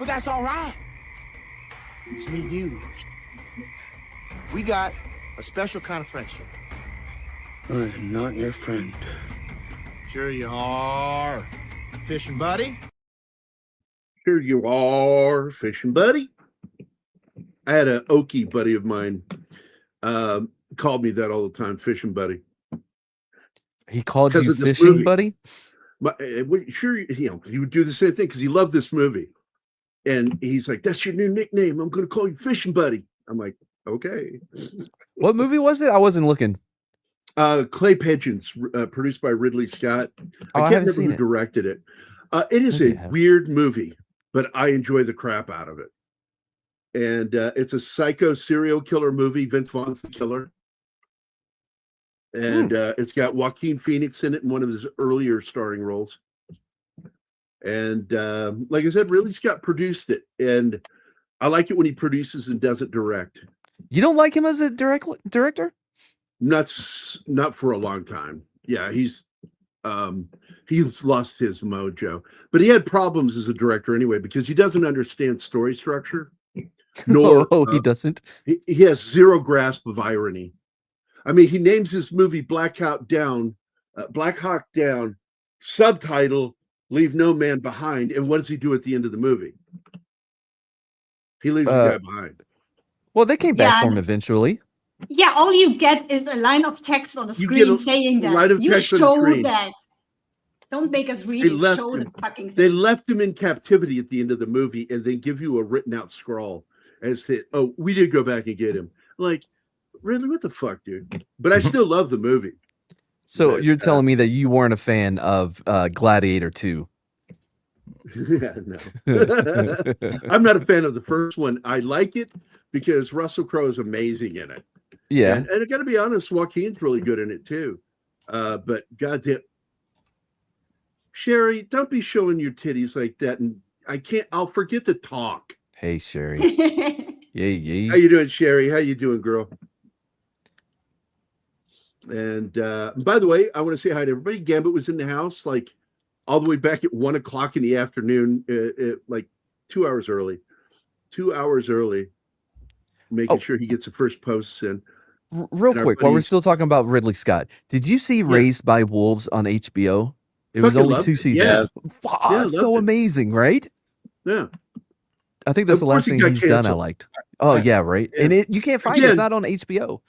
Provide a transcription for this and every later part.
that's all right. It's me and you. We got a special kind of friendship. I am not your friend. Sure you are. Fishing buddy? Here you are, fishing buddy. I had an Okie buddy of mine called me that all the time, fishing buddy. He called Because you of this fishing movie. buddy? Sure, he would do the same thing because he loved this movie. And he's like, that's your new nickname. I'm going to call you fishing buddy. I'm like, okay. What movie was it? I wasn't looking. Clay Pigeons, produced by Ridley Scott. Oh, I I can't haven't remember seen who it. directed it. It is Maybe I a have. weird movie, but I enjoy the crap out of it. And it's a psycho serial killer movie. Vince Vaughn's the killer. And it's got Joaquin Phoenix in it in one of his earlier starring roles. And like I said, Ridley Scott produced it. And I like it when he produces and doesn't direct. You don't like him as a director? Not for a long time. Yeah, he's lost his mojo. But he had problems as a director anyway because he doesn't understand story structure. Nor he doesn't. He has zero grasp of irony. I mean, he names this movie Black Hawk Down, subtitle, Leave No Man Behind. And what does he do at the end of the movie? He leaves the guy behind. Well, they came back for him eventually. Yeah, all you get is a line of text on the screen saying that. You show that. Don't make us read it. Show the fucking thing. They left him in captivity at the end of the movie and then give you a written out scroll as to, oh, we did go back and get him. Like, really, what the fuck, dude? But I still love the movie. So you're telling me that you weren't a fan of Gladiator 2? Yeah, no. I'm not a fan of the first one. I like it because Russell Crowe is amazing in it. Yeah. And I got to be honest, Joaquin's really good in it too. But goddamn, Sherry, don't be showing your titties like that. And I'll forget to talk. Hey, Sherry. Yeah. How you doing, Sherry? How you doing, girl? And by the way, I want to say hi to everybody. Gambit was in the house like all the way back at 1 o'clock in the afternoon, like 2 hours early. 2 hours early, making sure he gets the first posts in. Real quick, while we're still talking about Ridley Scott, did you see Raised by Wolves on HBO? It was only 2 seasons. Yeah. Wow, so amazing, right? Yeah. I think that's the last thing he's done I liked. Oh, yeah, right. Yeah. And you can't find it. It's not on HBO.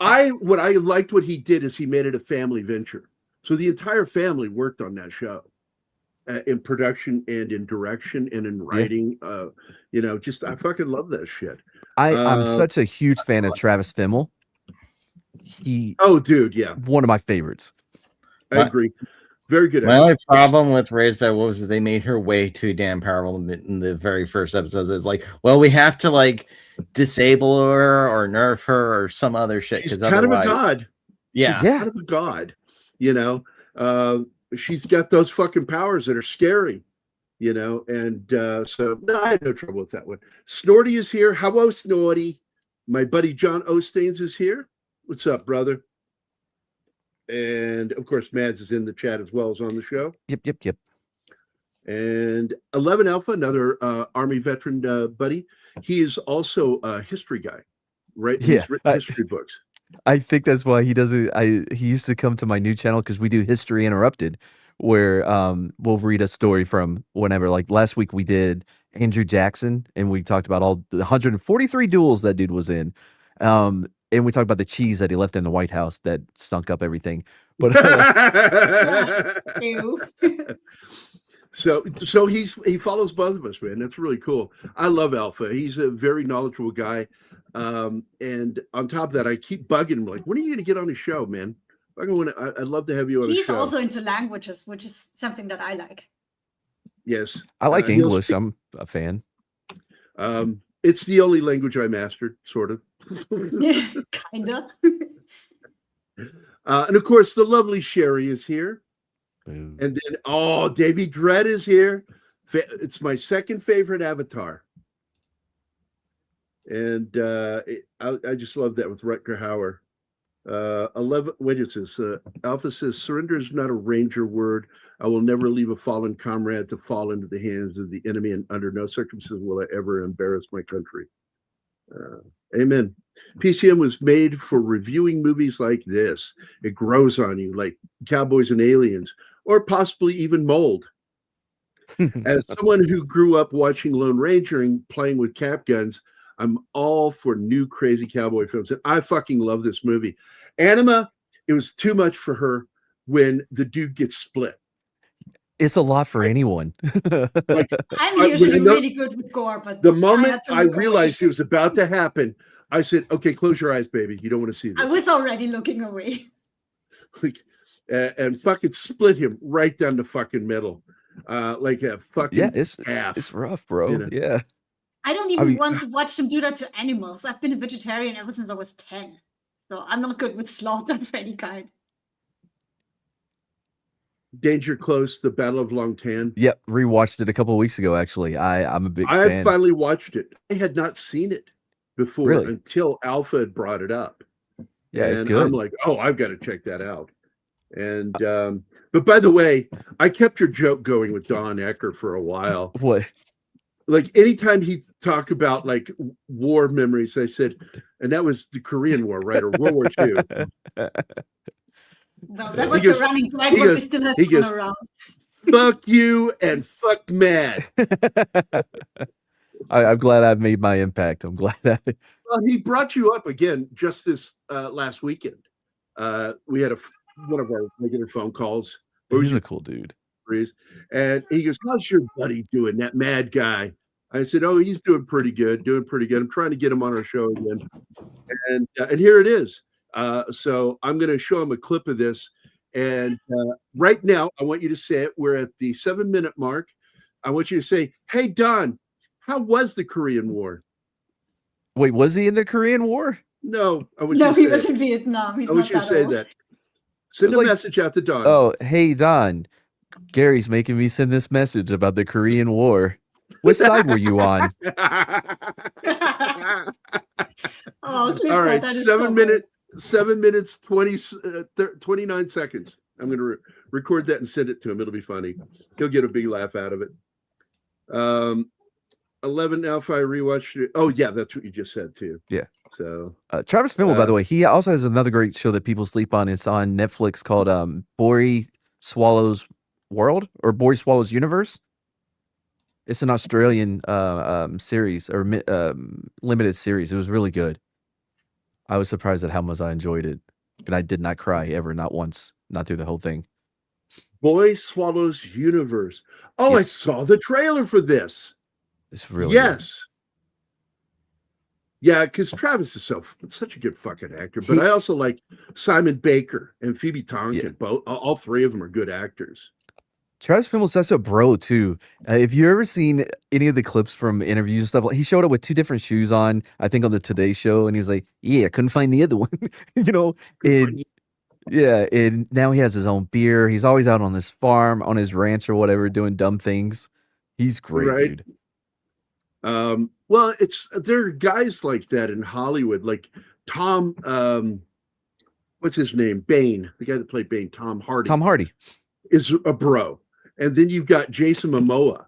What I liked what he did is he made it a family venture. So the entire family worked on that show in production and in direction and in writing. Just I fucking love that shit. I'm such a huge fan of Travis Fimmel. One of my favorites. I agree. Very good. My only problem with Raised by Wolves is they made her way too damn powerful in the very first episodes. It's like, well, we have to like disable her or nerf her or some other shit. She's kind of a god. Yeah. She's kind of a god. She's got those fucking powers that are scary. And so no, I had no trouble with that one. Snorty is here. Hello, Snorty. My buddy John Ostains is here. What's up, brother? And of course, Mads is in the chat as well as on the show. Yep. And 11 Alpha, another Army veteran buddy. He is also a history guy, right? Yeah, he's written history books. I think that's why he does it. He used to come to my new channel because we do History Interrupted, where we'll read a story from whenever. Like last week we did Andrew Jackson, and we talked about all the 143 duels that dude was in. And we talked about the cheese that he left in the White House that stunk up everything. But so he follows both of us, man. That's really cool. I love Alpha. He's a very knowledgeable guy. And on top of that, I keep bugging him like, when are you going to get on the show, man? I'd love to have you on the show. He's also into languages, which is something that I like. Yes. I like English. I'm a fan. It's the only language I mastered, sort of. Kinda. And of course, the lovely Sherry is here. Boom. And then, Davey Dredd is here. It's my second favorite avatar. And I just love that with Rutger Hauer. 11. Wait, it says Alpha says surrender is not a ranger word. I will never leave a fallen comrade to fall into the hands of the enemy, and under no circumstances will I ever embarrass my country. Amen. PCM was made for reviewing movies like this. It grows on you, like Cowboys and Aliens, or possibly even Mold. As someone who grew up watching Lone Ranger and playing with cap guns, I'm all for new crazy cowboy films. And I fucking love this movie. Anima, it was too much for her when the dude gets split. It's a lot for anyone. Like, I'm usually really good with gore, but the moment I realized it was about to happen, I said, okay, close your eyes, baby. You don't want to see this. I was already looking away. And fucking split him right down the fucking middle. Like a fucking it's rough, bro. You know? Yeah. I don't even want to watch them do that to animals. I've been a vegetarian ever since I was 10. So I'm not good with slaughter of any kind. Danger Close, The Battle of Long Tan. Yep, rewatched it a couple of weeks ago. Actually, I'm a big fan. I finally watched it. I had not seen it before until Alpha had brought it up. Yeah, it's good. I'm like, oh, I've got to check that out. And but by the way, I kept your joke going with Don Ecker for a while. What? Like anytime he talked about like war memories, I said, and that was the Korean War, right, or World War II. No, that was the running flag, but we still have fun around. Fuck you and fuck Mad. I'm glad I've made my impact. I'm glad Well, he brought you up again just this last weekend. We had one of our regular phone calls. He's a cool dude. And he goes, how's your buddy doing, that Mad guy? I said, oh, he's doing pretty good. I'm trying to get him on our show again. And here it is. So I'm going to show him a clip of this. And right now, I want you to say it. We're at the 7-minute mark. I want you to say, hey, Don, how was the Korean War? Wait, was he in the Korean War? No. He was in Vietnam. He's I want you to say that. Send a message out to Don. Oh, hey, Don. Gary's making me send this message about the Korean War. What side were you on? All right, 7 minutes, 29 seconds. I'm going to record that and send it to him. It'll be funny. He'll get a big laugh out of it. 11 Alpha, I rewatched it. Oh, yeah, that's what you just said, too. Yeah. So Travis Fimmel, by the way, he also has another great show that people sleep on. It's on Netflix called Bore Swallows World or Bore Swallows Universe. It's an Australian series or limited series. It was really good. I was surprised at how much I enjoyed it. And I did not cry ever, not once, not through the whole thing. Boy Swallows Universe. Oh, yes. I saw the trailer for this. It's really good. Yeah, because Travis is such a good fucking actor. But I also like Simon Baker and Phoebe Tonkin. Both, all three of them are good actors. Travis Fimmel's such a bro too. If you ever seen any of the clips from interviews and stuff, he showed up with 2 different shoes on. I think on the Today Show, and he was like, "Yeah, I couldn't find the other one." And now he has his own beer. He's always out on this farm, on his ranch or whatever, doing dumb things. He's great, dude. Well, there are guys like that in Hollywood, like Tom. What's his name? Bane, the guy that played Bane, Tom Hardy. Tom Hardy is a bro. And then you've got Jason Momoa,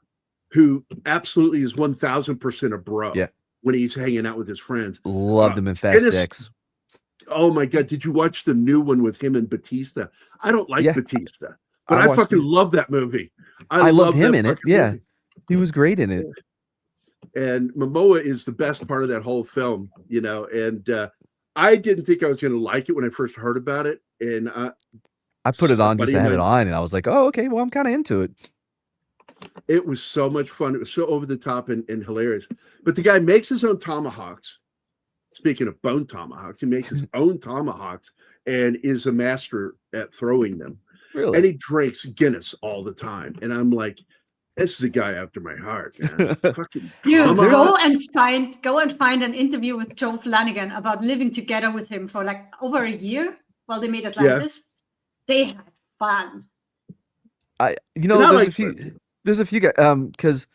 who absolutely is 1,000% a bro when he's hanging out with his friends. Loved him in Fast X. Oh my God. Did you watch the new one with him and Batista? I don't like Batista, but I fucking love that movie. I love him in it. Yeah. Movie. He was great in it. And Momoa is the best part of that whole film, and I didn't think I was going to like it when I first heard about it. And I put it on just to have it on, and I was like, oh, okay, well, I'm kind of into it. It was so much fun. It was so over the top and hilarious. But the guy makes his own tomahawks. Speaking of bone tomahawks, he makes his own tomahawks and is a master at throwing them. Really? And he drinks Guinness all the time. And I'm like, this is a guy after my heart, man. Fucking dude, go and find an interview with Joe Flanagan about living together with him for like over a year while they made Atlantis. They had fun. There's a few guys because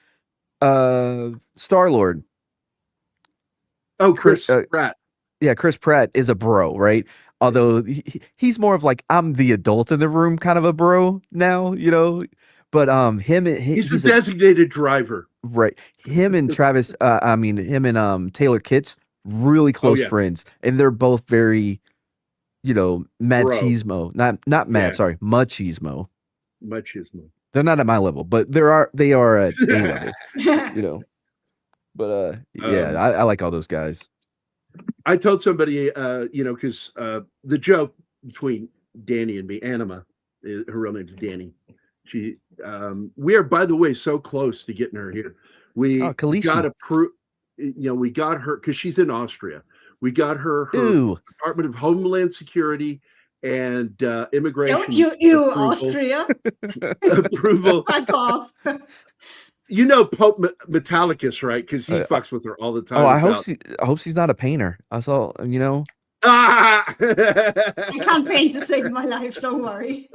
Star-Lord. Oh, Chris Pratt. Yeah, Chris Pratt is a bro, right? Although he's more of like, I'm the adult in the room kind of a bro now, you know. But he's a designated driver, right? Him and Travis, him and Taylor Kitsch, really close friends, and they're both very, you know, machismo. Not mad, sorry, machismo. Machismo. They're not at my level, but they are at a level, you know. But I like all those guys. I told somebody, you know, because the joke between Danny and me, Anima, her real name's Danny. She, we are, by the way, so close to getting her here. We got we got her because she's in Austria. We got her Department of Homeland Security and immigration. Don't you Austria approval. Fuck off. You know Pope Metallicus, right? Because he fucks with her all the time. Oh, I hope she's not a painter. I saw, you know. I can't paint to save my life. Don't worry.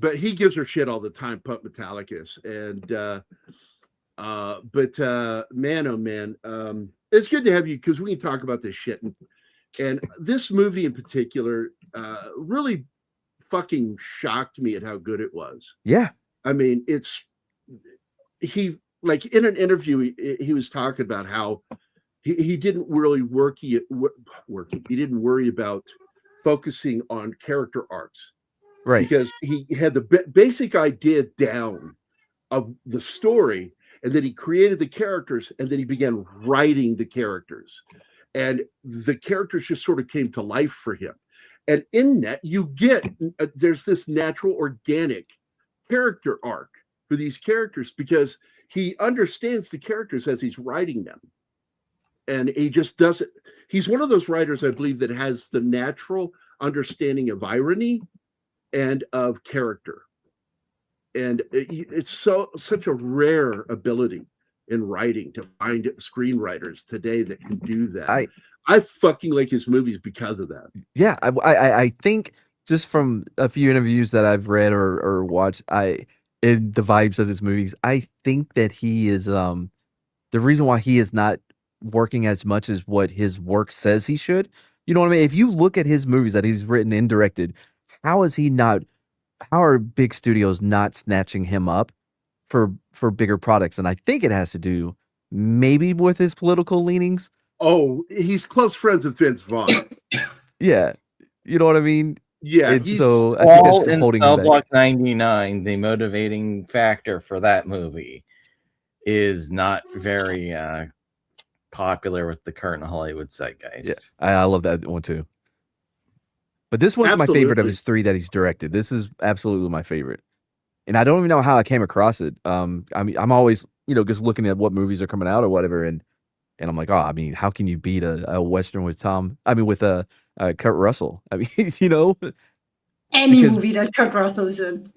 But he gives her shit all the time, Pope Metallicus, and man, oh man, it's good to have you because we can talk about this shit. And this movie in particular really fucking shocked me at how good it was. Yeah. I mean, he like in an interview, he was talking about how he didn't really he didn't worry about focusing on character arcs. Right. Because he had the basic idea down of the story, and then he created the characters, and then he began writing the characters. And the characters just sort of came to life for him. And in that, you get, there's this natural, organic character arc for these characters because he understands the characters as he's writing them. And he just doesn't, he's one of those writers, I believe, that has the natural understanding of irony and of character. And it's such a rare ability in writing to find screenwriters today that can do that. I fucking like his movies because of that. Yeah, I think just from a few interviews that I've read or watched, in the vibes of his movies, I think that he is the reason why he is not working as much as what his work says he should. You know what I mean? If you look at his movies that he's written and directed, how are big studios not snatching him up for bigger products? And I think it has to do maybe with his political leanings. Oh, he's close friends with Vince Vaughn. Yeah. You know what I mean? Yeah. So I think that's holding Cell Block 99, the motivating factor for that movie is not very popular with the current Hollywood zeitgeist. Yeah, I love that one too. But this one's my favorite of his three that he's directed. This is absolutely my favorite. And I don't even know how I came across it. I mean, I'm always, just looking at what movies are coming out or whatever. And I'm like, oh, I mean, how can you beat a Western with Kurt Russell? I mean, Any movie that Kurt Russell is in.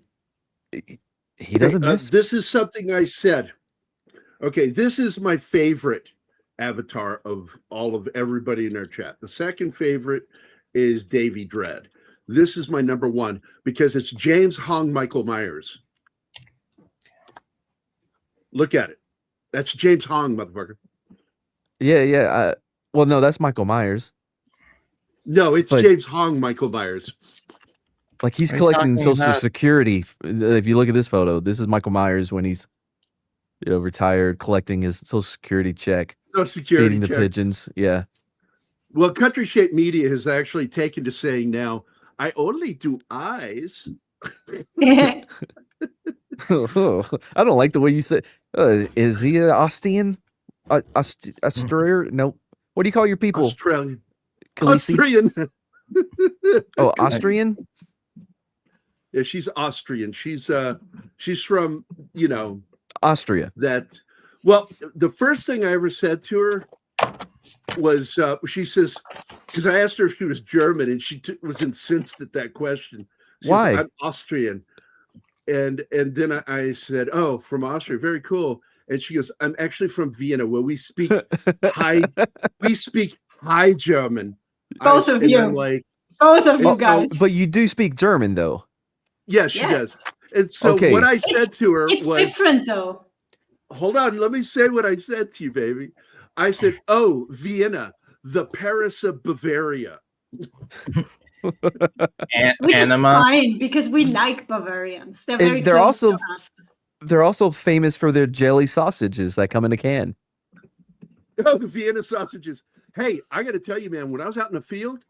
He doesn't miss. This is something I said. Okay, this is my favorite avatar of all of everybody in our chat. The second favorite is Davy Dread. This is my number one because it's James Hong Michael Myers. Look at it. That's James Hong, motherfucker. Yeah. Well, no, that's Michael Myers. No, it's James Hong Michael Myers. Like he's collecting Social Security. If you look at this photo, this is Michael Myers when he's retired, collecting his Social Security check, feeding the pigeons. Yeah. Well, Country Shape Media has actually taken to saying now, I only do eyes. I don't like the way you said. Is he an Austrian? Australian? No. What do you call your people? Australian. Khaleesi? Austrian. Oh, Austrian? Yeah, she's Austrian. She's from, Austria. Well, the first thing I ever said to her was she says, because I asked her if she was German and she was incensed at that question. Why? Says, I'm Austrian. And then I said, oh, from Austria. Very cool. And she goes, I'm actually from Vienna, where we speak high German. Both of you. Both of you guys. But you do speak German, though. Yeah, she does. And so what I said to her was different, though. Hold on, let me say what I said to you, baby. I said, oh, Vienna, the Paris of Bavaria. Which is fine because we like Bavarians. They're very close to us. They're also famous for their jelly sausages that come in a can. Oh, the Vienna sausages. Hey, I got to tell you, man, when I was out in the field,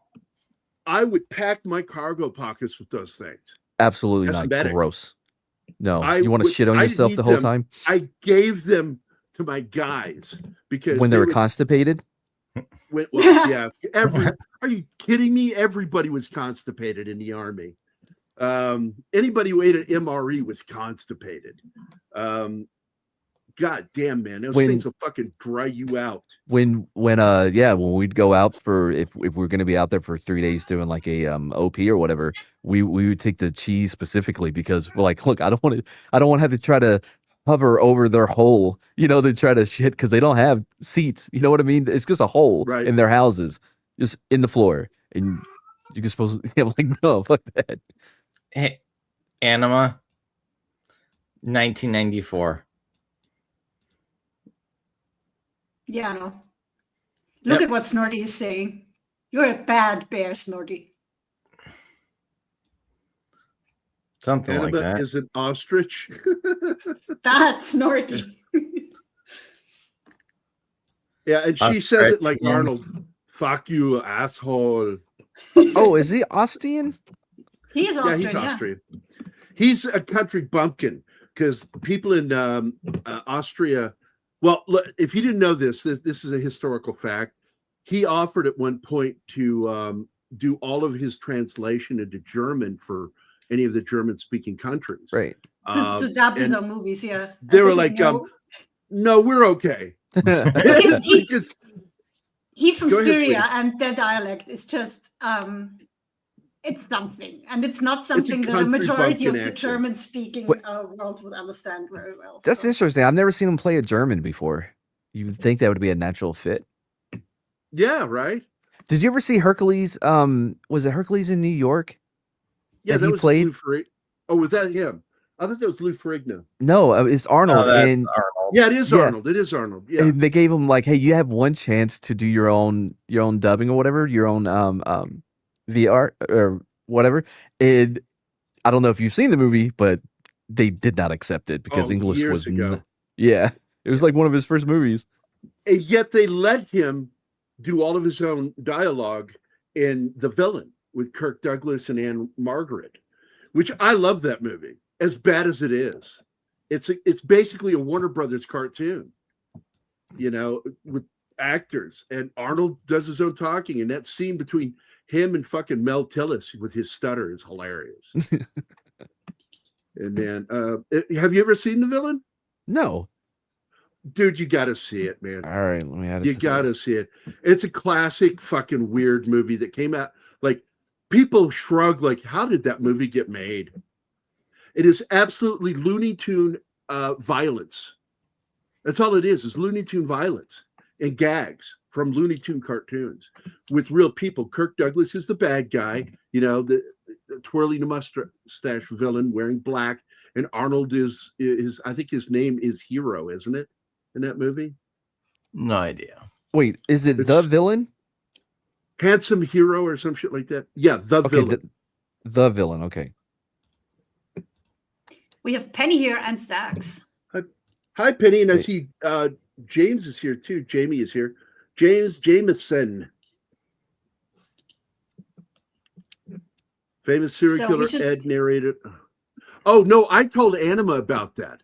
I would pack my cargo pockets with those things. Absolutely not. Gross. No, you want to shit on yourself the whole time? I gave them to my guys because when they were constipated. Yeah. Are you kidding me? Everybody was constipated in the army. Anybody who ate an MRE was constipated. God damn, man, those things will fucking dry you out. When we'd go out for if we're gonna be out there for 3 days doing like a OP or whatever, we would take the cheese specifically because we're like, look, I don't want to have to try to hover over their hole, to try to shit because they don't have seats. You know what I mean? It's just a hole in their houses, just in the floor, and you can suppose I'm like, no, fuck that. Hey, Anima, 1994. Yeah, no. Look at what Snorty is saying. You're a bad bear, Snorty. Something Annabeth like that. Is an ostrich. That's Snorty. Yeah, and she says it like Arnold. Fuck you, asshole. Oh, is he Austrian? He is Austrian. Yeah, he's Austrian. He's a country bumpkin because people in Austria. Well, look, if you didn't know this is a historical fact. He offered at one point to do all of his translation into German for any of the German-speaking countries. Right. To dub his own movies, yeah. They were like, no, we're okay. He's from Syria, and their dialect is just, it's something. And it's not something that a majority of the German-speaking world would understand very well. That's interesting. I've never seen him play a German before. You would think that would be a natural fit. Yeah, right. Did you ever see Hercules? Was it Hercules in New York? Yeah, that was Lou Ferrigno. Oh, was that him? I thought that was Lou Ferrigno. No, it's Arnold. Arnold. Yeah, it is Arnold. It is Arnold. Yeah. And they gave him like, hey, you have one chance to do your own dubbing or whatever, your own VR or whatever. And I don't know if you've seen the movie, but they did not accept it because English was it was like one of his first movies. And yet they let him do all of his own dialogue in The Villain with Kirk Douglas and Anne Margaret, which I love that movie, as bad as it is. It's basically a Warner Brothers cartoon, with actors, and Arnold does his own talking, and that scene between him and fucking Mel Tillis with his stutter is hilarious. And then, have you ever seen The Villain? No. Dude, you got to see it, man. All right, let me add it. You got to see it. It's a classic fucking weird movie that came out, like, people shrug, like, how did that movie get made? It is absolutely Looney Tune violence. That's all it is Looney Tune violence and gags from Looney Tune cartoons with real people. Kirk Douglas is the bad guy, the twirling the mustache villain wearing black. And Arnold is I think his name is Hero, isn't it? In that movie? No idea. Wait, is it The Villain? Handsome Hero or some shit like that? Yeah, The Villain. The Villain, okay. We have Penny here and Zax. Hi, Penny, and I see James is here too. Jamie is here. Jameson. Famous serial killer Ed narrated. Oh no, I told Anima about that.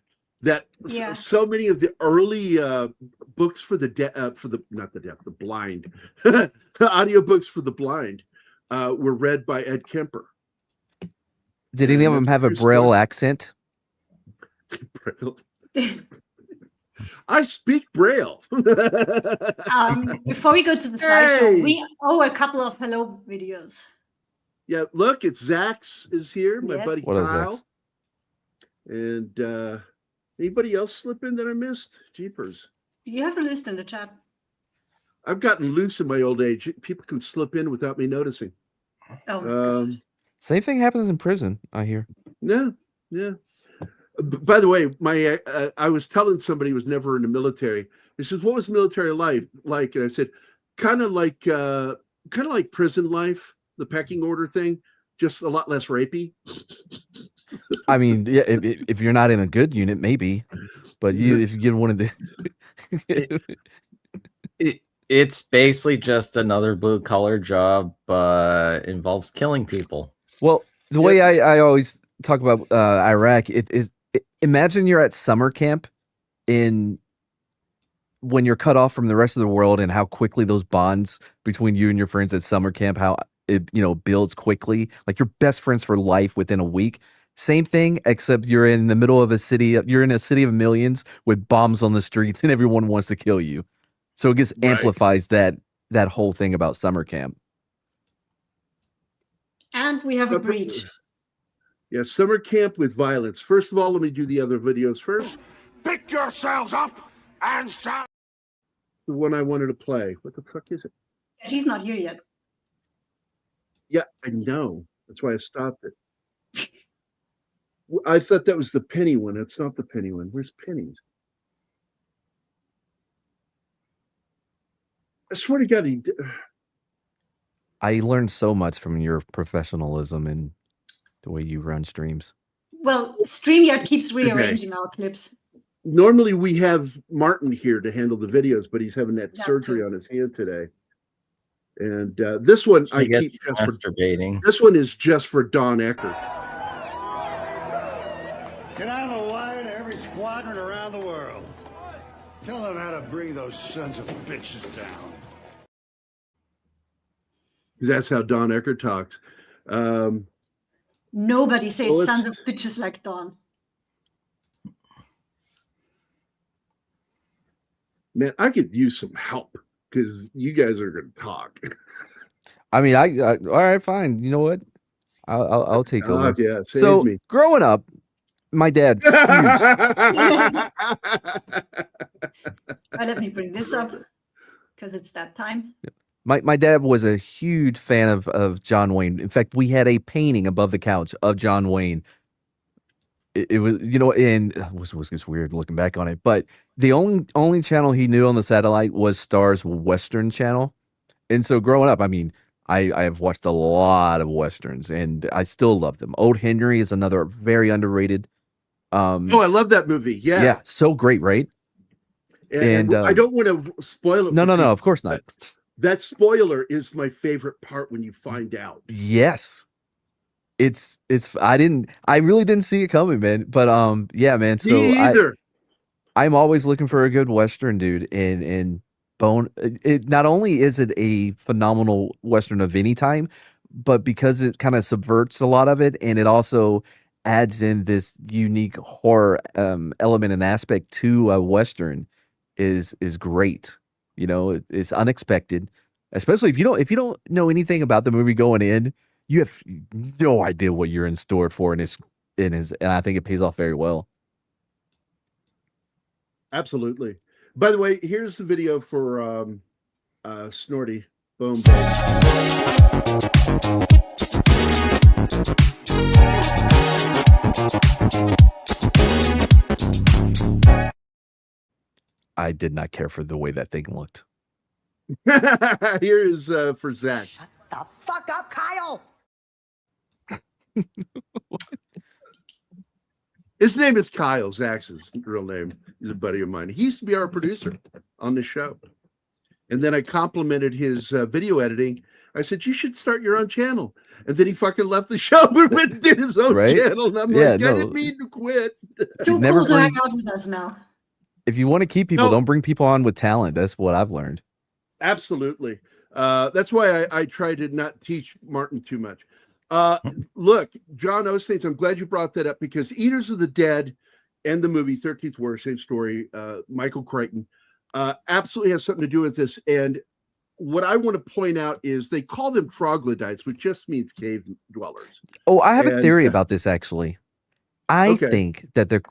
So many of the early books for the blind, audio books for the blind were read by Ed Kemper. Did any of them have a Braille accent? Braille. I speak Braille. Before we go to the slideshow, we owe a couple of hello videos. Yeah, look, it's Zax is here, my buddy Kyle. And anybody else slip in that I missed? Jeepers. You have a list in the chat. I've gotten loose in my old age. People can slip in without me noticing. Oh, same thing happens in prison, I hear. Yeah. By the way, I was telling somebody who was never in the military. He says, "What was military life like?" And I said, "Kind of like kind of like prison life, the pecking order thing, just a lot less rapey. I mean, yeah, if you're not in a good unit, maybe, but if you get one of the, it's basically just another blue collar job, but involves killing people. Well, the way I always talk about Iraq, imagine you're at summer camp when you're cut off from the rest of the world, and how quickly those bonds between you and your friends at summer camp, how it builds quickly. Like you're best friends for life within a week. Same thing, except you're in the middle of a city. You're in a city of millions with bombs on the streets, and everyone wants to kill you. So it just amplifies that whole thing about summer camp. And we have a breach. Yeah, summer camp with violence. First of all, let me do the other videos first. Pick yourselves up and shout. The one I wanted to play. What the fuck is it? She's not here yet. Yeah, I know. That's why I stopped it. I thought that was the penny one. It's not the penny one. Where's pennies? I swear to God, I learned so much from your professionalism and the way you run streams. Well, StreamYard keeps rearranging our clips. Normally we have Martin here to handle the videos, but he's having that surgery on his hand today. And this one I keep just masturbating. This one is just for Don Ecker. Get out of the way to every squadron around the world. Tell them how to bring those sons of bitches down. That's how Don Ecker talks. Nobody says sons of bitches like Don. Man, I could use some help because you guys are going to talk. I mean, I all right, fine. You know what? I'll take over. Yeah, so me. Growing up, my dad. Let me bring this up because it's that time. My dad was a huge fan of John Wayne. In fact, we had a painting above the couch of John Wayne. It was, and it was just weird looking back on it. But the only channel he knew on the satellite was Star's Western channel. And so growing up, I mean, I have watched a lot of Westerns, and I still love them. Old Henry is another very underrated. I love that movie. Yeah, so great, right? And I don't want to spoil it. No, of course not. That spoiler is my favorite part when you find out. Yes. It's I really didn't see it coming, man. But yeah, man. So Me either. I'm always looking for a good Western, dude. And Bone, it not only is it a phenomenal Western of any time, but because it kind of subverts a lot of it, and it also adds in this unique horror element and aspect to a Western is great. It's unexpected, especially if you don't know anything about the movie going in. You have no idea what you're in store for, and I think it pays off very well. Absolutely. By the way, here's the video for Snorty. Boom. I did not care for the way that thing looked. Here is for Zach. Shut the fuck up, Kyle! His name is Kyle. Zach's his real name. He's a buddy of mine. He used to be our producer on the show. And then I complimented his video editing. I said, you should start your own channel. And then he fucking left the show and went and did his own channel. And I'm like, I didn't mean to quit. Too cool to hang out with us now. If you want to keep people, don't bring people on with talent. That's what I've learned. Absolutely. That's why I try to not teach Martin too much. Look, John Ostates, I'm glad you brought that up because Eaters of the Dead and the movie 13th War, same story, Michael Crichton, absolutely has something to do with this. And what I want to point out is they call them troglodytes, which just means cave dwellers. Oh, I have a theory about this actually. I think that they're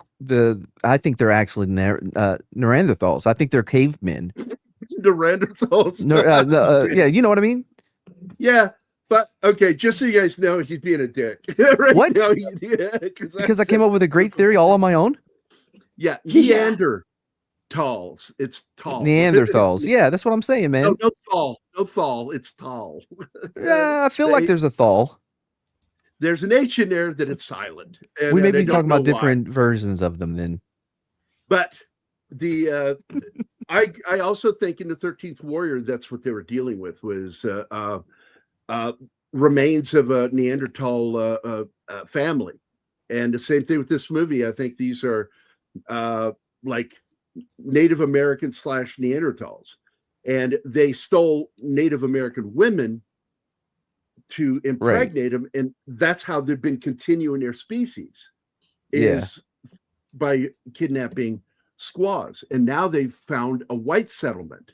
actually Neanderthals. I think they're cavemen. Neanderthals. Yeah, you know what I mean? Yeah. But okay, just so you guys know, he's being a dick. Right what? Now, because I came up with a great theory all on my own. Yeah, Neander. Talls. It's tall. Neanderthals. Yeah, that's what I'm saying, man. No thal. No thal. It's tall. Yeah, I feel like there's a thal. There's an H in there that it's silent. We may be talking about different versions of them then. But the I also think in the 13th Warrior, that's what they were dealing with was remains of a Neanderthal family. And the same thing with this movie. I think these are like Native American / Neanderthals. And they stole Native American women to impregnate them. And that's how they've been continuing their species is by kidnapping squaws. And now they've found a white settlement.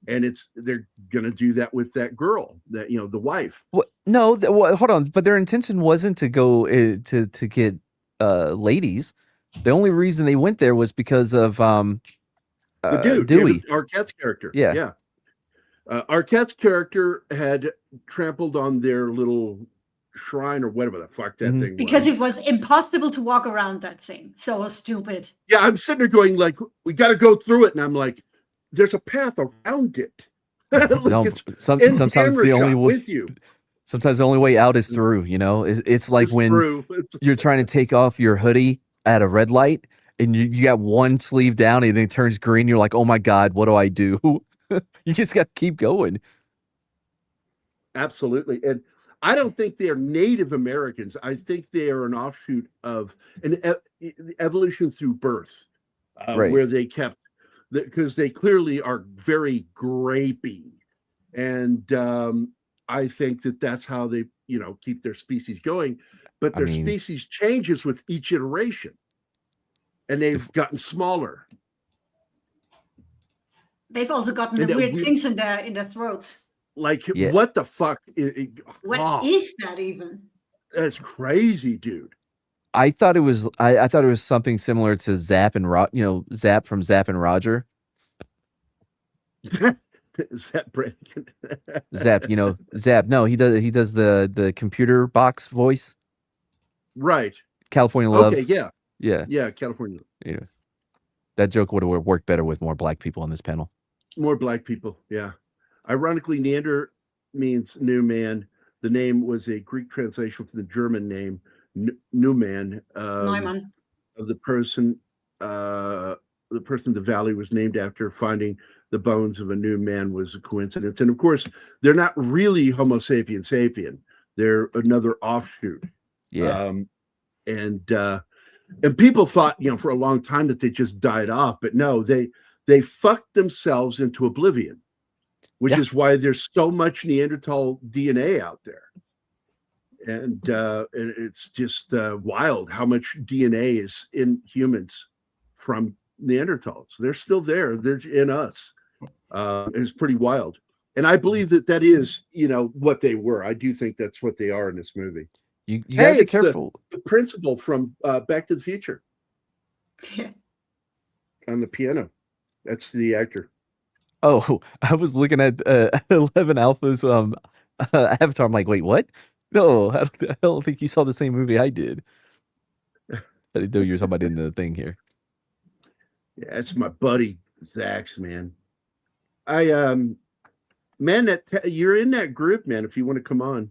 And they're going to do that with that girl, that, you know, the wife. Well, no, hold on. But their intention wasn't to go to get ladies. The only reason they went there was because of the dude, Dewey, Arquette's character. Yeah. Arquette's character had trampled on their little shrine or whatever the fuck that thing was. Because it was impossible to walk around that thing. So stupid. Yeah, I'm sitting there going like, we got to go through it. And I'm like, there's a path around it. Sometimes the only way sometimes the only way out is through, you know. It's like when you're trying to take off your hoodie at a red light and you got one sleeve down and it turns green. You're like, oh my God, what do I do? You just got to keep going. Absolutely. And I don't think they're Native Americans. I think they are an offshoot of an evolution through birth, where they kept, because they clearly are very grapey. And I think that's how they, you know, keep their species going. But their species changes with each iteration. And they've gotten smaller. They've also gotten the weird things in their throats. Like, what the fuck? What is that even? That's crazy, dude. I thought it was. I thought it was something similar to Zap and Zap from Zap and Roger. Zap Brannigan. Zap, Zap. No, he does the computer box voice. Right. California Love. Okay. Yeah. Yeah. California. Yeah. That joke would have worked better with more black people on this panel. More black people. Yeah. Ironically, Neander means new man. The name was a Greek translation from the German name Neumann. Neumann. Of the person the valley was named after. Finding the bones of a new man was a coincidence. And of course, they're not really Homo sapien sapien. They're another offshoot. Yeah. And people thought, for a long time that they just died off, but no, they fucked themselves into oblivion, which is why there's so much Neanderthal DNA out there. And it's just wild how much DNA is in humans from Neanderthals. They're still there. They're in us. It's pretty wild. And I believe that is, what they were. I do think that's what they are in this movie. You gotta be careful. The principal from Back to the Future. Yeah. On the piano. That's the actor. Oh, I was looking at 11 Alpha's Avatar. I'm like, wait, what? No, I don't think you saw the same movie I did. I didn't know you were talking about in the thing here. Yeah, that's my buddy Zax, man. You're in that group, man. If you want to come on,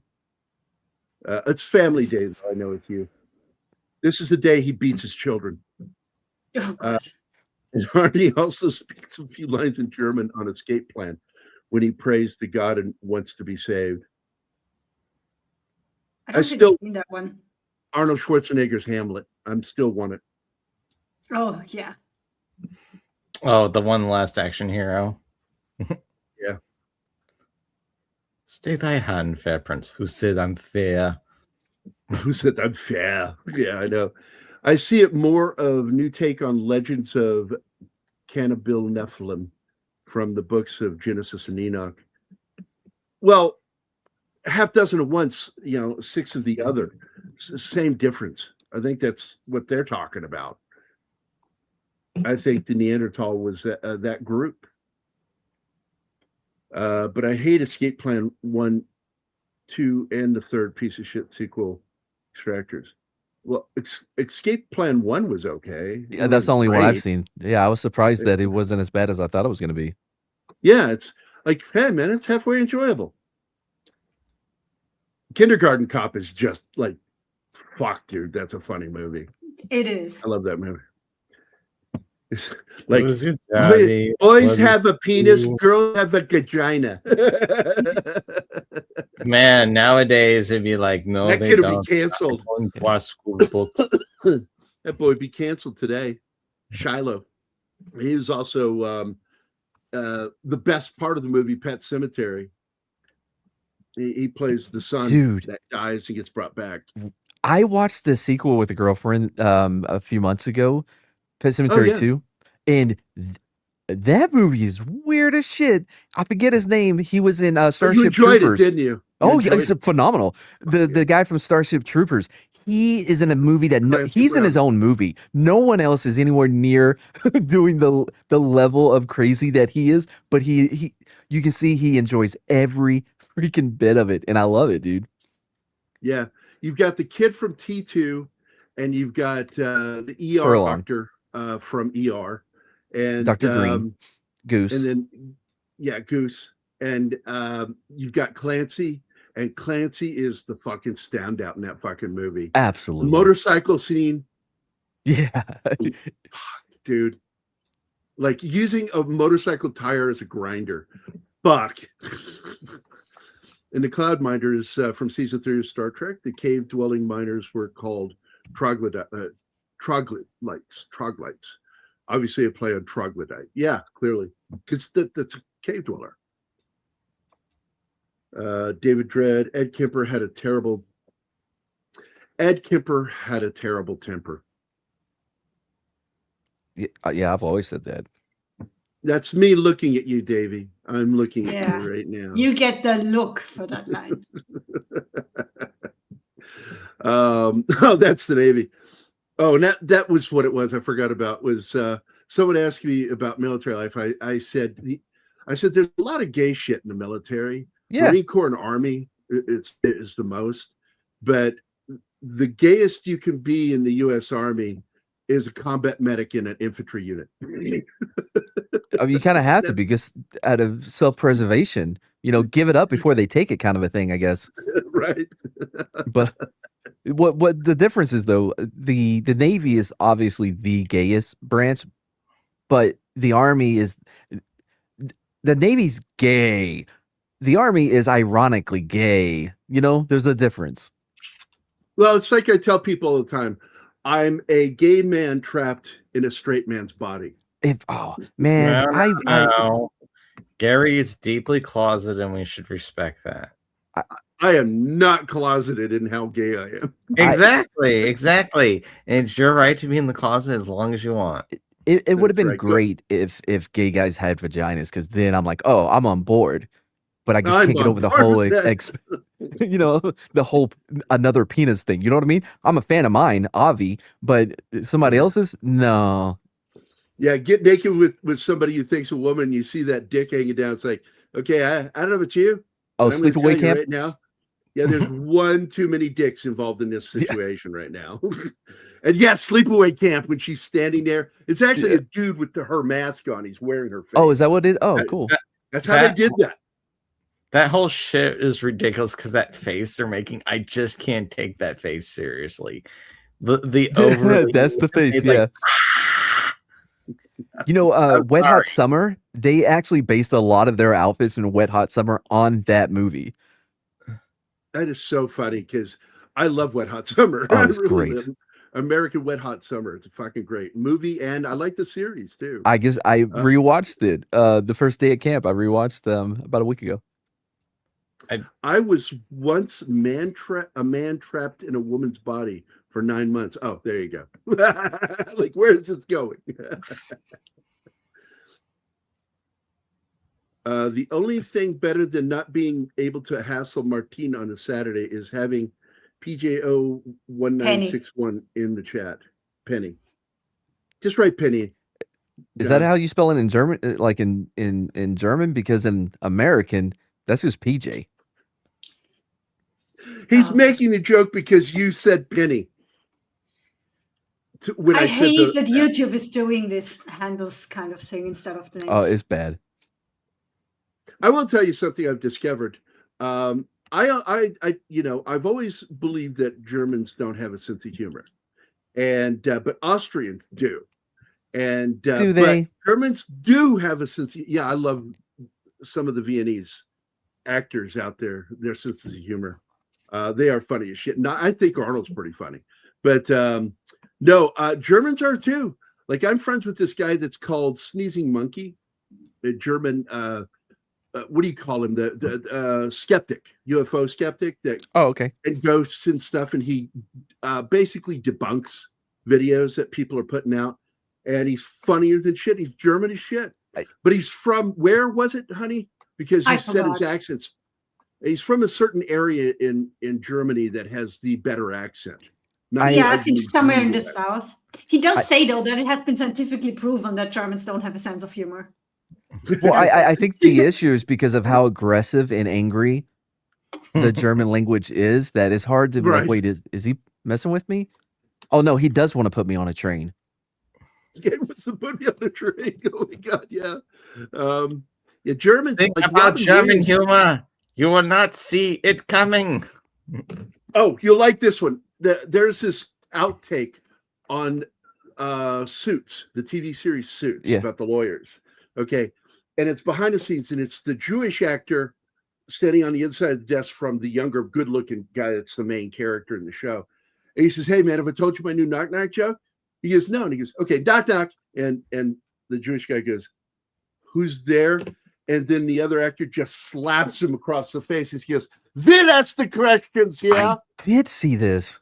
it's family day. I know with you. This is the day he beats his children. And Arnie also speaks a few lines in German on escape plan when he prays to God and wants to be saved. I still seen that one. Arnold Schwarzenegger's Hamlet. I'm still want it. Oh yeah. Oh, the one last action hero. Yeah. Stay thy hand, fair prince. Who said I'm fair? Who said I'm fair? Yeah, I know. I see it more of new take on legends of Cannibal Nephilim from the books of Genesis and Enoch. Well, half dozen of once, 6 of the other. Same difference. I think that's what they're talking about. I think the Neanderthal was that group. But I hate Escape Plan 1, 2, and the third piece of shit sequel, Extractors. Well, Escape Plan 1 was okay. Yeah, that's the only one I've seen. Yeah, I was surprised that it wasn't as bad as I thought it was going to be. Yeah, it's like, hey, man, it's halfway enjoyable. Kindergarten Cop is just like, fuck, dude, that's a funny movie. It is. I love that movie. It's like, boys have a penis, girls have a vagina. Man, nowadays it'd be like, no, that kid would be canceled. Watch school books. That boy would be canceled today. Shiloh. He was also the best part of the movie, Pet Sematary. He plays the son that dies and gets brought back. I watched the sequel with a girlfriend a few months ago, Pet Sematary 2, and that movie is weird as shit. I forget his name. He was in Starship Troopers. It, didn't you? Yeah, it's phenomenal. The guy from Starship Troopers. He is in a movie that he's in his own movie. No one else is anywhere near doing the level of crazy that he is. But he you can see he enjoys every freaking bit of it, and I love it, dude. Yeah, you've got the kid from T2, and you've got the ER Furlong. doctor from ER, and Dr. Green, Goose, and then Goose, and you've got Clancy. And Clancy is the fucking standout in that fucking movie. Absolutely. The motorcycle scene. Yeah. Fuck, dude. Like using a motorcycle tire as a grinder. Fuck. And the Cloud Minders from season 3 of Star Trek, the cave-dwelling miners were called troglodytes. Obviously a play on troglodyte. Yeah, clearly. Because that's a cave dweller. David Dredd, Ed Kemper had a terrible temper. Yeah, I've always said that. That's me looking at you, Davey. I'm looking at you right now. You get the look for that line. That's the Navy. Oh, and that was what it was. I forgot about was someone asked me about military life. I said there's a lot of gay shit in the military. Yeah. Marine Corps and Army is the most, but the gayest you can be in the U.S. Army is a combat medic in an infantry unit. I mean, you kind of have to, because out of self-preservation, give it up before they take it, kind of a thing, I guess. Right. But what the difference is, though, the Navy is obviously the gayest branch, but the Army is the Navy's gay. The Army is ironically gay. There's a difference. Well, it's like I tell people all the time, I'm a gay man trapped in a straight man's body. No. Gary is deeply closeted, and we should respect that. I am not closeted in how gay I am. Exactly. And it's your right to be in the closet as long as you want. It would have been great if gay guys had vaginas, because then I'm like, oh, I'm on board. But I just can't get over the whole, the whole another penis thing. You know what I mean? I'm a fan of mine, Avi, but somebody else's, no. Yeah, get naked with somebody you think's a woman. You see that dick hanging down. It's like, okay, I don't know about you. Oh, sleepaway camp right now. Yeah, there's one too many dicks involved in this situation right now. And sleepaway camp, when she's standing there, it's actually a dude with her mask on. He's wearing her face. Oh, is that what it is? Oh, cool. That's how they did that. That whole shit is ridiculous, because that face they're making, I just can't take that face seriously. The overly, that's the face, yeah. Wet Hot Summer, they actually based a lot of their outfits in Wet Hot Summer on that movie. That is so funny, because I love Wet Hot Summer. Oh, it's great. American Wet Hot Summer. It's a fucking great movie, and I like the series too. I guess I rewatched it the first day at camp. I rewatched them about a week ago. I was once a man trapped in a woman's body for 9 months. Oh, there you go. Like, where is this going? The only thing better than not being able to hassle Martine on a Saturday is having PJO1961 in the chat. Penny. Just write Penny. Is that how you spell it in German? Like in German? Because in American, that's just PJ. He's making the joke because you said Penny. when I said hate that YouTube is doing this handles kind of thing instead of the names. Oh, it's bad. I will tell you something I've discovered. I've always believed that Germans don't have a sense of humor, but Austrians do. And do they? But Germans do have a sense. I love some of the Viennese actors out there. Their senses of humor, they are funny as shit. I think Arnold's pretty funny, but no, Germans are too. Like I'm friends with this guy that's called Sneezing Monkey, a German. What do you call him? The skeptic, UFO skeptic that and ghosts and stuff, and he basically debunks videos that people are putting out, and he's funnier than shit. He's German as shit, but he's from where was it, honey? Because you said his accents. He's from a certain area in Germany that has the better accent. I think somewhere in the south. He does say though that it has been scientifically proven that Germans don't have a sense of humor. Well, I think the issue is because of how aggressive and angry the German language is, that it's hard to be like, wait, is he messing with me? Oh, no, he does want to put me on a train. He wants to put me on a train. Oh, my God, yeah. Germans... Think about German humor. You will not see it coming. Oh, you'll like this one. There's this outtake on Suits, the TV series Suits, about the lawyers. Okay. And it's behind the scenes, and it's the Jewish actor standing on the inside of the desk from the younger, good-looking guy that's the main character in the show. And he says, "Hey, man, have I told you my new knock-knock joke?" He goes, "No." And he goes, "Okay, knock-knock." And the Jewish guy goes, "Who's there?" And then the other actor just slaps him across the face. He goes, "Then ask the questions, yeah?" I did see this.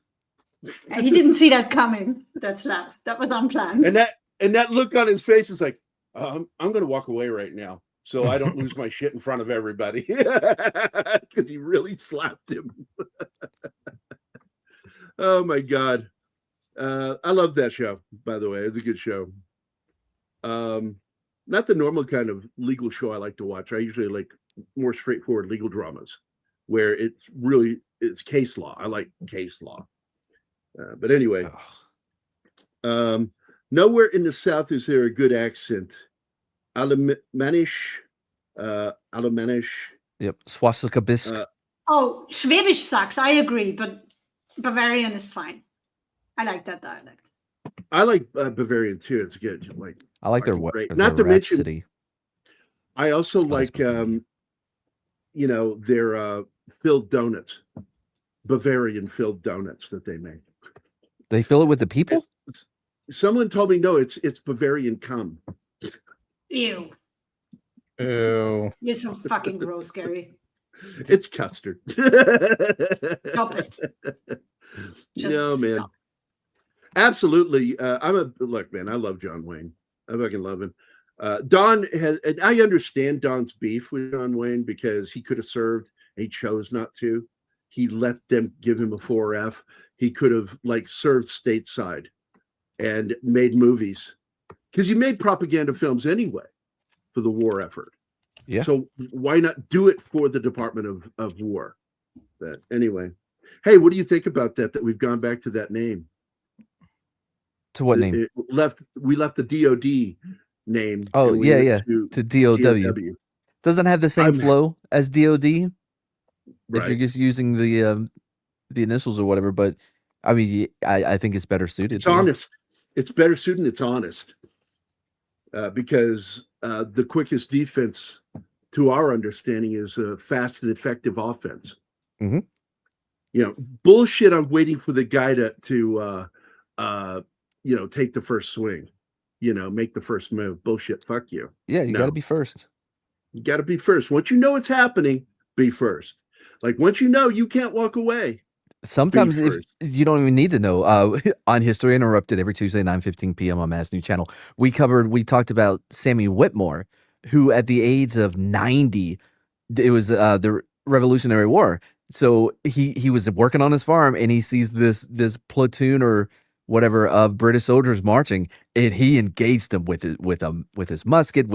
He didn't see that coming. That slap. That was unplanned. And that look on his face is like, I'm going to walk away right now so I don't lose my shit in front of everybody, because he really slapped him. Oh my God. I love that show, by the way. It's a good show. Not the normal kind of legal show I like to watch. I usually like more straightforward legal dramas where it's case law. I like case law. But anyway, nowhere in the South is there a good accent. Alemannisch. Yep. Swastika-bisk. Schwäbisch sucks. I agree, but Bavarian is fine. I like that dialect. I like Bavarian too. It's good. I like their great. Not to mention, city. I also like their filled donuts, Bavarian filled donuts that they make. They fill it with the people? Someone told me no. It's Bavarian cum. Ew. Ew. You're so fucking gross, Gary. It's custard. Stop it. No, man. Stop. Absolutely. Look, man, I love John Wayne. I fucking love him. Don has, and I understand Don's beef with John Wayne because he could have served and he chose not to. He let them give him a 4F. He could have served stateside and made movies because he made propaganda films anyway for the war effort. Yeah. So why not do it for the Department of War? But anyway, hey, what do you think about that we've gone back to that name? To what name? We left the DOD name. Oh, yeah. To DOW. Doesn't have the same flow as DOD. Right. If you're just using the initials or whatever, but I mean, I think it's better suited. It's honest. It's better suited and it's honest. Because the quickest defense, to our understanding, is a fast and effective offense. Mm-hmm. Bullshit on waiting for the guy to take the first swing, make the first move. Bullshit. Fuck you. Yeah, you got to be first. You got to be first. Once you know it's happening, be first. Once you know, you can't walk away. Sometimes if you don't even need to know. On History Interrupted every Tuesday, 9:15 p.m. on Mass New Channel, we talked about Sammy Whitmore, who at the age of 90, it was the Revolutionary War. So he was working on his farm and he sees this platoon or whatever of British soldiers marching, and he engaged them with his musket,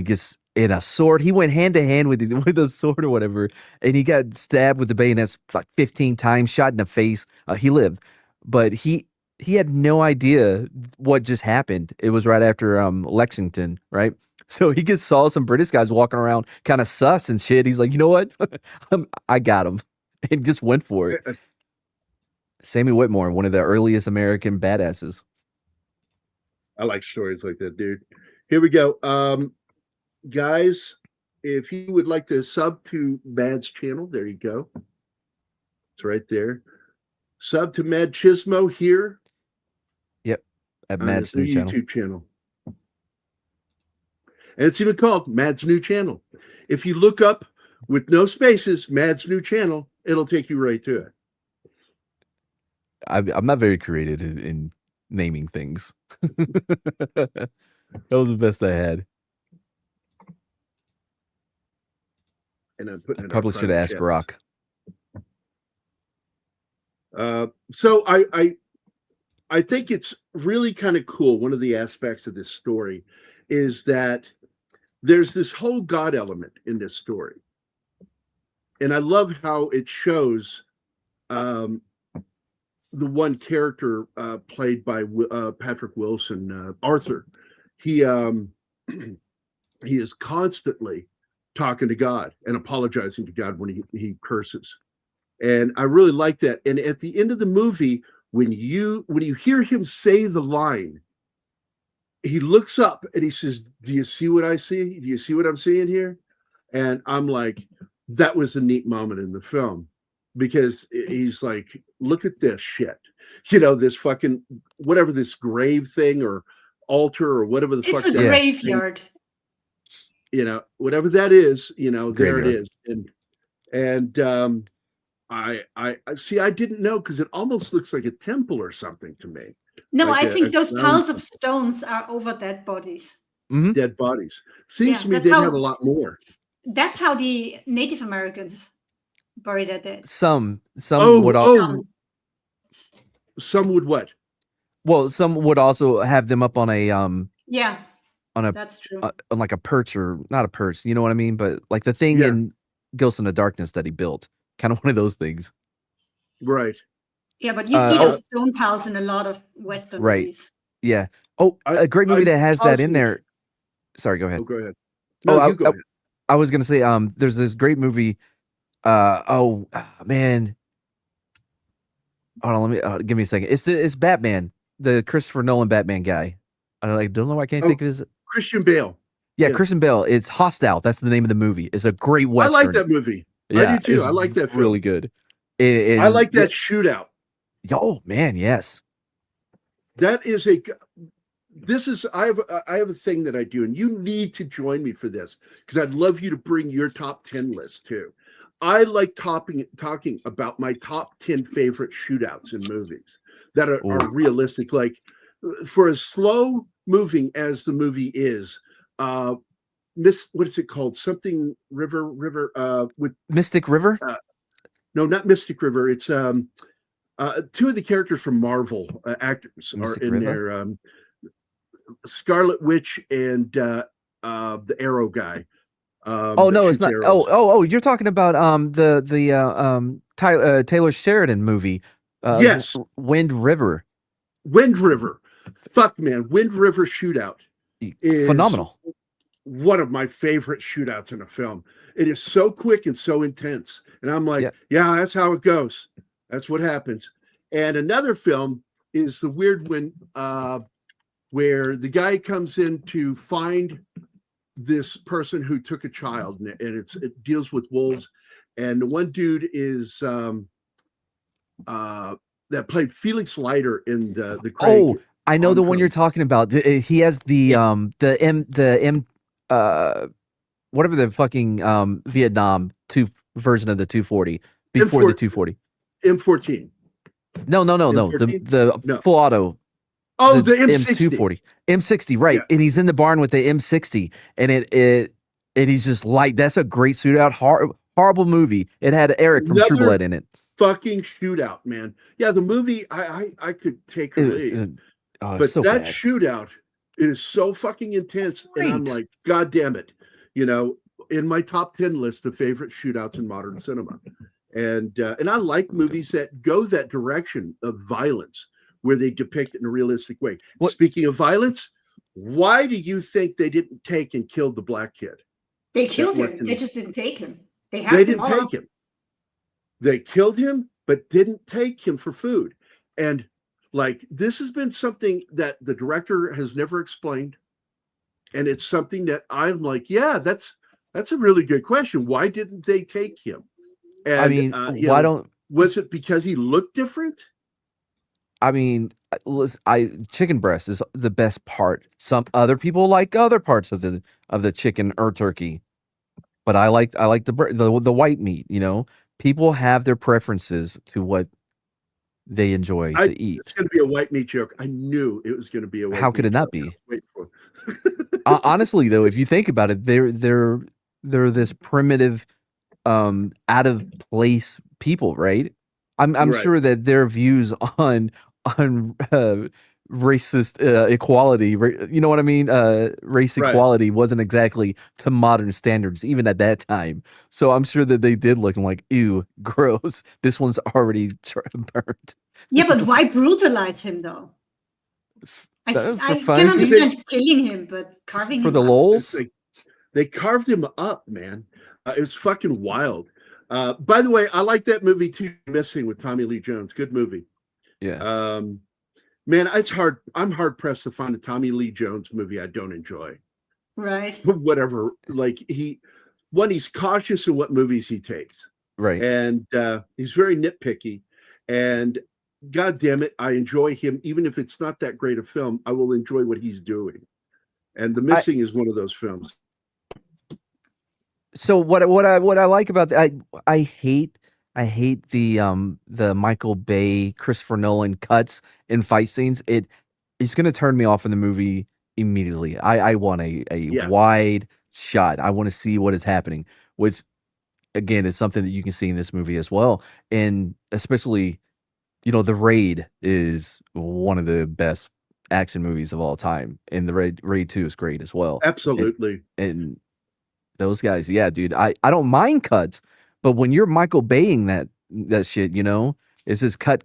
just in a sword. He went hand to hand with a sword or whatever, and he got stabbed with the bayonets 15 times, shot in the face. He lived, but he he had no idea what just happened. It was right after Lexington, right? So he just saw some British guys walking around kind of sus and shit. He's like, you know what? I got him. And just went for it. Sammy Whitmore, one of the earliest American badasses. I like stories like that, dude. Here we go. Guys, if you would like to sub to Mad's channel, there you go. It's right there. Sub to Mad Chismo here. Yep. At Mad's new YouTube channel. And it's even called Mad's New Channel. If you look up with no spaces, Mad's New Channel, it'll take you right to it. I'm not very creative in naming things. That was the best I had. And I'm putting I probably should have asked Rock. So I think it's really kind of cool. One of the aspects of this story is that there's this whole God element in this story. And I love how it shows the one character played by Patrick Wilson, Arthur. He is constantly talking to God and apologizing to God when he curses. And I really like that. And at the end of the movie, when you hear him say the line, he looks up and he says, "Do you see what I see? Do you see what I'm seeing here?" And I'm like, that was a neat moment in the film, because he's like, look at this shit. You know, this fucking, whatever, this grave thing or altar or whatever the fuck. It's a graveyard. You know, whatever that is, you know, there it is. And I see, I didn't know, because it almost looks like a temple or something to me. No, like I think those piles of stones are over dead bodies. Mm-hmm. Dead bodies. Seems to me they'd have a lot more. That's how the Native Americans bury their dead. Some would also. Some would what? Well, some would also have them up on a Yeah. On a that's true. On like a perch, or not a perch, you know what I mean? But like the thing in Ghost in the Darkness that he built, kind of one of those things. Right. Yeah, but you see those stone piles in a lot of Western movies. Yeah. Oh, a great movie that has that in there. Sorry, go ahead. Oh, go ahead. No, you go ahead. I was gonna say, there's this great movie. Man. Hold on, let me give me a second. It's Batman, the Christopher Nolan Batman guy. I don't know why I can't think of his. Christian Bale. Yeah, Christian Bale. It's Hostile. That's the name of the movie. It's a great Western. I like that movie. Yeah, I do too. I like that film. Really good. I like that shootout. Oh man, yes. That is I have a thing that I do, and you need to join me for this, because I'd love you to bring your top 10 list too. I like talking about my top 10 favorite shootouts in movies that are realistic. Like, for as slow moving as the movie is, what is it called? Something River with Mystic River? No, not Mystic River. It's two of the characters from Marvel actors Mystic are in River? There. Scarlet Witch and the Arrow guy. No, it's not. Arrows. Oh, you're talking about the Taylor Sheridan movie. Yes, Wind River. Wind River. Fuck, man, Wind River shootout is phenomenal. One of my favorite shootouts in a film. It is so quick and so intense, and I'm like, yeah, that's how it goes. That's what happens. And another film is the weird one where the guy comes in to find this person who took a child, and it deals with wolves. And the one dude is that played Felix Leiter in the Craig. Oh, I know the one you're talking about. He has the whatever the fucking Vietnam version of the 240 before the 240. M14. No. The full auto. Oh, the M60. M240. M60, right. Yeah. And he's in the barn with the M60, and and he's just like, that's a great shootout. Horrible movie. It had Eric from True Blood in it. Fucking shootout, man. Yeah, the movie, I could take her lead. But so that shootout is so fucking intense. And I'm like, God damn it. You know, in my top 10 list of favorite shootouts in modern cinema. And I like movies that go that direction of violence, where they depict it in a realistic way. What? Speaking of violence, why do you think they didn't take and kill the black kid? They killed him. They just didn't take him. They didn't take him. They killed him, but didn't take him for food. And like, this has been something that the director has never explained. And it's something that I'm like, yeah, that's a really good question. Why didn't they take him? And, I mean, was it because he looked different? I mean, chicken breast is the best part. Some other people like other parts of the chicken or turkey, but I like the white meat. You know, people have their preferences to what they enjoy to eat. It's going to be a white meat joke. I knew it was going to be a white. How could it not be? Honestly, though, if you think about it, they're this primitive, out of place people, right? I'm Right. sure that their views on racist equality, you know what I mean? Race Right. equality wasn't exactly to modern standards, even at that time. So I'm sure that they did look like, ew, gross. This one's already burnt. Yeah, but why brutalize him though? I can understand killing him, but carving for him the up. lols. They carved him up, man. It was fucking wild. By the way, I like that movie too, Missing, with Tommy Lee Jones. Good movie. Yeah. Man, it's hard. I'm hard pressed to find a Tommy Lee Jones movie I don't enjoy. Right. Whatever. Like he's cautious in what movies he takes. Right. And he's very nitpicky. And God damn it, I enjoy him. Even if it's not that great a film, I will enjoy what he's doing. And The Missing is one of those films. So what I like about that, I hate the Michael Bay, Christopher Nolan cuts and fight scenes. It's gonna turn me off in the movie immediately. I want a wide shot. I want to see what is happening, which again is something that you can see in this movie as well. And especially, you know, The Raid is one of the best action movies of all time. And The Raid 2 is great as well. Absolutely. And those guys, yeah, dude. I don't mind cuts, but when you're Michael Baying that shit, you know, it's just cut.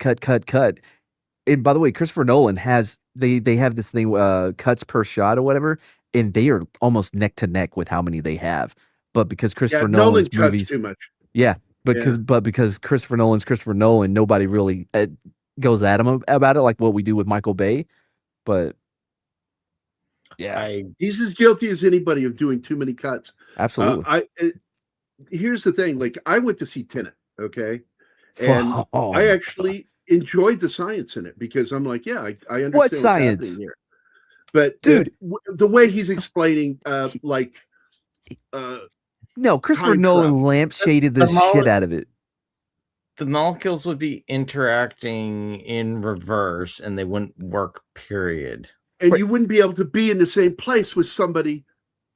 And by the way, Christopher Nolan has they have this thing, cuts per shot or whatever, and they are almost neck to neck with how many they have. But because Christopher Nolan's movies, too much. Yeah, because Christopher Nolan, nobody really goes at him about it like what we do with Michael Bay. But yeah, he's as guilty as anybody of doing too many cuts. Absolutely. Here's the thing. Like, I went to see Tenet, okay, and I actually enjoyed the science in it because I'm like, yeah, I understand what science what's happening here. But dude, the way he's explaining, no, Christopher Nolan lampshaded the shit out of it. The molecules would be interacting in reverse and they wouldn't work, period. And you wouldn't be able to be in the same place with somebody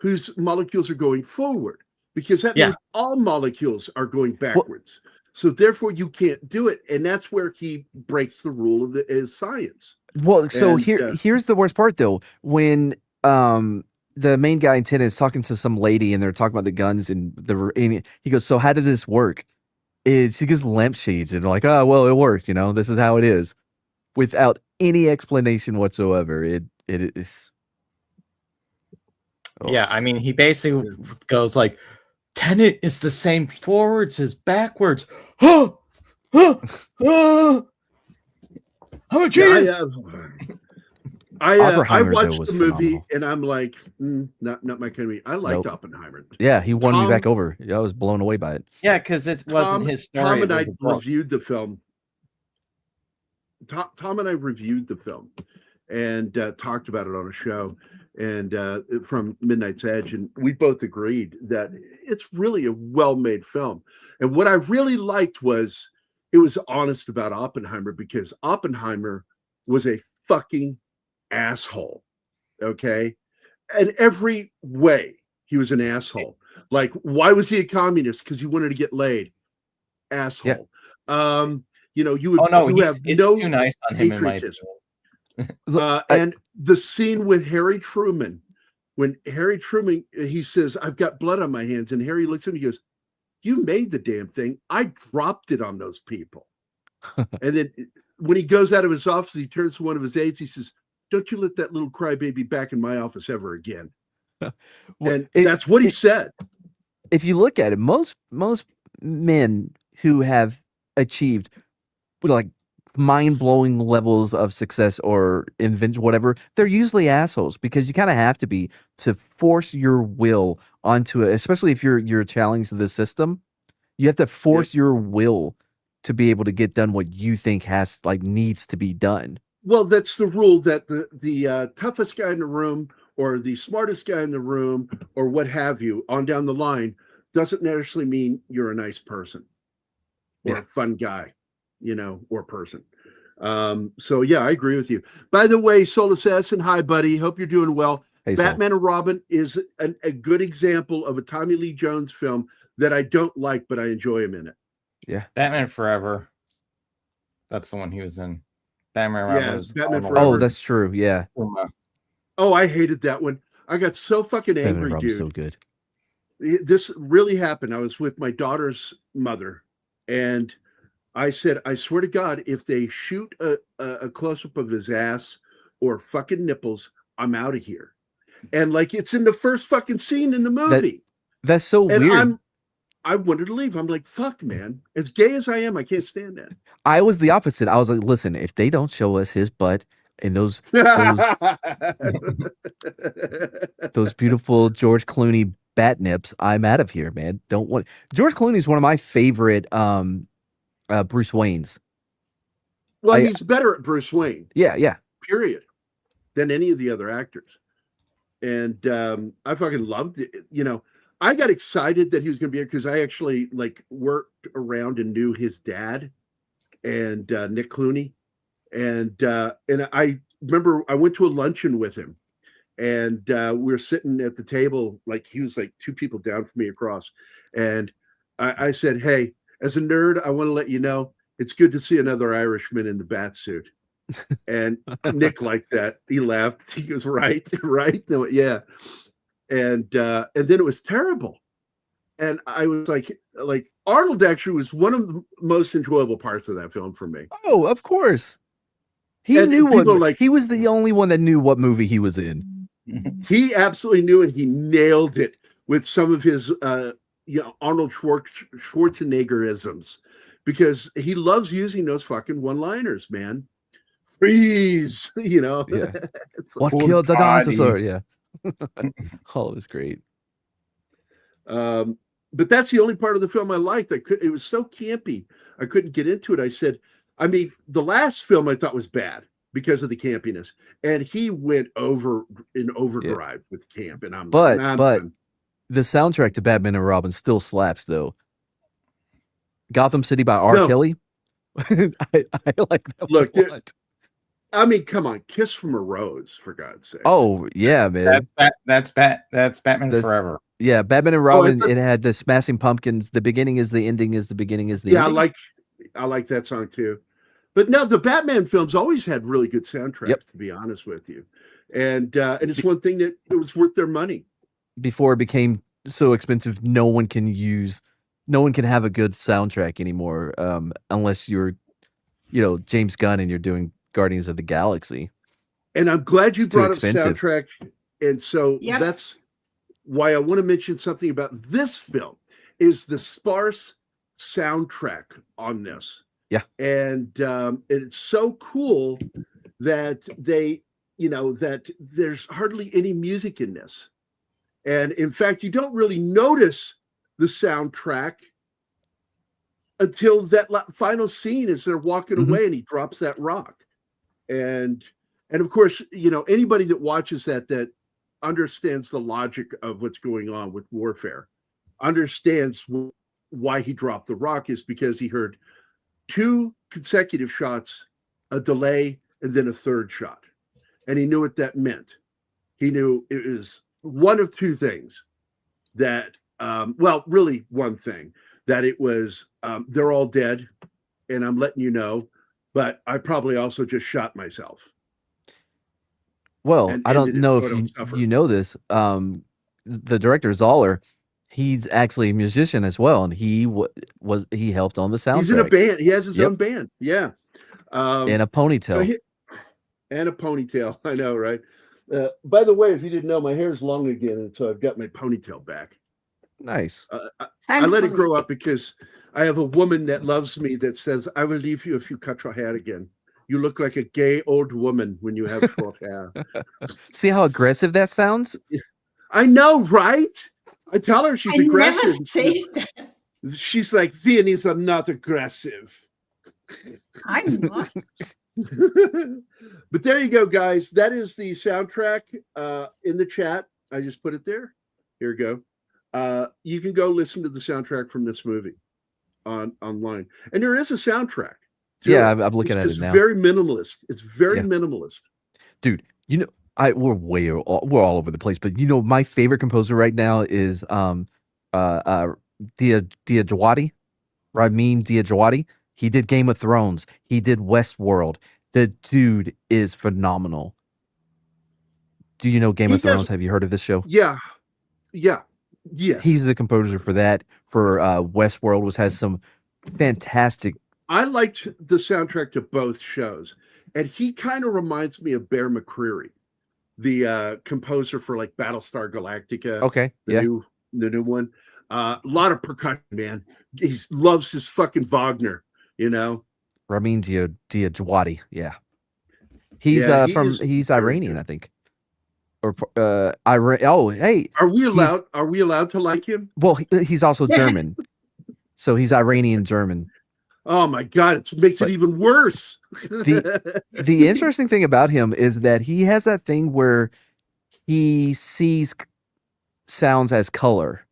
whose molecules are going forward, because that means all molecules are going backwards. So therefore you can't do it. And that's where he breaks the rule of his science. Well, so here's the worst part though. When the main guy in Tenet is talking to some lady and they're talking about the guns and he goes, so how did this work? She gives lampshades and like, oh, well, it worked. You know, this is how it is, without any explanation whatsoever. It is. Oh. Yeah, I mean, he basically goes like, Tenet is the same forwards as backwards. I'm a genius. I watched the movie and I'm like, not my kind of movie. I liked Oppenheimer. Yeah, he won me back over. I was blown away by it. Yeah, because it wasn't his story. Tom and I reviewed the film. Tom and I reviewed the film and talked about it on a show and from Midnight's Edge, and we both agreed that it's really a well-made film. And what I really liked was it was honest about Oppenheimer, because Oppenheimer was a fucking asshole. Okay, in every way he was an asshole. Like, why was he a communist? Because he wanted to get laid. Asshole. Yeah. You know, you have no too nice on him patriotism. And the scene with Harry Truman, when Harry Truman, he says, I've got blood on my hands, and Harry looks at him and he goes, you made the damn thing. I dropped it on those people. And then when he goes out of his office, he turns to one of his aides. He says, "Don't you let that little crybaby back in my office ever again." And that's what he said. If you look at it, most men who have achieved like mind-blowing levels of success or invent whatever, they're usually assholes, because you kind of have to be to force your will onto it, especially if you're challenging the system. You have to force your will to be able to get done what you think needs to be done. Well, that's the rule, that the toughest guy in the room or the smartest guy in the room or what have you on down the line doesn't necessarily mean you're a nice person or a fun guy, or person. So yeah, I agree with you. By the way, Soul Assassin, hi buddy. Hope you're doing well. Hey, Batman and Robin is a good example of a Tommy Lee Jones film that I don't like, but I enjoy him in it. Yeah. Batman Forever. That's the one he was in. Batman Forever. Yes, Batman Forever. Oh, that's true. Yeah. Oh, I hated that one. I got so fucking angry, dude. So good. This really happened. I was with my daughter's mother, and I said, I swear to God, if they shoot a close-up of his ass or fucking nipples, I'm out of here. And it's in the first fucking scene in the movie. That's so weird. I wanted to leave. I'm like, fuck, man. As gay as I am, I can't stand that. I was the opposite. I was like, listen, if they don't show us his butt and those beautiful George Clooney bat nips, I'm out of here, man. George Clooney is one of my favorite Bruce Waynes. Well, he's better at Bruce Wayne. Yeah. Period. Than any of the other actors. And I fucking loved it. I got excited that he was going to be here because I actually worked around and knew his dad and Nick Clooney. And I remember I went to a luncheon with him, and we were sitting at the table, he was two people down from me across. And I said, hey, as a nerd, I want to let you know, it's good to see another Irishman in the bat suit. And Nick liked that. He laughed. He goes, right. No, yeah. And then it was terrible. And I was like Arnold actually was one of the most enjoyable parts of that film for me. Oh, of course. He knew he was the only one that knew what movie he was in. He absolutely knew it. He nailed it with some of his Arnold Schwarzeneggerisms, because he loves using those fucking one-liners, man. Freeze, Yeah. What killed the dinosaur? Yeah. Oh, it was great. But that's the only part of the film I liked. It was so campy. I couldn't get into it. I said, the last film I thought was bad because of the campiness, and he went overdrive with camp. And but the soundtrack to Batman and Robin still slaps, though. Gotham City by R. Kelly. I like that. Look, come on, Kiss from a Rose, for God's sake. Oh yeah, man. That's Batman Forever. Yeah, Batman and Robin. It had the Smashing Pumpkins. The beginning is the ending. Is the beginning is the ending. I like that song too. But no, the Batman films always had really good soundtracks. To be honest with you, and it's one thing that it was worth their money. Before it became so expensive, no one can have a good soundtrack anymore, unless you're, James Gunn and you're doing Guardians of the Galaxy. And I'm glad you brought up soundtrack. And so that's why I want to mention something about this film is the sparse soundtrack on this. Yeah. And it's so cool that that there's hardly any music in this. And in fact, you don't really notice the soundtrack until that final scene as they're walking away and he drops that rock. And of course, anybody that watches that understands the logic of what's going on with warfare, understands why he dropped the rock is because he heard 2 consecutive shots, a delay, and then a third shot. And he knew what that meant. He knew it was one of 2 things that, really one thing, that it was, they're all dead, and I'm letting you know, but I probably also just shot myself. Well, I don't know if you know this. The director, Zahler, he's actually a musician as well, and he helped on the soundtrack. He's in a band. He has his own band. Yeah. And a ponytail. And a ponytail. I know, right? By the way, if you didn't know, my hair's long again, and so I've got my ponytail back. Nice. I let it grow up because I have a woman that loves me that says, I will leave you if you cut your hair again. You look like a gay old woman when you have short hair. See how aggressive that sounds? I know, right? I tell her she's aggressive. Never say that. She's like, Viennese are not aggressive. I'm not. But there you go, guys. That is the soundtrack in the chat. I just put it there. Here we go. You can go listen to the soundtrack from this movie online. And there is a soundtrack. Yeah, I'm looking at it now. It's very minimalist. It's very minimalist. Dude, you know, we're all over the place, but you know, my favorite composer right now is Diajawadi, Ramin Djawadi. He did Game of Thrones. He did Westworld. The dude is phenomenal. Do you know Game of Thrones? Have you heard of this show? Yeah. He's the composer for that. For Westworld, has some fantastic. I liked the soundtrack to both shows, and he kind of reminds me of Bear McCreary, the composer for like Battlestar Galactica. Okay, the new one. A lot of percussion, man. He loves his fucking Wagner, you know. Ramin Djawadi, yeah. He's he's Iranian, I think. Or Iran. Oh, hey, are we allowed to like him? Well, he's also German, so he's Iranian German. Oh my God, it makes it even worse. The interesting thing about him is that he has that thing where he sees sounds as color.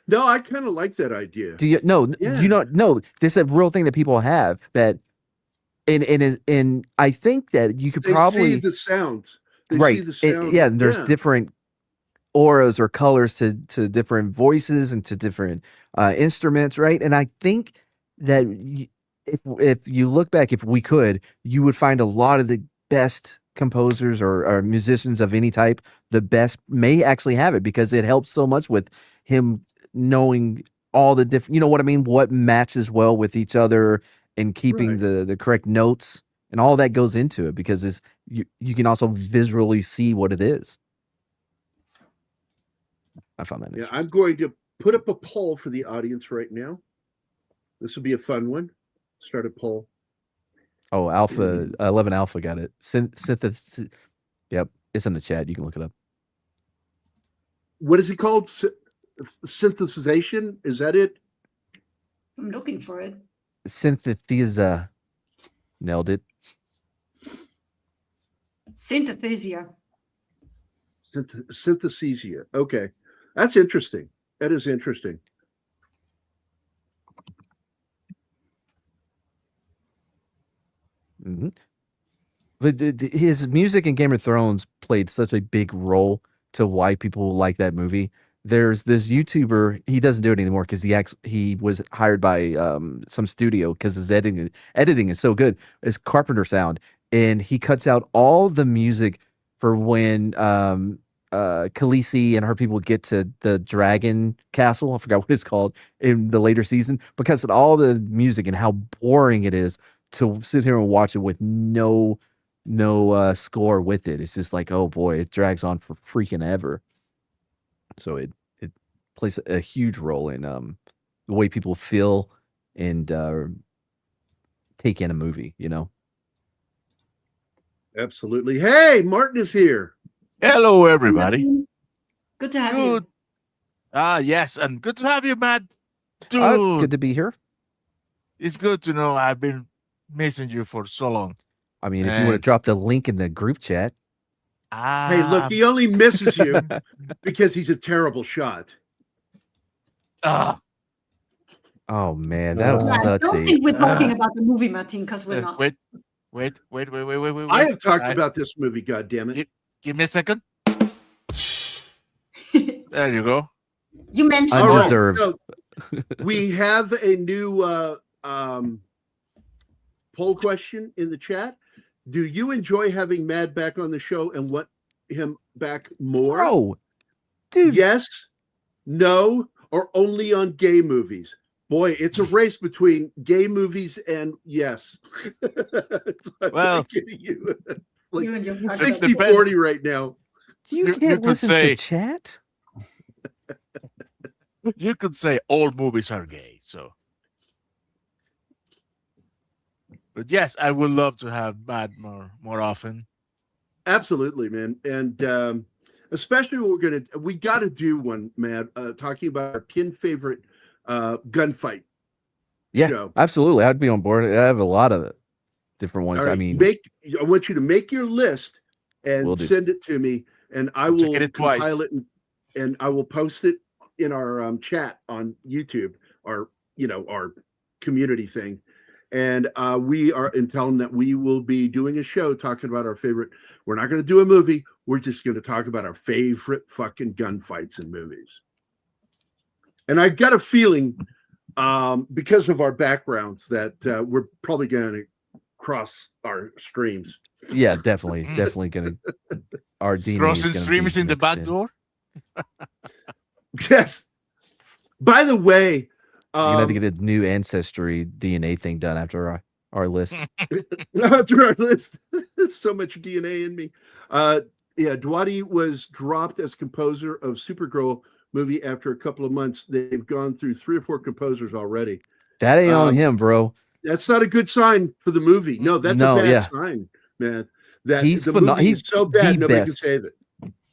No, I kind of like that idea. Do you know? Yeah. You know, no, this is a real thing that people have that, and I think that you could probably see the sounds. They right. See the sound. And there's different auras or colors to different voices and to different instruments, right? And I think that if you look back, if we could, you would find a lot of the best composers or musicians of any type, the best may actually have it because it helps so much with him knowing all the different, you know what I mean? What matches well with each other and keeping the correct notes and all that goes into it because you can also visually see what it is. I found that interesting. I'm going to put up a poll for the audience right now. This will be a fun one. Start a poll. Oh, 11 Alpha got it. Synthesis. Yep, it's in the chat. You can look it up. What is it called? Synthesization? Is that it? I'm looking for it. Synthesia. Nailed it. Synthesia. Synthesia. Okay. That's interesting. That is interesting. Mm-hmm. But his music in Game of Thrones played such a big role to why people like that movie. There's this YouTuber, he doesn't do it anymore because he was hired by some studio because his editing is so good. It's Carpenter Sound, and he cuts out all the music for when Khaleesi and her people get to the dragon castle. I forgot what it's called in the later season because of all the music and how boring it is to sit here and watch it with no score with it. It's just like, oh boy, it drags on for freaking ever. So it plays a huge role in the way people feel and take in a movie, you know? Absolutely. Hey, Martin is here. Hello, everybody. Good to have you. Yes, and good to have you, Matt. Dude, good to be here. It's good to know I've been missing you for so long. I mean, if you want to drop the link in the group chat. Hey, look, he only misses you because he's a terrible shot. Oh man, that was such I don't think we're talking about the movie, Martin, because we're not. Wait. I have talked about this movie, goddammit. Give me a second. There you go. You mentioned undeserved. So we have a new poll question in the chat. Do you enjoy having Mad back on the show and want him back more? Bro, dude. Yes, no, or only on gay movies? Boy, it's a race between gay movies and yes. Well, you. Like You and your 60-40 right now. You can't listen to chat. You could say all movies are gay. So, but yes, I would love to have Matt more often. Absolutely, man, and especially we got to do one, Matt, talking about our pin favorite gunfight. Yeah, show. Absolutely. I'd be on board. I have a lot of different ones. Right, I mean, I want you to make your list and send it to me, and I will compile it and I will post it in our chat on YouTube, our community thing. And we are telling that we will be doing a show talking about our favorite. We're not going to do a movie. We're just going to talk about our favorite fucking gunfights in movies. And I got a feeling, because of our backgrounds, that we're probably going to cross our streams. Yeah, definitely going to. Our DNA crossing streams in the back door. Yes. By the way, you're gonna have to get a new ancestry DNA thing done after our list. After our list, so much DNA in me. Dwadi was dropped as composer of Supergirl movie after a couple of months. They've gone through 3 or 4 composers already. That ain't on him, bro. That's not a good sign for the movie. No, that's a bad sign, man. That he's he's so bad nobody can save it.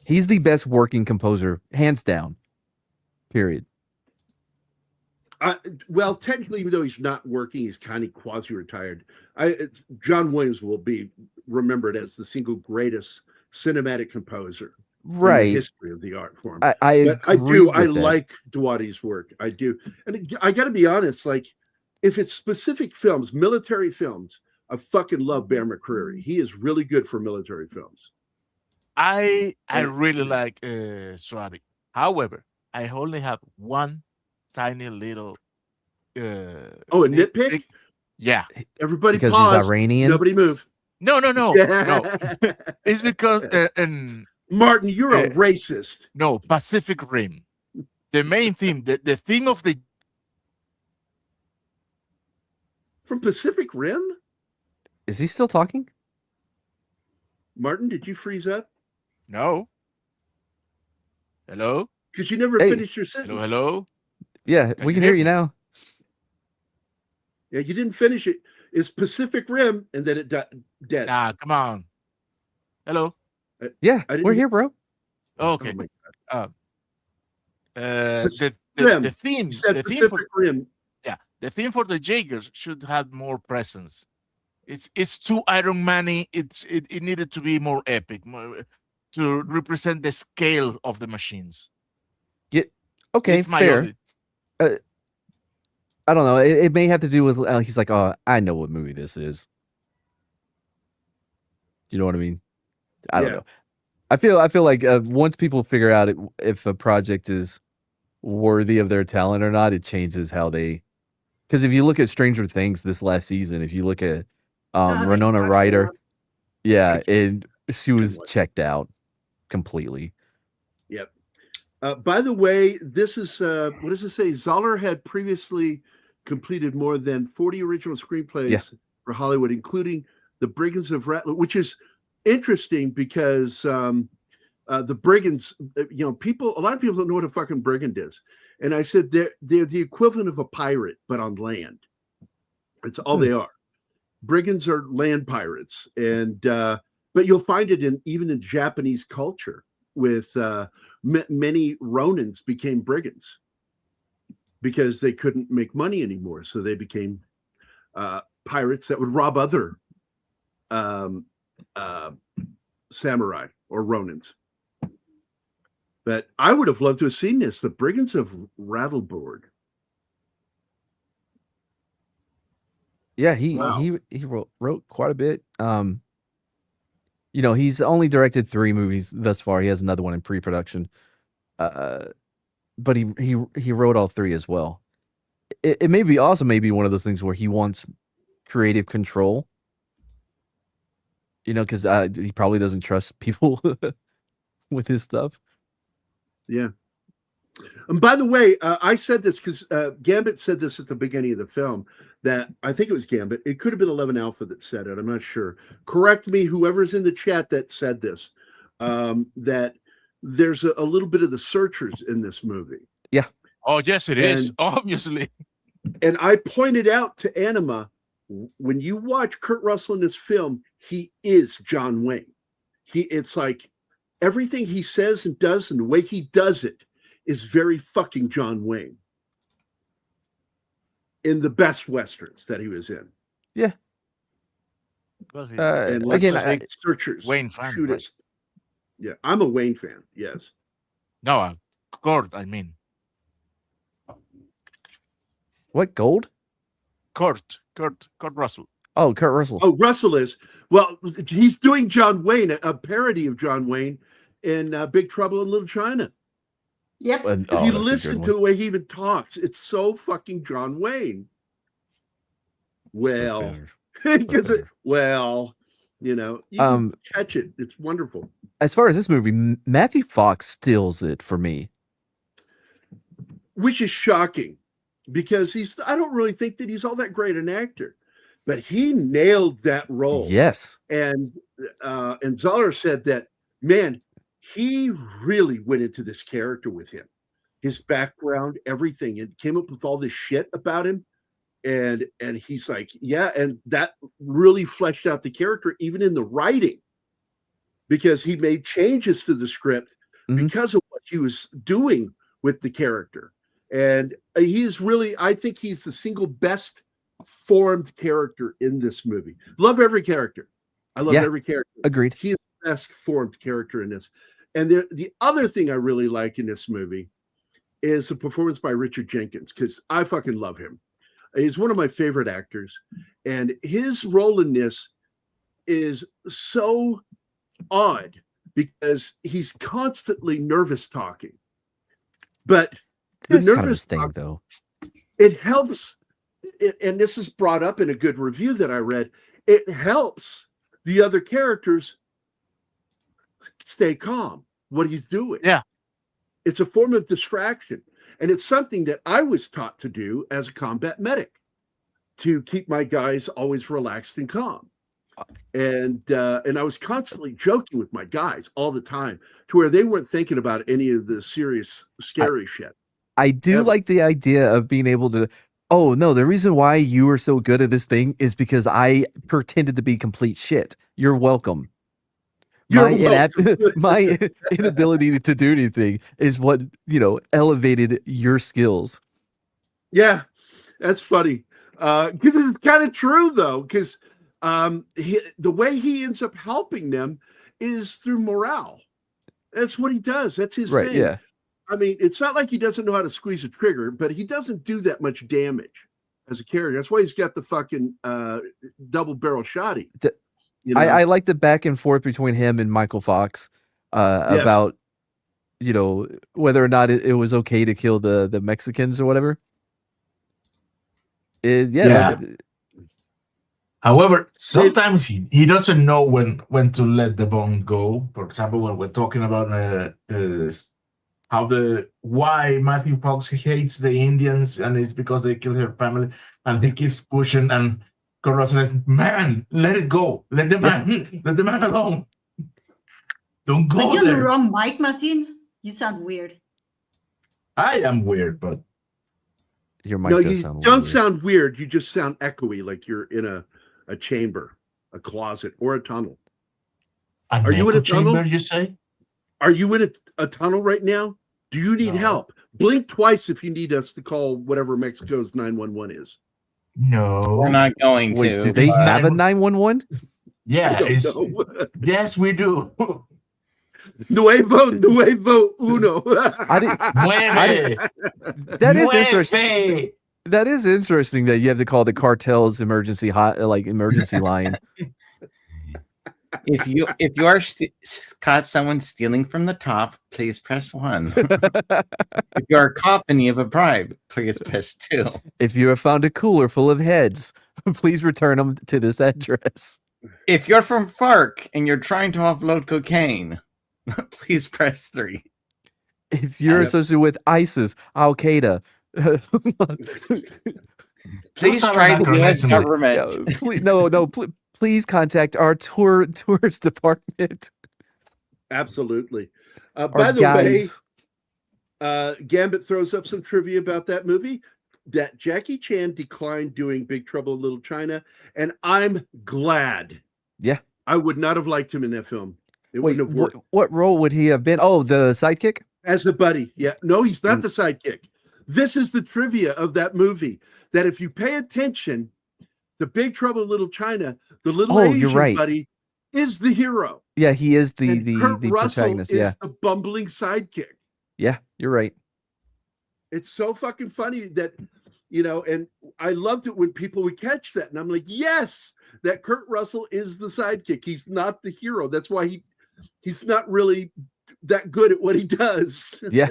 He's the best working composer, hands down. Period. Well, technically, even though he's not working, he's kind of quasi-retired. John Williams will be remembered as the single greatest cinematic composer in the history of the art form. I like Dwadi's work. I do. And I got to be honest, like, if it's specific films, military films, I fucking love Bear McCreary. He is really good for military films. I really like Swati. However, I only have one tiny little a nitpick? Yeah. Everybody because pause. He's Iranian. Nobody move. No. It's because Martin, you're a racist. No, Pacific Rim. The main theme, the theme of the from Pacific Rim? Is he still talking? Martin, did you freeze up? No. Hello? Because you never finished your sentence. Hello? Yeah, we can hear you now. Yeah, you didn't finish it. It's Pacific Rim, and then it dead. Nah, come on. Hello? Yeah, we're here, bro. Okay. The theme. The Pacific Rim. Yeah, the theme for the Jaegers should have more presence. It's too Iron Man-y. It needed to be more epic, to represent the scale of the machines. Yeah. Okay, fair. I don't know. It may have to do with he's like, oh, I know what movie this is. You know what I mean? I don't know. I feel like once people figure out if a project is worthy of their talent or not, it changes how they. Because if you look at Stranger Things this last season, if you look at Winona Ryder, and she was checked out completely. Yep. By the way, this is what does it say? Zahler had previously completed more than 40 original screenplays for Hollywood, including The Brigands of Rattler, which is interesting because the Brigands, a lot of people don't know what a fucking brigand is. And I said they're the equivalent of a pirate, but on land. It's all they are. Brigands are land pirates, and but you'll find it even in Japanese culture. With many Ronins became brigands because they couldn't make money anymore, so they became pirates that would rob other samurai or Ronins. But I would have loved to have seen this. The Brigands of Rattleborg. Yeah, he wrote quite a bit. He's only directed 3 movies thus far. He has another one in pre-production, but he wrote all 3 as well. It may be also maybe one of those things where he wants creative control. Because he probably doesn't trust people with his stuff. Yeah. And by the way, I said this because Gambit said this at the beginning of the film, that I think it was Gambit. It could have been 11 Alpha that said it. I'm not sure. Correct me, whoever's in the chat that said this, that there's a little bit of the Searchers in this movie. Yeah. Oh, yes, it is. Obviously. And I pointed out to Anima, when you watch Kurt Russell in this film, he is John Wayne. It's like everything he says and does and the way he does it is very fucking John Wayne in the best Westerns that he was in. Yeah. Well, And again, Searchers, Wayne fan, Shooters. Yeah, I'm a Wayne fan. Yes. No, Gore, I mean. What, Gold? Kurt Russell. Oh, Kurt Russell. Oh, Russell is. Well, he's doing John Wayne, a parody of John Wayne in Big Trouble in Little China. Yep. If you listen to the way he even talks, it's so fucking John Wayne. Well, because you know, you can catch it. It's wonderful. As far as this movie, Matthew Fox steals it for me, which is shocking because I don't really think that he's all that great an actor, but he nailed that role. Yes. And Zahler said that, man, he really went into this character with him, his background, everything, and came up with all this shit about him. And he's like, yeah, and that really fleshed out the character, even in the writing, because he made changes to the script because of what he was doing with the character. And he's really, I think he's the single best formed character in this movie. Love every character. I love every character. Agreed. He is the best formed character in this. And the other thing I really like in this movie is a performance by Richard Jenkins, because I fucking love him. He's one of my favorite actors, and his role in this is so odd because he's constantly nervous talking. But that's the kind of nervous his thing, talk, though. It helps, and this is brought up in a good review that I read. It helps the other characters stay calm. What he's doing, it's a form of distraction. And it's something that I was taught to do as a combat medic, to keep my guys always relaxed and calm. And I was constantly joking with my guys all the time to where they weren't thinking about any of the serious, scary shit. I do like the idea of being able to, oh, no, the reason why you were so good at this thing is because I pretended to be complete shit. You're welcome. My inability to do anything is what, elevated your skills. Yeah, that's funny. Because it's kind of true, though, because the way he ends up helping them is through morale. That's what he does. That's his thing. Yeah. I mean, it's not like he doesn't know how to squeeze a trigger, but he doesn't do that much damage as a character. That's why he's got the fucking double barrel shotty. I like the back and forth between him and Michael Fox about, whether or not it was okay to kill the Mexicans or whatever. However, sometimes he doesn't know when to let the bone go. For example, when we're talking about why Matthew Fox hates the Indians, and it's because they killed her family, and he keeps pushing, and Kurt Russell says, "Man, let it go. Let the man alone. Don't go But you're there." the wrong mic, Martin. You sound weird. I am weird, but your mic does sound weird. Sound weird. You just sound echoey, like you're in a chamber, a closet, or a tunnel. Are you in a tunnel? Chamber, you say? Are you in a tunnel right now? Do you need help? Blink twice if you need us to call whatever Mexico's 911 is. No, we're not going to. Wait, do they have a 911? Yeah, yes, we do. Nuevo uno. That is interesting. That is interesting that you have to call the cartel's emergency line. If you are caught someone stealing from the top, please press 1. If you are a cop and you have a bribe, please press 2. If you have found a cooler full of heads, please return them to this address. If you're from FARC and you're trying to offload cocaine, please press 3. if you're associated with ISIS, Al Qaeda, please try the U.S. government. Yeah, please contact our tourist department. Absolutely. By the way, Gambit throws up some trivia about that movie. That Jackie Chan declined doing Big Trouble in Little China, and I'm glad. Yeah, I would not have liked him in that film. It wouldn't have worked. What role would he have been? Oh, the sidekick? As the buddy. Yeah. No, he's not the sidekick. This is the trivia of that movie, that if you pay attention, the Big Trouble in Little China, the little Asian buddy is the hero. Yeah, he is the Russell protagonist. Is the bumbling sidekick. Yeah, you're right. It's so fucking funny that, and I loved it when people would catch that. And I'm like, yes, that Kurt Russell is the sidekick. He's not the hero. That's why he's not really that good at what he does. Yeah,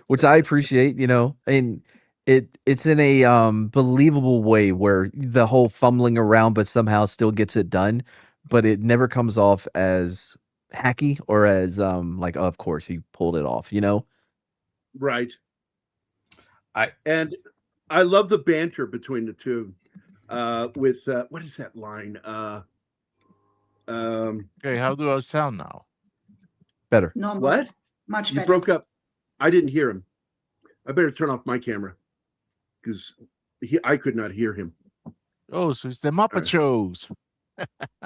which I appreciate, and it's in a believable way where the whole fumbling around but somehow still gets it done, but it never comes off as hacky or as like, oh, of course he pulled it off, Right. I love the banter between the two. With what is that line? Okay, how do I sound now? Better. No, what? Much you better. Broke up. I didn't hear him. I better turn off my camera because I could not hear him. Oh, so it's the Muppet shows.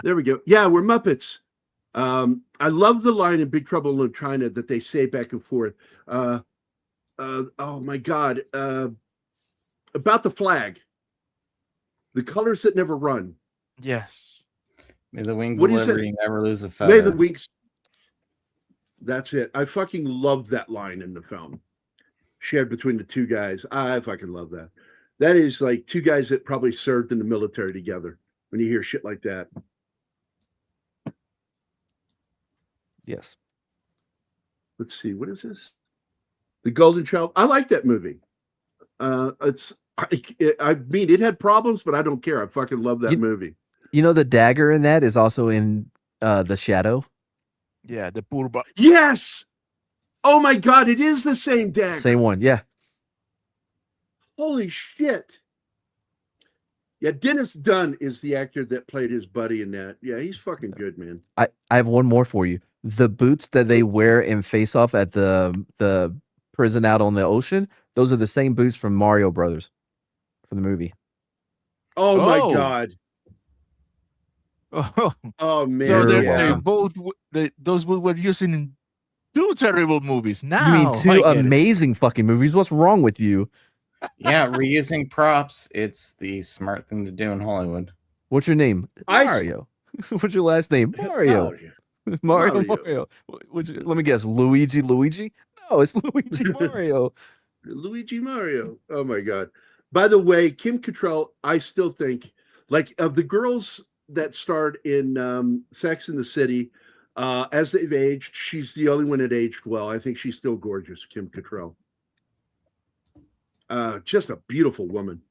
There we go. Yeah, we're Muppets. I love the line in Big Trouble in Little China that they say back and forth. Oh my God. About the flag. The colors that never run. Yes. May the wings of liberty never lose a feather. May the wings. That's it. I fucking love that line in the film. Shared between the two guys. I fucking love that. That is like two guys that probably served in the military together when you hear shit like that. Yes. Let's see. What is this? The Golden Child. I like that movie. I mean, it had problems, but I don't care. I fucking love that movie. The dagger in that is also in The Shadow. Yeah, the Purba. Yes. Oh my God, it is the same dagger. Same one, yeah. Holy shit. Yeah, Dennis Dunn is the actor that played his buddy in that. Yeah, he's fucking good, man. I have one more for you. The boots that they wear in Face Off at the prison out on the ocean, those are the same boots from Mario Brothers from the movie. Oh my God. Oh man. So they both those were using in two terrible movies. Now you mean two amazing fucking movies? What's wrong with you? Yeah, reusing props. It's the smart thing to do in Hollywood. What's your name? Mario. What's your last name? Mario. Mario. Let me guess. Luigi? No, it's Luigi Mario. Luigi Mario. Oh my God. By the way, Kim Cattrall, I still think, like, of the girls that starred in Sex and the City, as they've aged, she's the only one that aged well. I think she's still gorgeous, Kim Cattrall. Just a beautiful woman.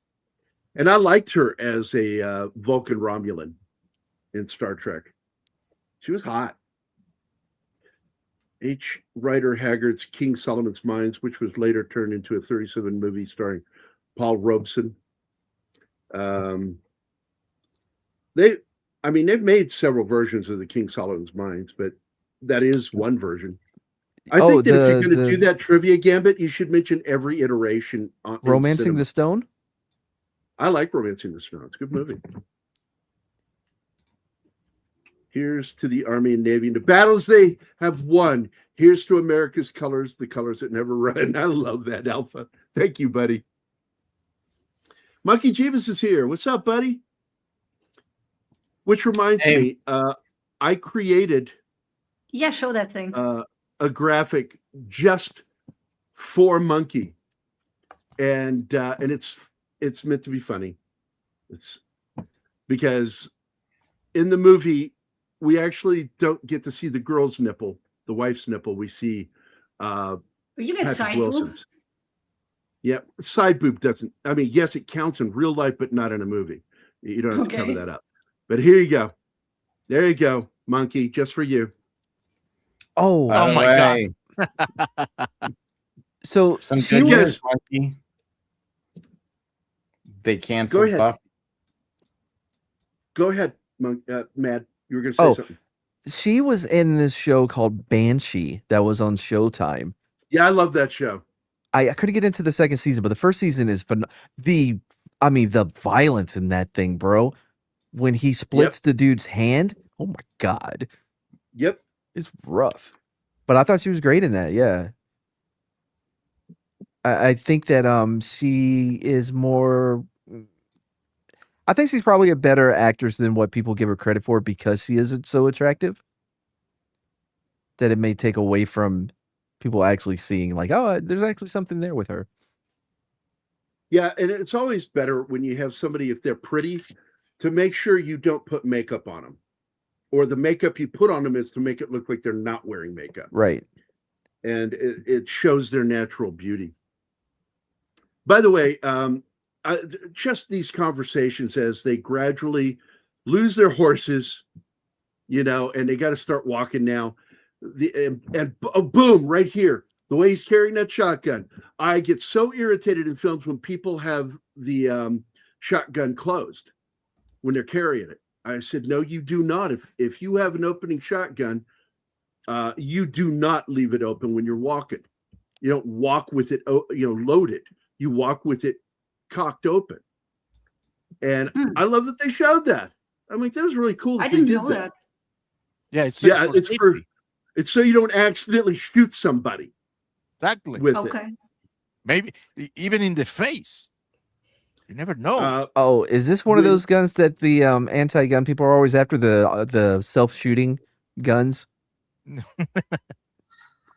And I liked her as a Vulcan Romulan in Star Trek. She was hot. H. Rider Haggard's King Solomon's Mines, which was later turned into a 37 movie starring Paul Robeson. They've made several versions of the King Solomon's Mines, but that is one version. I think that if you're going to do that trivia gambit, you should mention every iteration. Romancing the Stone? I like Romancing the Stone. It's a good movie. Here's to the Army and Navy and the battles they have won. Here's to America's colors, the colors that never run. I love that, Alpha. Thank you, buddy. Monkey Jeebus is here. What's up, buddy? Which reminds me, I created show that thing. A graphic just for Monkey, and it's meant to be funny. It's because in the movie we actually don't get to see the girl's nipple, the wife's nipple. We see you get side boob. Yeah, side boob doesn't. I mean, yes, it counts in real life, but not in a movie. You don't have to cover that up. But here you go. There you go, Monkey, just for you. Oh my God. So some she good was. news, they canceled Buffy. Go ahead, Mad. You were going to say something. She was in this show called Banshee that was on Showtime. Yeah, I love that show. I couldn't get into the second season, but the first season is the violence in that thing, bro. When he splits the dude's hand, oh my god. Yep. It's rough. But I thought she was great in that, yeah. I think that she is more. I think she's probably a better actress than what people give her credit for because she isn't so attractive. That it may take away from people actually seeing like, oh, there's actually something there with her. Yeah, and it's always better when you have somebody, if they're pretty, to make sure you don't put makeup on them. Or the makeup you put on them is to make it look like they're not wearing makeup. Right. And it shows their natural beauty. By the way, just these conversations as they gradually lose their horses, and they got to start walking now. Boom, right here, the way he's carrying that shotgun. I get so irritated in films when people have the shotgun closed when they're carrying it. I said, no, you do not. If you have an opening shotgun, you do not leave it open when you're walking. You don't walk with it, loaded. You walk with it cocked open. And I love that they showed that. I mean, that was really cool that they did that. Yeah, it's so you don't accidentally shoot somebody. Exactly. With it. Maybe even in the face. You never know. Is this one of those guns that the anti-gun people are always after, the self-shooting guns?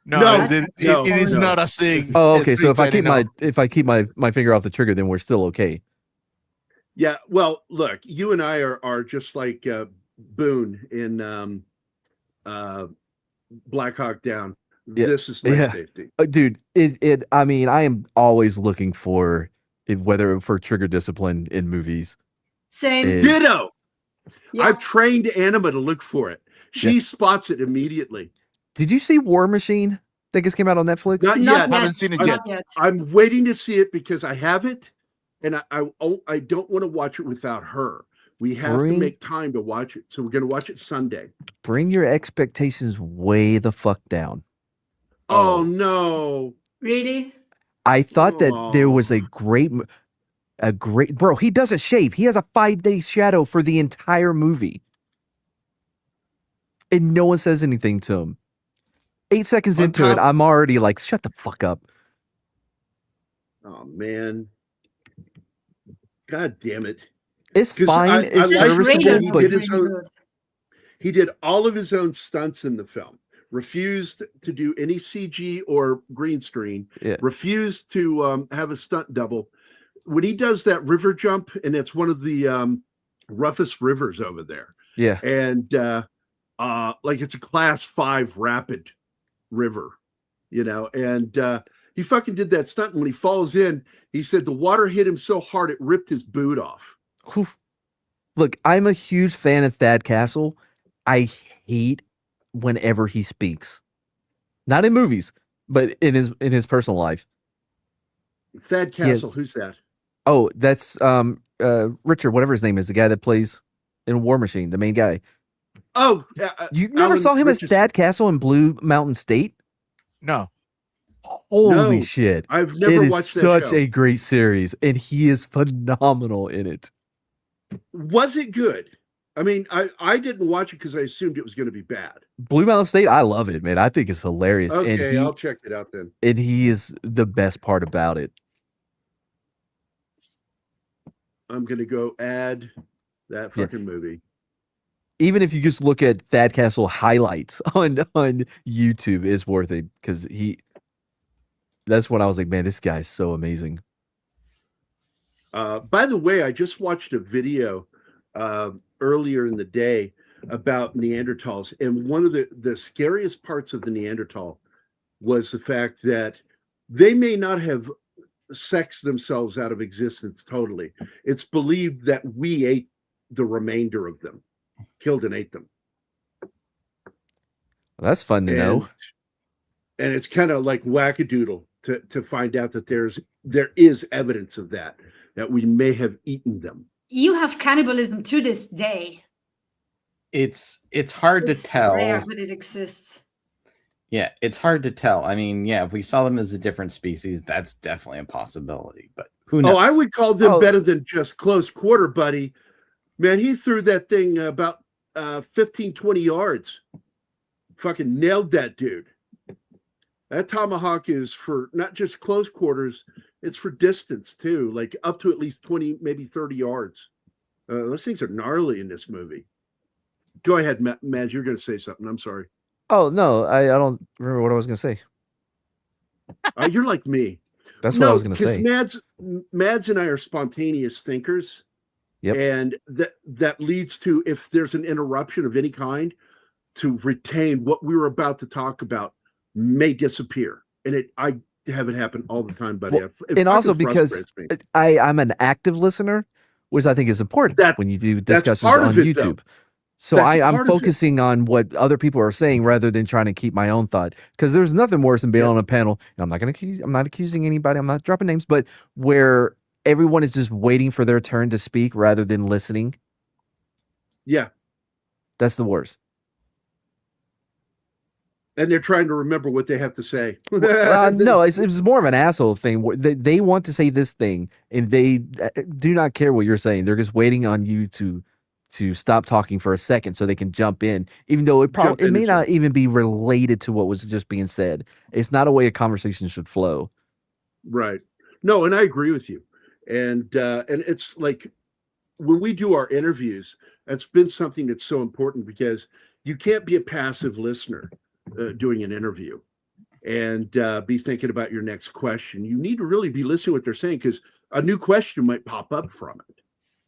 No, it is not a thing. Oh, okay. So if I keep my finger off the trigger, then we're still okay. Yeah. Well, look, you and I are just like Boone in Black Hawk Down. Yeah. This is my safety, dude. I mean, I am always looking for whether for trigger discipline in movies. Same. Ditto. Yeah. I've trained Anima to look for it. She spots it immediately. Did you see War Machine that just came out on Netflix? Not yet. I haven't seen it yet. I'm waiting to see it because I have it, and I don't want to watch it without her. We have to make time to watch it, so we're going to watch it Sunday. Bring your expectations way the fuck down. Oh no! Really? I thought that there was a great bro. He doesn't shave. He has a 5-day shadow for the entire movie, and no one says anything to him. 8 seconds into it, I'm already like, shut the fuck up. Oh, man. God damn it. It's fine. It's serviceable, but he did all of his own stunts in the film. Refused to do any CG or green screen. Yeah. Refused to have a stunt double. When he does that river jump, and it's one of the roughest rivers over there. Yeah. And like it's a class 5 rapid river, and he fucking did that stunt. And when he falls in, he said the water hit him so hard it ripped his boot off. Look, I'm a huge fan of Thad Castle. I hate whenever he speaks, not in movies, but in his personal life. Thad Castle, who's that? Oh, that's Richard, whatever his name is, the guy that plays in War Machine, the main guy. Oh, you never saw him as Thad Castle in Blue Mountain State? No. Holy shit. I've never watched that show. It's such a great series, and he is phenomenal in it. Was it good? I mean, I didn't watch it because I assumed it was going to be bad. Blue Mountain State, I love it, man. I think it's hilarious. Okay, I'll check it out then. And he is the best part about it. I'm going to go add that fucking movie. Even if you just look at Thad Castle highlights on YouTube, it's worth it because that's when I was like, man, this guy's so amazing. By the way, I just watched a video earlier in the day about Neanderthals, and one of the scariest parts of the Neanderthal was the fact that they may not have sexed themselves out of existence totally. It's believed that we ate the remainder of them. Killed and ate them. Well, that's fun to know. And it's kind of like wackadoodle. to find out that there is evidence of that we may have eaten them. You have cannibalism to this day. It's hard to tell. Rare, but it exists. Yeah, it's hard to tell. I mean, yeah, if we saw them as a different species, that's definitely a possibility. But who knows? Oh, I would call them better than just close quarter, buddy. Man, he threw that thing about 15, 20 yards. Fucking nailed that dude. That tomahawk is for not just close quarters, it's for distance too, like up to at least 20, maybe 30 yards. Those things are gnarly in this movie. Go ahead, Mads, you're going to say something. I'm sorry. Oh, no, I don't remember what I was going to say. You're like me. That's what I was going to say. Mads and I are spontaneous thinkers. Yep. And that leads to, if there's an interruption of any kind, to retain what we were about to talk about may disappear. And I have it happen all the time, buddy. Well, and also because I'm an active listener, which I think is important when you do discussions on YouTube. So I'm focusing on what other people are saying rather than trying to keep my own thought. Because there's nothing worse than being on a panel. And I'm not accusing anybody. I'm not dropping names, but where everyone is just waiting for their turn to speak rather than listening. Yeah. That's the worst. And they're trying to remember what they have to say. No, it's more of an asshole thing. They want to say this thing, and they do not care what you're saying. They're just waiting on you to stop talking for a second so they can jump in, even though it may not even be related to what was just being said. It's not a way a conversation should flow. Right. No, and I agree with you. And it's like when we do our interviews, that's been something that's so important because you can't be a passive listener doing an interview and be thinking about your next question. You need to really be listening to what they're saying because a new question might pop up from it.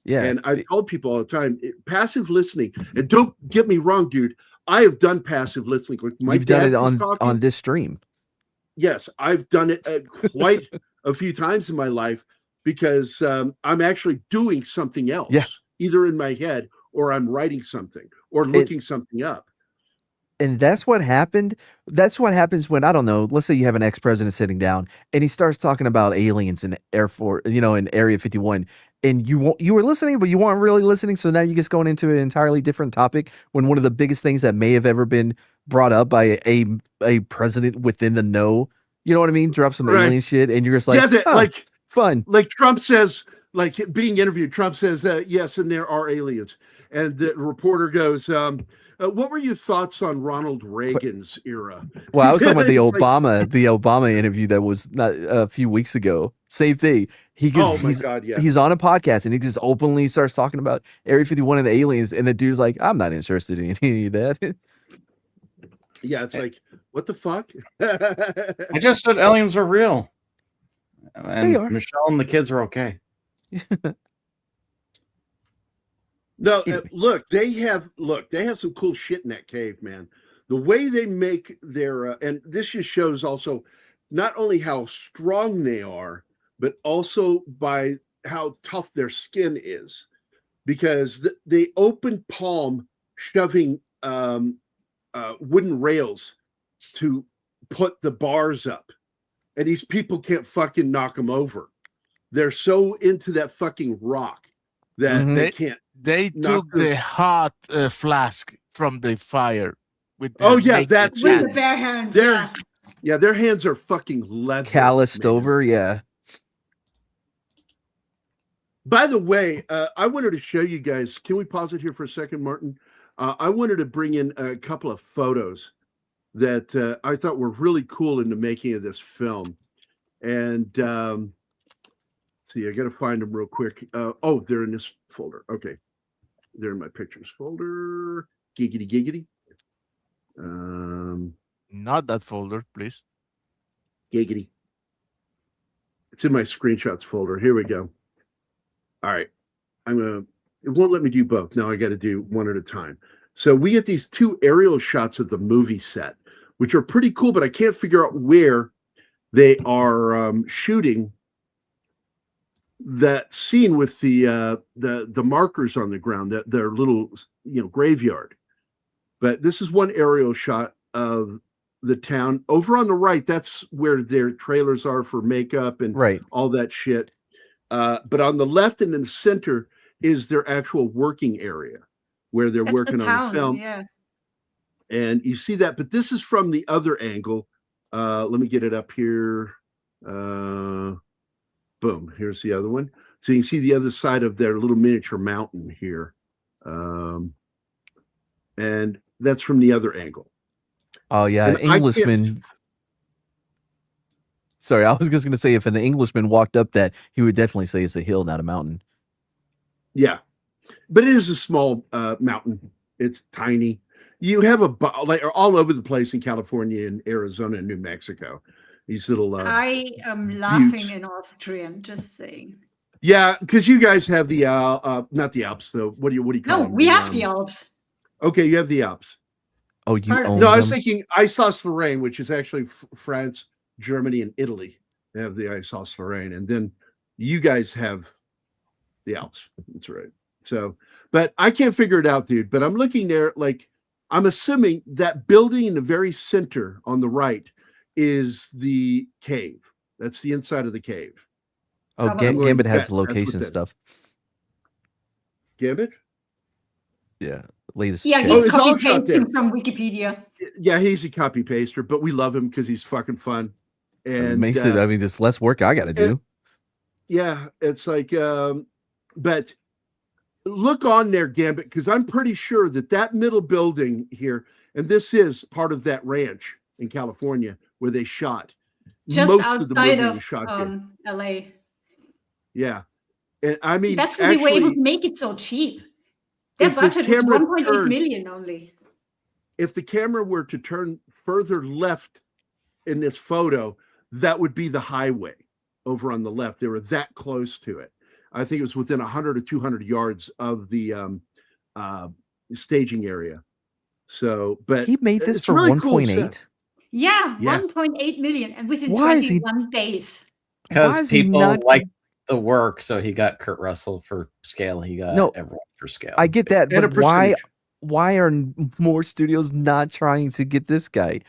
Yeah. And I tell people all the time, passive listening, and don't get me wrong, dude, I have done passive listening. You've done it on this stream. Yes, I've done it quite a few times in my life because I'm actually doing something else, either in my head or I'm writing something or looking something up. And that's what happened. That's what happens when, I don't know, let's say you have an ex-president sitting down and he starts talking about aliens in Air Force, in Area 51. And you were listening, but you weren't really listening. So now you're just going into an entirely different topic when one of the biggest things that may have ever been brought up by a president within the know, you know what I mean? Drop some alien shit. And you're just like, fun. Like Trump says, like being interviewed, Trump says, yes, and there are aliens. And the reporter goes, what were your thoughts on Ronald Reagan's era? Well, I was talking about the Obama interview that was not a few weeks ago. Same thing. He's on a podcast and he just openly starts talking about Area 51 and the aliens, and the dude's like, I'm not interested in any of that. Yeah, it's like, what the fuck? I just said aliens are real. And Michelle and the kids are okay. No, look, they have some cool shit in that cave, man. The way they make their and this just shows also not only how strong they are, but also by how tough their skin is, because they open palm shoving wooden rails to put the bars up, and these people can't fucking knock them over. They're so into that fucking rock that they can't. They took the hot flask from the fire with that's with the bare hands. Their hands are fucking leather, calloused over. Yeah. By the way, I wanted to show you guys. Can we pause it here for a second, Martin? I wanted to bring in a couple of photos that I thought were really cool in the making of this film, and see, I got to find them real quick. They're in this folder. Okay. They're in my pictures folder. Giggity, giggity. Not that folder, please. Giggity. It's in my screenshots folder. Here we go. All right. It won't let me do both. Now I got to do one at a time. So we get these two aerial shots of the movie set, which are pretty cool, but I can't figure out where they are shooting that scene with the markers on the ground, their little graveyard. But this is one aerial shot of the town. Over on the right, that's where their trailers are for makeup and all that shit. But on the left and in the center is their actual working area where they're working on the film. Yeah. And you see that, but this is from the other angle. Let me get it up here. Boom. Here's the other one. So you can see the other side of their little miniature mountain here. And that's from the other angle. Oh, yeah. An Englishman. Sorry, I was just going to say if an Englishman walked up that, he would definitely say it's a hill, not a mountain. Yeah. But it is a small mountain. It's tiny. You have like all over the place in California and Arizona and New Mexico. These little I am laughing in Austrian, just saying. Yeah, because you guys have the not the Alps though. What do you call them? No, we have the Alps. Okay, you have the Alps. Oh, you own No, I was them? thinking Alsace-Lorraine, which is actually France, Germany, and Italy. They have the Alsace-Lorraine, and then you guys have the Alps. That's right. So, but I can't figure it out, dude. But I'm looking there, like I'm assuming that building in the very center on the right is the cave. That's the inside of the cave. Oh, Gambit has the location stuff. Gambit? Yeah, latest. Yeah, he's copy pasting from Wikipedia. Yeah, he's a copy paster, but we love him because he's fucking fun. And it makes it. I mean, just less work I got to do. Yeah, it's like, but look on there, Gambit, because I'm pretty sure that middle building here, and this is part of that ranch in California where they shot. Just most outside of the movie of was shot LA. Yeah, and I mean that's when they were able to make it so cheap. Their budget was 1.8 million only. If the camera were to turn further left in this photo, that would be the highway over on the left. They were that close to it. I think it was within 100 or 200 yards of the staging area. So, but he made this for really 1.8. Cool yeah, 1.8 million, and within 21 days. Because people like the work, so he got Kurt Russell for scale. He got everyone for scale. I get that, but why are more studios not trying to get this guy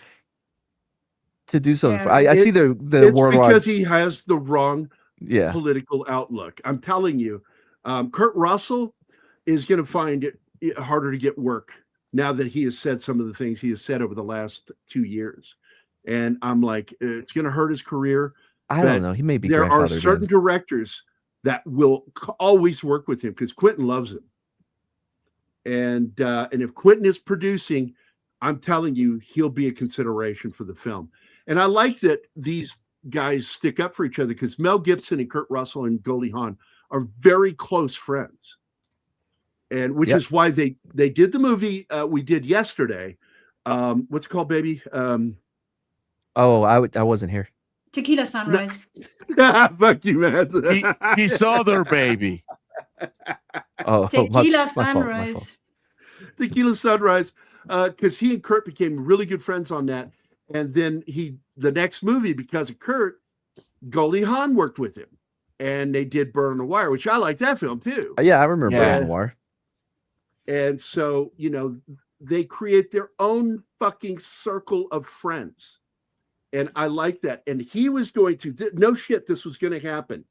to do something? Yeah. I see the it's worldwide because he has the wrong political outlook. I'm telling you, Kurt Russell is going to find it harder to get work now that he has said some of the things he has said over the last 2 years. And I'm like, it's going to hurt his career. I don't know. He may be. There are certain directors that will always work with him because Quentin loves him. And if Quentin is producing, I'm telling you, he'll be a consideration for the film. And I like that these guys stick up for each other because Mel Gibson and Kurt Russell and Goldie Hawn are very close friends. And which is why they did the movie we did yesterday. What's it called, baby? I wasn't here. Tequila Sunrise. Fuck you, man. He saw their baby. Oh, Tequila Sunrise. My fault. Tequila Sunrise. Because he and Kurt became really good friends on that. And then the next movie, because of Kurt, Goldie Hawn worked with him. And they did Burn on the Wire, which I like that film too. Yeah, I remember Burn on the Wire. And so, they create their own fucking circle of friends. And I like that. And he was going to, no shit, this was going to happen.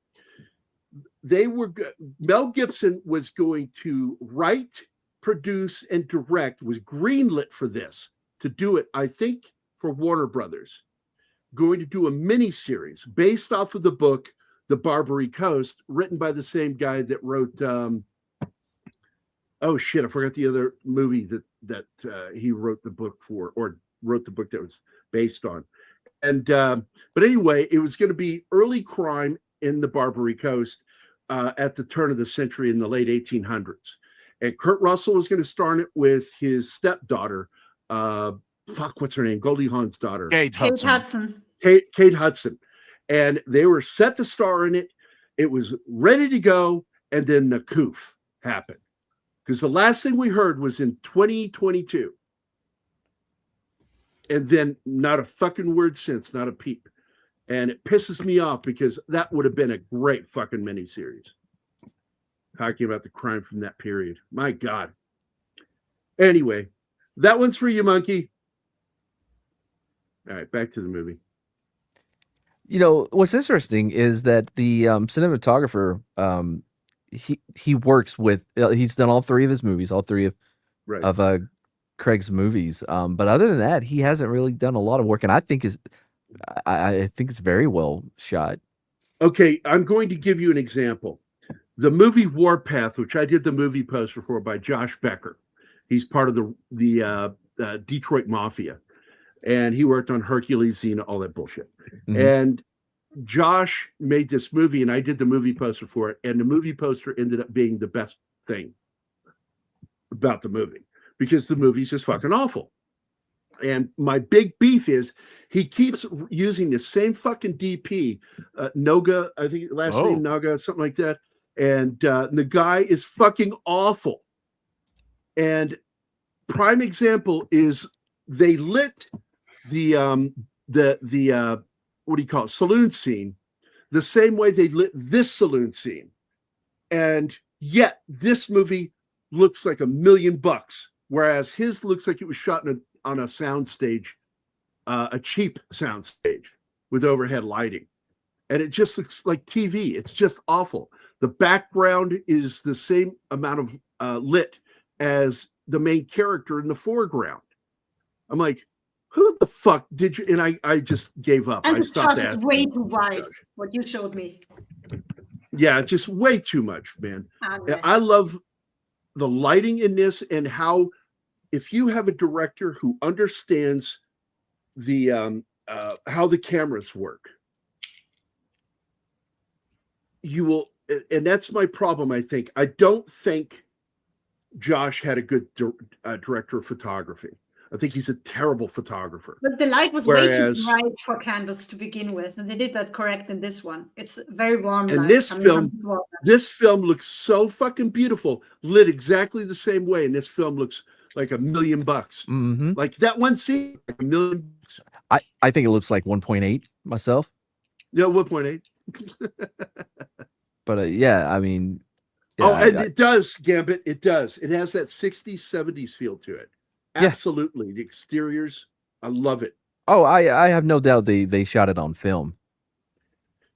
Mel Gibson was going to write, produce, and direct, was greenlit for this, to do it, I think, for Warner Brothers. Going to do a mini-series based off of the book, The Barbary Coast, written by the same guy that wrote, oh shit, I forgot the other movie that he wrote the book for, or wrote the book that was based on. And but anyway, it was going to be early crime in the Barbary Coast at the turn of the century in the late 1800s. And Kurt Russell was going to star in it with his stepdaughter. What's her name? Goldie Hawn's daughter. Kate Hudson. Kate Hudson. And they were set to star in it. It was ready to go. And then the coof happened. Because the last thing we heard was in 2022. And then not a fucking word since, not a peep. And it pisses me off because that would have been a great fucking miniseries. Talking about the crime from that period. My God. Anyway, that one's for you, Monkey. All right, back to the movie. You know, what's interesting is that the cinematographer, he works with, he's done all three of his movies, all three of Craig's movies. But other than that, he hasn't really done a lot of work, and I think it's very well shot. Okay, I'm going to give you an example. The movie Warpath, which I did the movie poster for by Josh Becker. He's part of the Detroit Mafia, and he worked on Hercules, Xena, all that bullshit. Mm-hmm. And Josh made this movie, and I did the movie poster for it, and the movie poster ended up being the best thing about the movie because the movie's just fucking awful. And my big beef is he keeps using the same fucking DP, Noga, I think last name Noga, something like that. And the guy is fucking awful. And prime example is they lit the what do you call it, saloon scene the same way they lit this saloon scene. And yet this movie looks like $1 million, whereas his looks like it was shot on a sound stage, a cheap sound stage with overhead lighting. And it just looks like TV. It's just awful. The background is the same amount of lit as the main character in the foreground. I'm like, who the fuck did you? And I just gave up. And I the stopped shot is way too wide, what you showed me. Yeah, just way too much, man. I love the lighting in this and how, if you have a director who understands the how the cameras work, you will, and that's my problem, I think. I don't think Josh had a good director of photography. I think he's a terrible photographer. But the light was way too bright for candles to begin with, and they did that correct in this one. It's very warm. And this film looks so fucking beautiful, lit exactly the same way, and this film looks like $1 million. Mm-hmm. Like that one scene, like $1 million. I think it looks like 1.8 myself. Yeah, 1.8. But yeah, I mean, yeah, it does, Gambit. It does. It has that 60s, 70s feel to it. Absolutely. The exteriors, I love it. Oh, I have no doubt they shot it on film.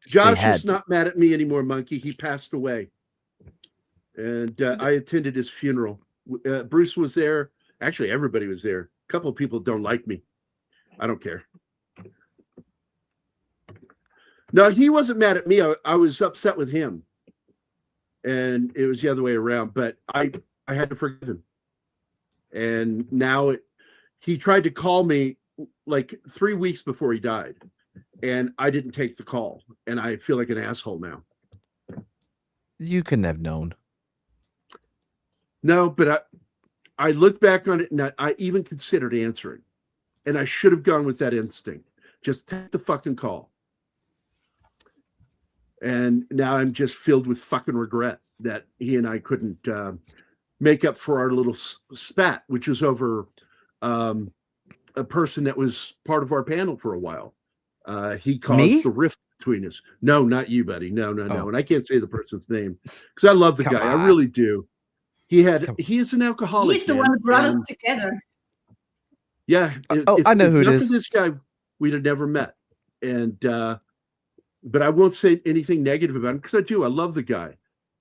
Josh is not mad at me anymore, Monkey. He passed away. And I attended his funeral. Bruce was there. Actually, everybody was there. A couple of people don't like me. I don't care. No, he wasn't mad at me. I was upset with him. And it was the other way around. But I had to forgive him. And now he tried to call me like 3 weeks before he died. And I didn't take the call. And I feel like an asshole now. You couldn't have known. No, but I look back on it and I even considered answering. And I should have gone with that instinct. Just take the fucking call. And now I'm just filled with fucking regret that he and I couldn't make up for our little spat, which was over a person that was part of our panel for a while. He caused the rift between us. No, not you, buddy. No. And I can't say the person's name because I love the guy. I really do. He is an alcoholic. He's the one who brought us together. Yeah. I know who it is. This guy, we'd have never met. And, but I won't say anything negative about him because I do. I love the guy.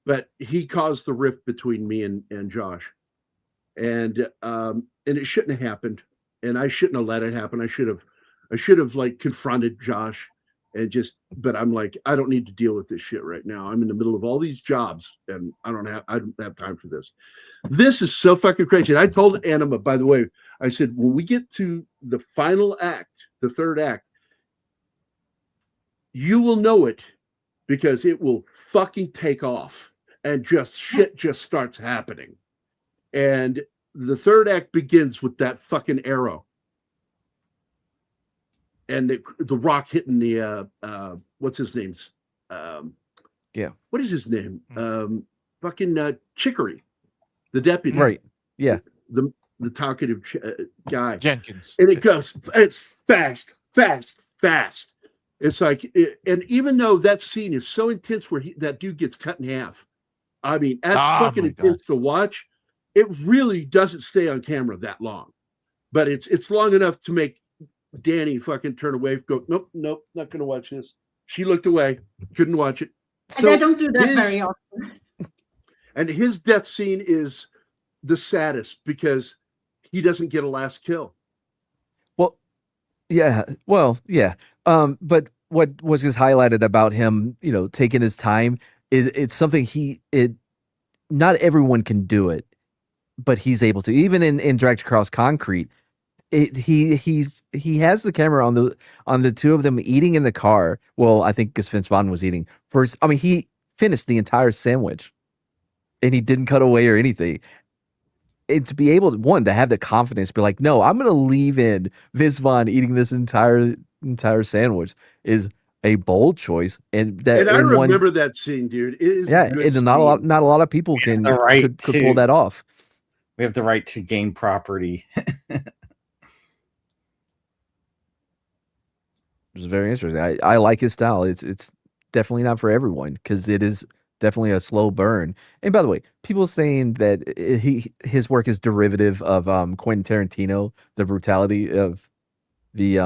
But he caused the rift between me and Josh. And it shouldn't have happened. And I shouldn't have let it happen. I should have like confronted Josh and but I'm like, I don't need to deal with this shit right now. I'm in the middle of all these jobs and I don't have time for this. This is so fucking crazy. And I told Anima, by the way, I said, when we get to the final act, the third act, you will know it because it will fucking take off and shit just starts happening. And the third act begins with that fucking arrow. And the rock hitting the what's his name? What is his name? Fucking Chicory, the deputy. Right. Yeah. The talkative guy. Jenkins. And it goes. It's fast. It's like, and even though that scene is so intense, where that dude gets cut in half. I mean, that's fucking intense to watch. It really doesn't stay on camera that long, but it's long enough to make Danny fucking turned away, go, nope, not gonna watch this. She looked away, couldn't watch it. So I don't do that very often. And his death scene is the saddest because he doesn't get a last kill. Yeah. But what was just highlighted about him, taking his time is it's something not everyone can do it, but he's able to. Even in Dragged Across Concrete, he has the camera on the two of them eating in the car. Well, I think because Vince Vaughn was eating first. I mean, he finished the entire sandwich, and he didn't cut away or anything. And to be able to have the confidence, be like, no, I'm going to leave in Vince Vaughn eating this entire sandwich is a bold choice. And I remember that scene, dude. It is and not a lot of people could pull that off. We have the right to gain property. It's very interesting. I like his style. It's definitely not for everyone because it is definitely a slow burn. And by the way, people saying that his work is derivative of Quentin Tarantino, the brutality of the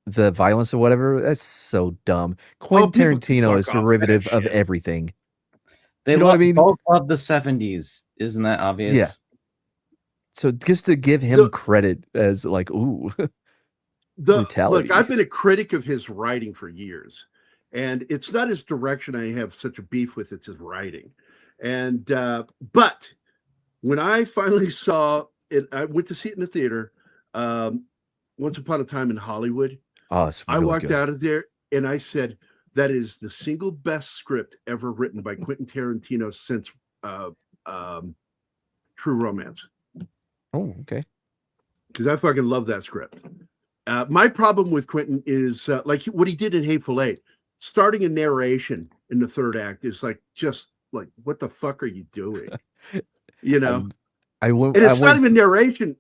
violence or whatever. That's so dumb. Quentin Tarantino is derivative of everything. They both love the 70s. Isn't that obvious? Yeah. So just to give him credit as like, ooh, brutality. Look, I've been a critic of his writing for years. And it's not his direction I have such a beef with, it's his writing. And but when I finally saw it, I went to see it in the theater, Once Upon a Time in Hollywood. Oh, I walked out of there and I said, that is the single best script ever written by Quentin Tarantino since True Romance. Oh, okay. Because I fucking love that script. My problem with Quentin is like what he did in Hateful Eight. Starting a narration in the third act is just like, what the fuck are you doing? And it's not even narration.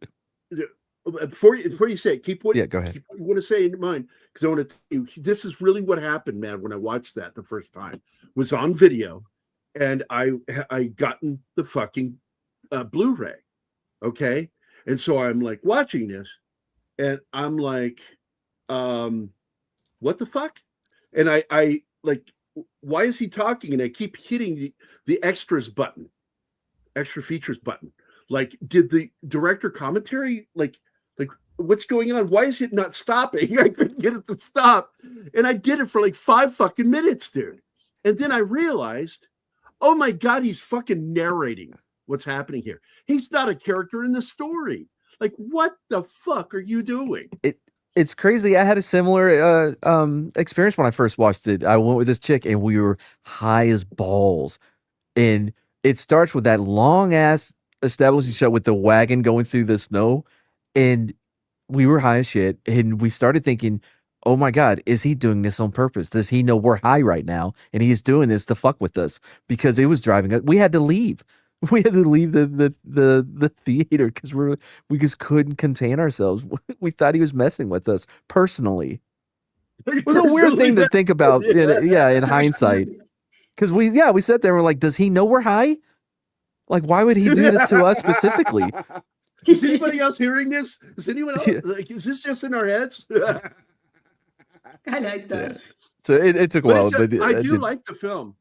Before you say it, keep what go ahead. Keep what you want to say in your mind, because I want to tell you, this is really what happened, man. When I watched that the first time, was on video, and I gotten the fucking Blu-ray, okay, and so I'm like watching this, and I'm like, what the fuck? And I like, why is he talking? And I keep hitting the extras button, extra features button. Like, did the director commentary, like what's going on? Why is it not stopping? I couldn't get it to stop. And I did it for like 5 fucking minutes, dude. And then I realized, oh my God, he's fucking narrating what's happening here. He's not a character in the story. Like, what the fuck are you doing? It's crazy. I had a similar experience when I first watched it. I went with this chick and we were high as balls. And it starts with that long ass establishing shot with the wagon going through the snow. And we were high as shit. And we started thinking, oh my God, is he doing this on purpose? Does he know we're high right now? And he's doing this to fuck with us because it was driving us. We had to leave. We had to leave the theater because we just couldn't contain ourselves. We thought he was messing with us personally. It was a weird thing to think about. In hindsight, because we sat there and we're like, does he know we're high? Like, why would he do this to us specifically? Is anybody else hearing this? Is anyone else like? Is this just in our heads? I like that. So it took a while, but I do like the film.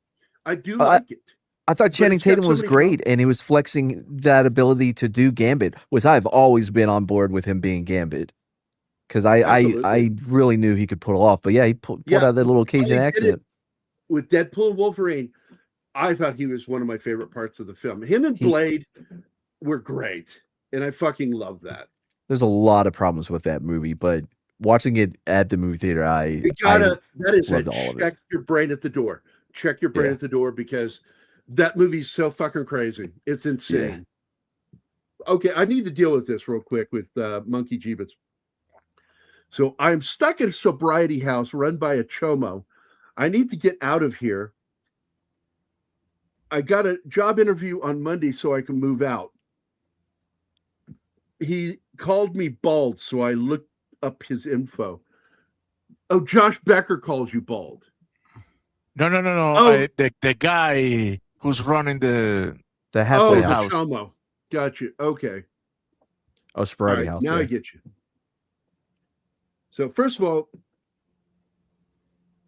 I do like it. I thought Channing Tatum was great, and he was flexing that ability to do Gambit, which I've always been on board with him being Gambit, because I really knew he could pull it off. But yeah, he pulled out that little Cajun accent. With Deadpool and Wolverine, I thought he was one of my favorite parts of the film. Him and Blade were great, and I fucking love that. There's a lot of problems with that movie, but watching it at the movie theater, check your brain at the door. Check your brain at the door, because that movie's so fucking crazy. It's insane. Yeah. Okay, I need to deal with this real quick with Monkey Jeebus. So I'm stuck in a sobriety house run by a chomo. I need to get out of here. I got a job interview on Monday so I can move out. He called me bald, so I looked up his info. Oh, Josh Becker calls you bald. No. Oh. The guy who's running the halfway house. The chomo. Got you. Okay. Oh, sobriety house. Now I get you. So first of all,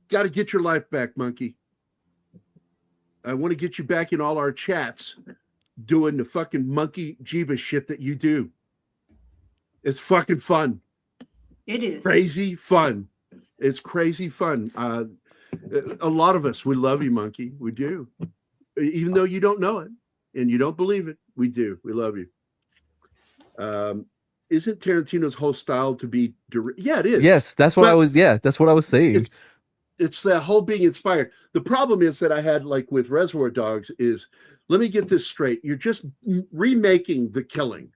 got to get your life back, monkey. I want to get you back in all our chats doing the fucking monkey Jeebus shit that you do. It's fucking fun. It is. Crazy fun. It's crazy fun. A lot of us, we love you, monkey. We do. Even though you don't know it and you don't believe it, we do. We love you. Isn't Tarantino's whole style to be yeah, it is. Yes, that's what that's what I was saying. It's that whole being inspired. The problem is that I had like with Reservoir Dogs is, let me get this straight. You're just remaking The Killing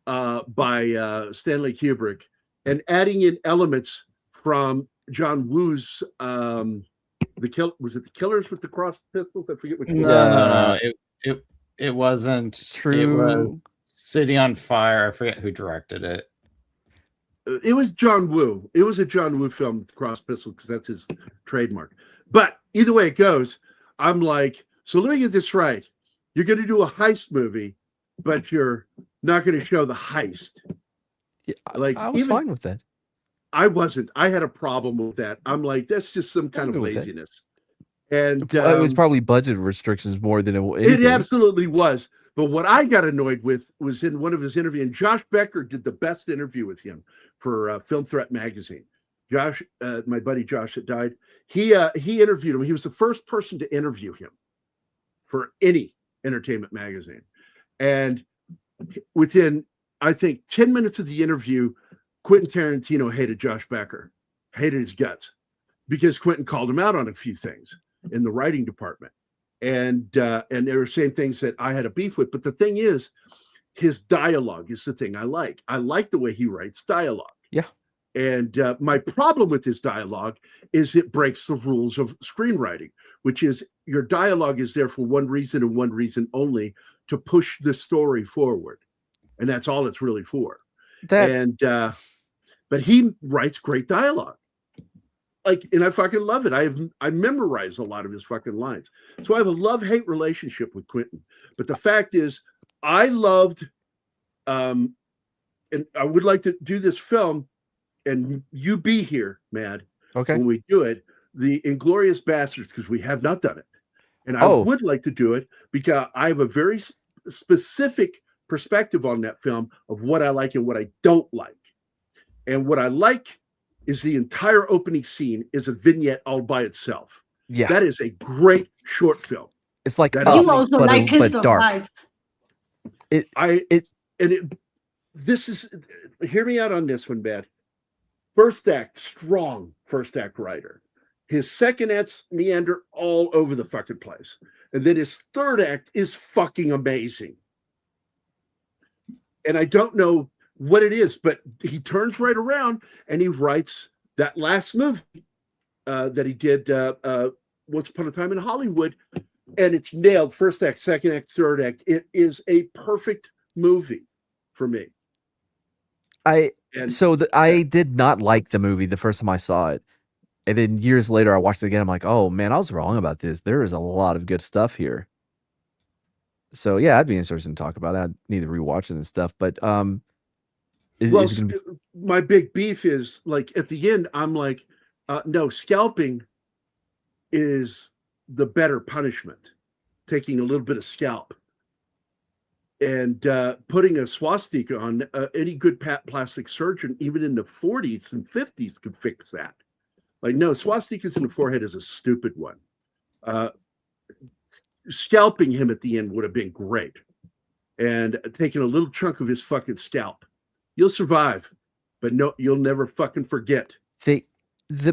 by Stanley Kubrick and adding in elements from John Woo's was it The Killers with the Cross Pistols? I forget which one. No. It wasn't true. It was City on Fire. I forget who directed it. It was John Woo. It was a John Woo film with the Cross Pistol because that's his trademark. But either way it goes, I'm like, so let me get this right. You're going to do a heist movie, but you're not going to show the heist. Yeah, like I was fine with that. I wasn't. I had a problem with that. I'm like, that's just some kind of laziness. And it was probably budget restrictions more than it absolutely was. But what I got annoyed with was in one of his interviews, and Josh Becker did the best interview with him for Film Threat magazine. Josh, my buddy Josh that died, he interviewed him. He was the first person to interview him for any entertainment magazine. And within, I think, 10 minutes of the interview, Quentin Tarantino hated Josh Becker, hated his guts, because Quentin called him out on a few things in the writing department. And they were saying things that I had a beef with. But the thing is, his dialogue is the thing I like. I like the way he writes dialogue. Yeah. And my problem with his dialogue is it breaks the rules of screenwriting, which is your dialogue is there for one reason and one reason only, to push the story forward. And that's all it's really for. But he writes great dialogue. Like, and I fucking love it. I memorize a lot of his fucking lines. So I have a love-hate relationship with Quentin. But the fact is, I loved, and I would like to do this film, and you be here, Mad, okay, when we do it, the Inglorious Bastards, because we have not done it. And I would like to do it because I have a very specific perspective on that film of what I like and what I don't like. And what I like is the entire opening scene is a vignette all by itself. Yeah. That is a great short film. It's like you also like Pistol Fight. This is, hear me out on this one, Bad. First act, strong first act writer. His second acts meander all over the fucking place. And then his third act is fucking amazing. And I don't know what it is, but he turns right around and he writes that last movie that he did Once Upon a Time in Hollywood, and it's nailed. First act, second act, third act. It is a perfect movie for me. I did not like the movie the first time I saw it, and then years later I watched it again. I'm like, oh man, I was wrong about this. There is a lot of good stuff here. So yeah, I'd be interested in talking about it. I'd need to rewatch it and stuff, but my big beef is like at the end, I'm like, no, scalping is the better punishment. Taking a little bit of scalp and putting a swastika on any good plastic surgeon, even in the 40s and 50s, could fix that. Like, no, swastikas in the forehead is a stupid one. Scalping him at the end would have been great. And taking a little chunk of his fucking scalp. You'll survive, but no, you'll never fucking forget.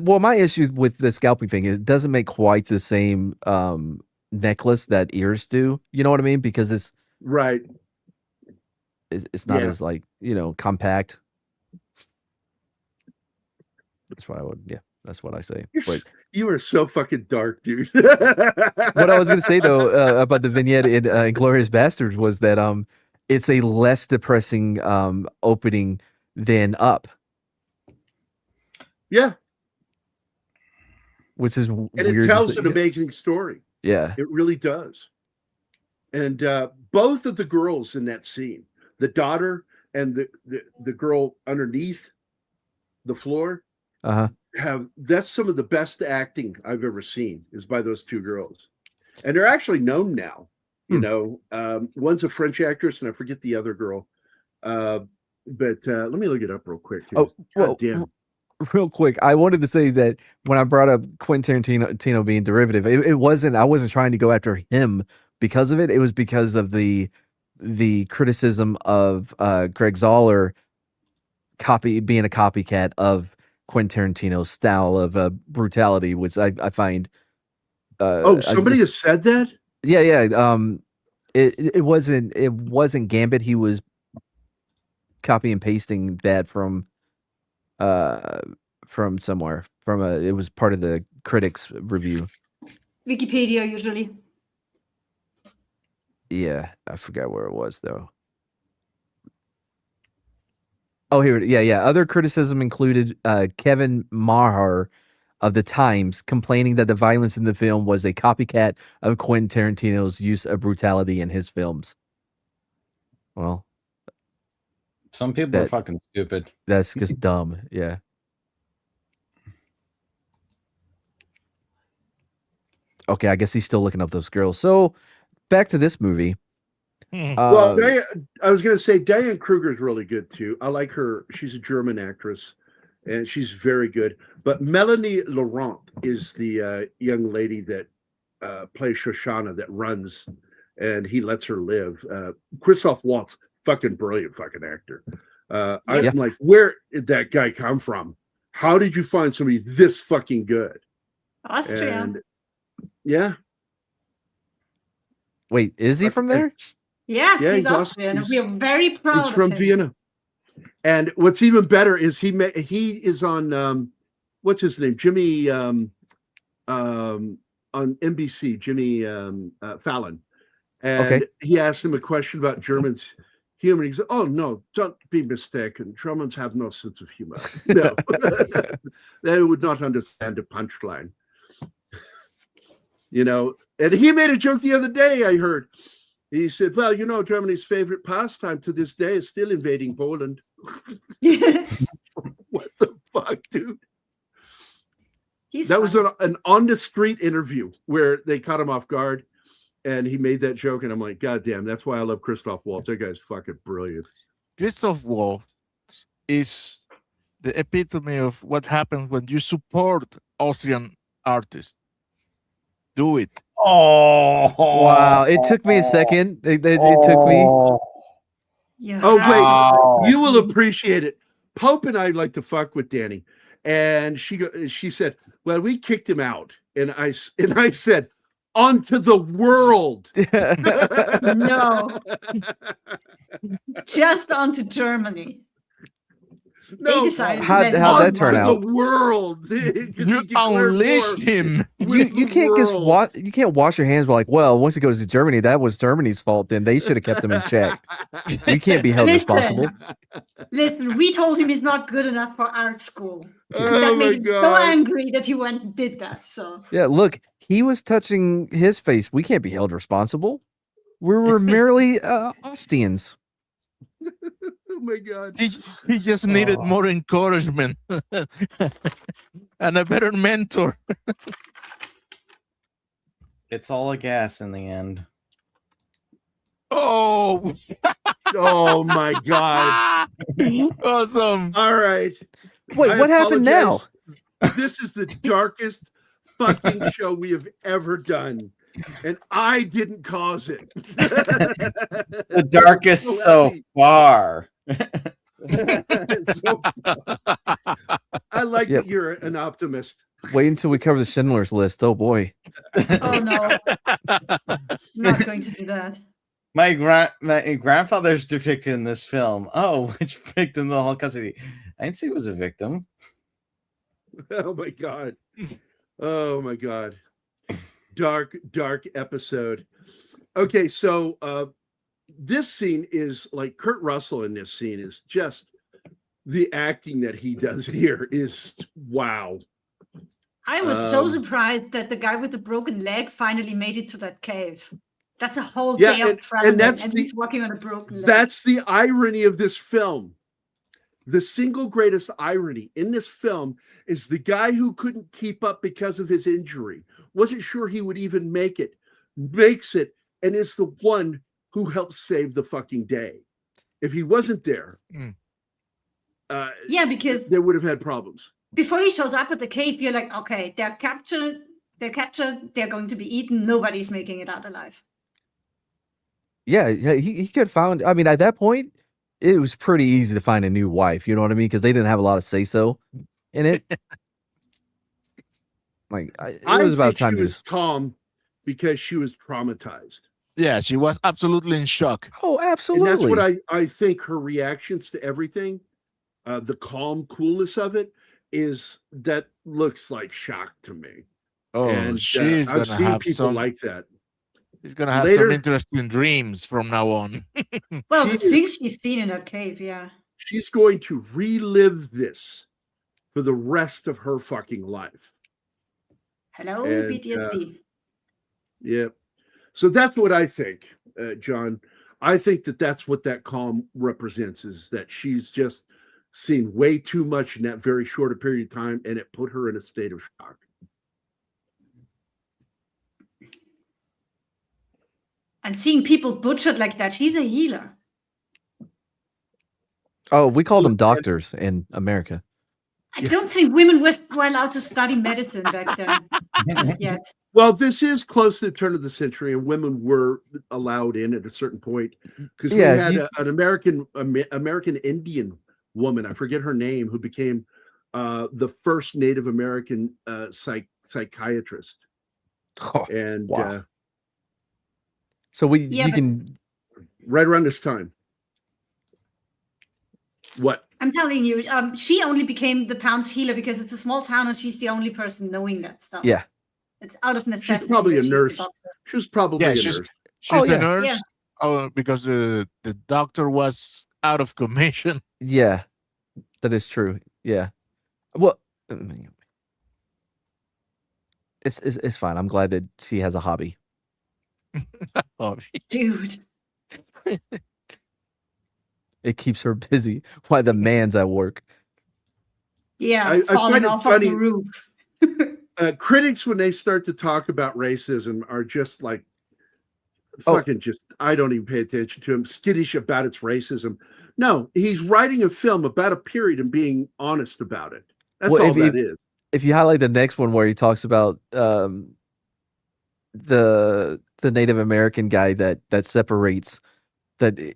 Well, my issue with the scalping thing is it doesn't make quite the same necklace that ears do. You know what I mean? Because it's right. It's not as like, compact. That's what I would. Yeah, that's what I say. But you are so fucking dark, dude. What I was going to say though about the vignette in Inglourious Bastards was that it's a less depressing opening than Up. Yeah. Which is and weird. It tells an amazing story. Yeah. It really does. And both of the girls in that scene, the daughter and the girl underneath, the floor. That's some of the best acting I've ever seen is by those two girls, and they're actually known now. You know, one's a French actress, and I forget the other girl. But let me look it up real quick. Oh, well, real quick, I wanted to say that when I brought up Quentin Tarantino being derivative, I wasn't trying to go after him because of it. It was because of the criticism of Greg Zahler being a copycat of Quentin Tarantino's style of brutality, which I find. Somebody has said that. Yeah. It wasn't Gambit. He was copy and pasting that from somewhere. It was part of the critics review. Wikipedia usually. Yeah, I forgot where it was though. Oh, here. Yeah. Other criticism included Kevin Maher of the Times complaining that the violence in the film was a copycat of Quentin Tarantino's use of brutality in his films. Well, some people are fucking stupid. That's just dumb. Yeah. Okay, I guess he's still looking up those girls. So back to this movie. Well, I was going to say Diane Kruger is really good too. I like her. She's a German actress, and she's very good. But Melanie Laurent is the young lady that plays Shoshana that runs, and he lets her live. Christoph Waltz, fucking brilliant fucking actor. I'm like, where did that guy come from? How did you find somebody this fucking good? Austria. And, yeah. Wait, is he from there? Yeah, he's Austrian. We are very proud of him. He's from Vienna. And what's even better is he is on what's his name? Jimmy on NBC, Jimmy Fallon. And he asked him a question about Germans' humor. He said, "Oh no, don't be mistaken. Germans have no sense of humor. No, they would not understand a punchline." You know, and he made a joke the other day. I heard. He said, "Well, you know, Germany's favorite pastime to this day is still invading Poland." What the fuck, dude? That was an on the street interview where they caught him off guard, and he made that joke, and I'm like, God damn, that's why I love Christoph Waltz. That guy's fucking brilliant. Christoph Waltz is the epitome of what happens when you support Austrian artists. Do it. Oh wow! It took me a second. It took me. Yeah. Oh wait, you will appreciate it. Pope and I like to fuck with Danny, and she said, "Well, we kicked him out," and I said, "Onto the world." No, just onto Germany. No, they decided how'd that turn out? The world. You unleashed him. You can't you can't wash your hands by like, well, once it goes to Germany, that was Germany's fault. Then they should have kept him in check. You can't be held responsible. Listen, we told him he's not good enough for art school. That made him so angry that he went and did that. So yeah, look, he was touching his face. We can't be held responsible. We were merely Austrians. Oh my God. He just needed more encouragement and a better mentor. It's all a gas in the end. Oh. Oh my God. Awesome. All right. Wait, what happened now? This is the darkest fucking show we have ever done. And I didn't cause it. The darkest so far. I like that you're an optimist. Wait until we cover the Schindler's List. Oh boy. Oh no. I'm not going to do that. My grandfather's depicted in this film. Oh, which victim the Holocaust? I didn't say he was a victim. Oh my God. Oh my God. Dark episode. Okay, so this scene is like Kurt Russell in this scene is just the acting that he does here is wow. I was so surprised that the guy with the broken leg finally made it to that cave. That's a whole day of traveling, and he's walking on a broken leg. That's the irony of this film. The single greatest irony in this film is the guy who couldn't keep up because of his injury, wasn't sure he would even make it, makes it, and is the one who helps save the fucking day. If he wasn't there, because they would have had problems. Before he shows up at the cave, you're like, okay, they're captured, they're going to be eaten. Nobody's making it out alive. Yeah, he could have found. I mean, at that point, it was pretty easy to find a new wife. You know what I mean? Because they didn't have a lot of say so in it. Like, it was about time. She was calm because she was traumatized. Yeah, she was absolutely in shock. Oh, absolutely. And that's what I think her reactions to everything, the calm coolness of it, that looks like shock to me. Oh, and she's I've gonna seen have people some like that. She's gonna have some interesting dreams from now on. Well, the things she's seen in that cave, yeah. She's going to relive this for the rest of her fucking life. Hello, PTSD. Yeah. So that's what I think, John. I think that's what that calm represents, is that she's just seen way too much in that very short a period of time, and it put her in a state of shock. And seeing people butchered like that, she's a healer. Oh, we called them doctors in America. I don't think women were allowed to study medicine back then just yet. Well, this is close to the turn of the century, and women were allowed in at a certain point, because we had an American Indian woman, I forget her name, who became the first Native American psychiatrist. Oh, and wow. So you can right around this time. What? I'm telling you, she only became the town's healer because it's a small town and she's the only person knowing that stuff. Yeah. It's out of necessity. She's probably a nurse. She was probably a nurse. She's the nurse. Yeah. Oh, because the doctor was out of commission. Yeah, that is true. Yeah. Well, it's fine. I'm glad that she has a hobby. Dude. It keeps her busy while the man's at work. Yeah, I find it funny. The roof. Critics, when they start to talk about racism, are just like I don't even pay attention to him, skittish about its racism. No, he's writing a film about a period and being honest about it. That's all that is. If you highlight the next one where he talks about the Native American guy that separates that.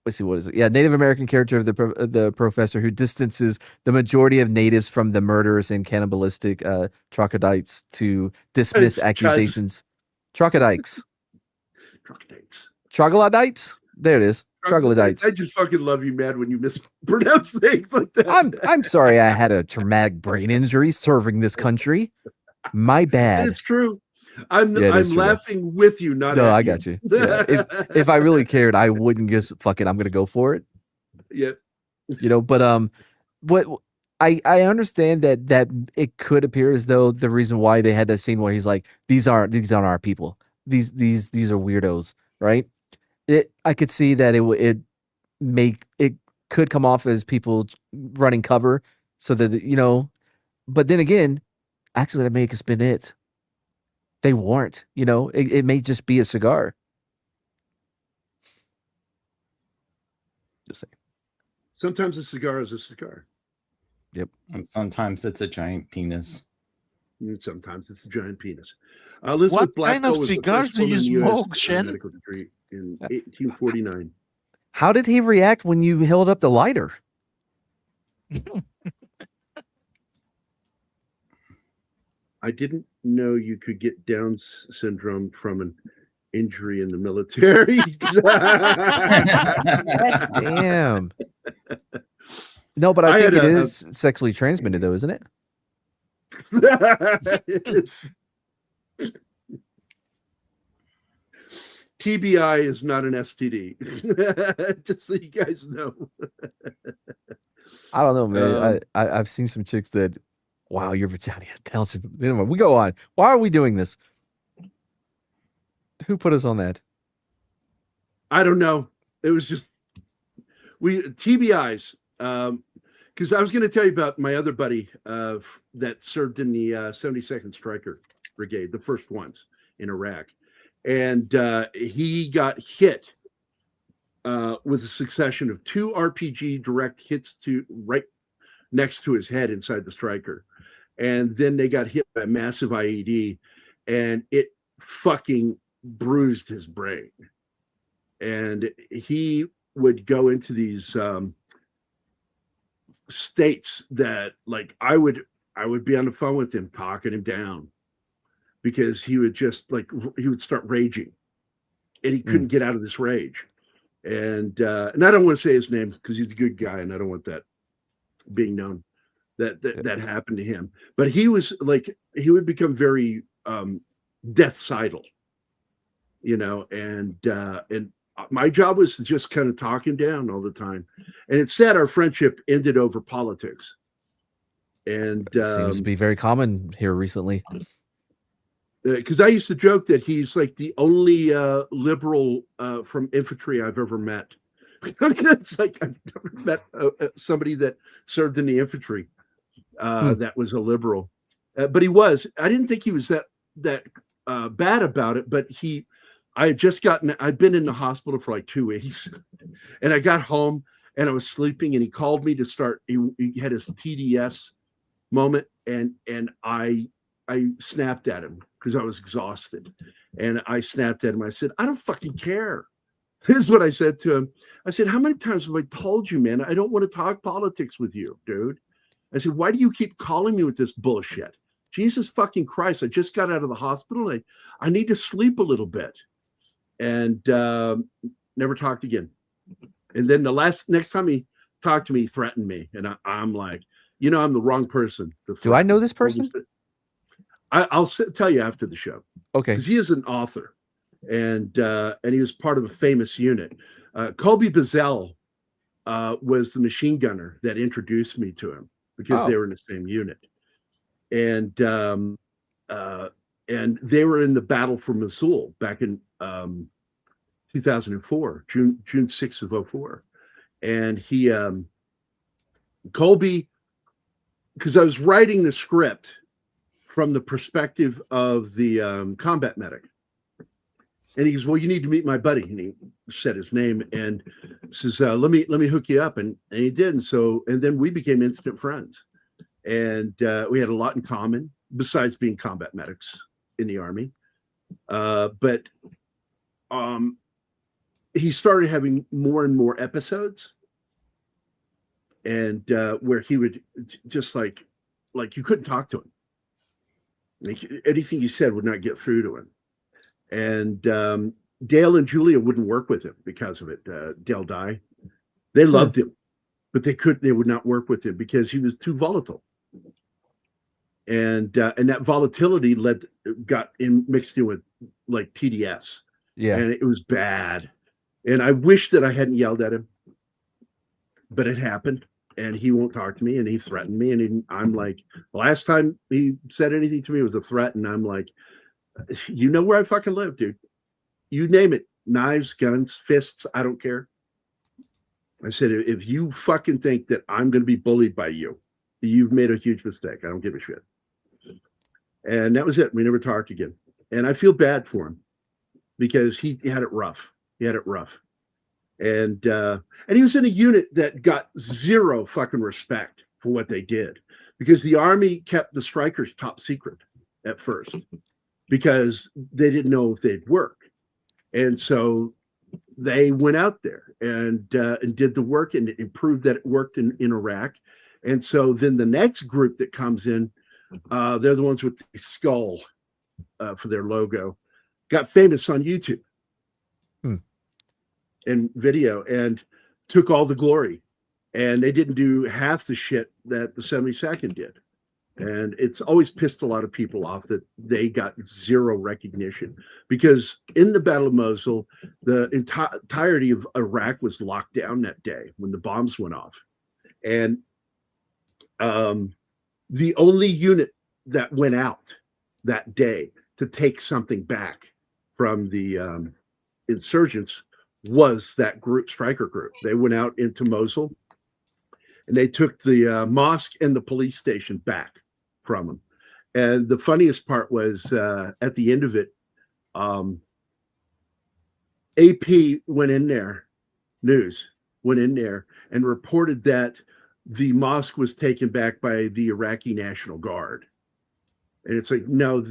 Let's see, what is it? Yeah, Native American character of the professor who distances the majority of natives from the murderers and cannibalistic troglodytes to dismiss accusations. Troglodytes. Troglodytes? There it is. Troglodytes. I just fucking love you, man, when you mispronounce things like that. I'm sorry I had a traumatic brain injury serving this country. My bad. It's true. I'm laughing with you, not no, at I got you. Yeah. If I really cared, I wouldn't just fucking I'm gonna go for it. Yeah. You know, but what I understand that it could appear as though the reason why they had that scene where he's like, these aren't our people. These are weirdos, right? I could see that it could come off as people running cover so that but then again, actually that may have been it. They weren't, it may just be a cigar. Just saying. Sometimes a cigar is a cigar. Yep. And sometimes it's a giant penis. And sometimes it's a giant penis. Elizabeth what kind of cigars do you smoke, Shen? In 1849. How did he react when you held up the lighter? I didn't know you could get Down syndrome from an injury in the military. Damn. No, but I think it is sexually transmitted, though, isn't it? TBI is not an STD. Just so you guys know. I don't know, man. I've seen some chicks that. Wow, your vagina has Down syndrome. Anyway, we go on. Why are we doing this? Who put us on that? I don't know. It was just TBIs. because I was going to tell you about my other buddy that served in the 72nd Stryker Brigade, the first ones in Iraq. And he got hit with a succession of 2 RPG direct hits to right next to his head inside the Stryker. And then they got hit by a massive IED, and it fucking bruised his brain. And he would go into these states that, like, I would be on the phone with him talking him down, because he would just, like, he would start raging, and he couldn't get out of this rage. And I don't want to say his name because he's a good guy, and I don't want that being known that happened to him. But he was like, he would become very deathcidal, you know, and my job was to just kind of talk him down all the time. And it's sad our friendship ended over politics. And seems to be very common here recently. Because I used to joke that he's like the only liberal from infantry I've ever met. It's like I've never met somebody that served in the infantry that was a liberal. But he was. I didn't think he was that bad about it. But I'd been in the hospital for like 2 weeks, and I got home and I was sleeping, and he called me to start. He had his TDS moment, and I snapped at him because I was exhausted. And I snapped at him. I said, I don't fucking care. This is what I said to him. I said, how many times have I told you, man, I don't want to talk politics with you, dude? I said, why do you keep calling me with this bullshit? Jesus fucking Christ. I just got out of the hospital. And I need to sleep a little bit. And never talked again. And then next time he talked to me, he threatened me. And I'm like, you know, I'm the wrong person. Do I know this person? I'll tell you after the show. Okay. Because he is an author, and he was part of a famous unit. Colby Bazell was the machine gunner that introduced me to him, because they were in the same unit. And they were in the battle for Mosul back in 2004, June 6th of 2004. And Colby, because I was writing the script from the perspective of the combat medic. And he goes, well, you need to meet my buddy. And he said his name and says, let me hook you up. And he did. And then we became instant friends. And we had a lot in common besides being combat medics in the Army. But he started having more and more episodes, and where he would just like you couldn't talk to him. Like, anything he said would not get through to him. And Dale and Julia wouldn't work with him because of it. Dale Dye, they loved him, but they would not work with him because he was too volatile. And that volatility got mixed in with like TDS. Yeah. And it was bad. And I wish that I hadn't yelled at him, but it happened. And he won't talk to me, and he threatened me. And I'm like, the last time he said anything to me was a threat. And I'm like, you know where I fucking live, dude. You name it. Knives, guns, fists, I don't care. I said, if you fucking think that I'm going to be bullied by you, you've made a huge mistake. I don't give a shit. And that was it. We never talked again. And I feel bad for him because he had it rough. He had it rough. And he was in a unit that got zero fucking respect for what they did, because the Army kept the strikers top secret at first because they didn't know if they'd work. And so they went out there and did the work, and it proved that it worked in Iraq. And so then the next group that comes in, they're the ones with the skull for their logo, got famous on YouTube and video, and took all the glory. And they didn't do half the shit that the 72nd did. And it's always pissed a lot of people off that they got zero recognition, because in the Battle of Mosul, the entirety of Iraq was locked down that day when the bombs went off. And the only unit that went out that day to take something back from the insurgents was that group, Stryker group. They went out into Mosul, and they took the mosque and the police station back from him. And the funniest part was at the end of it, AP went in there, news went in there and reported that the mosque was taken back by the Iraqi National Guard. And it's like, no,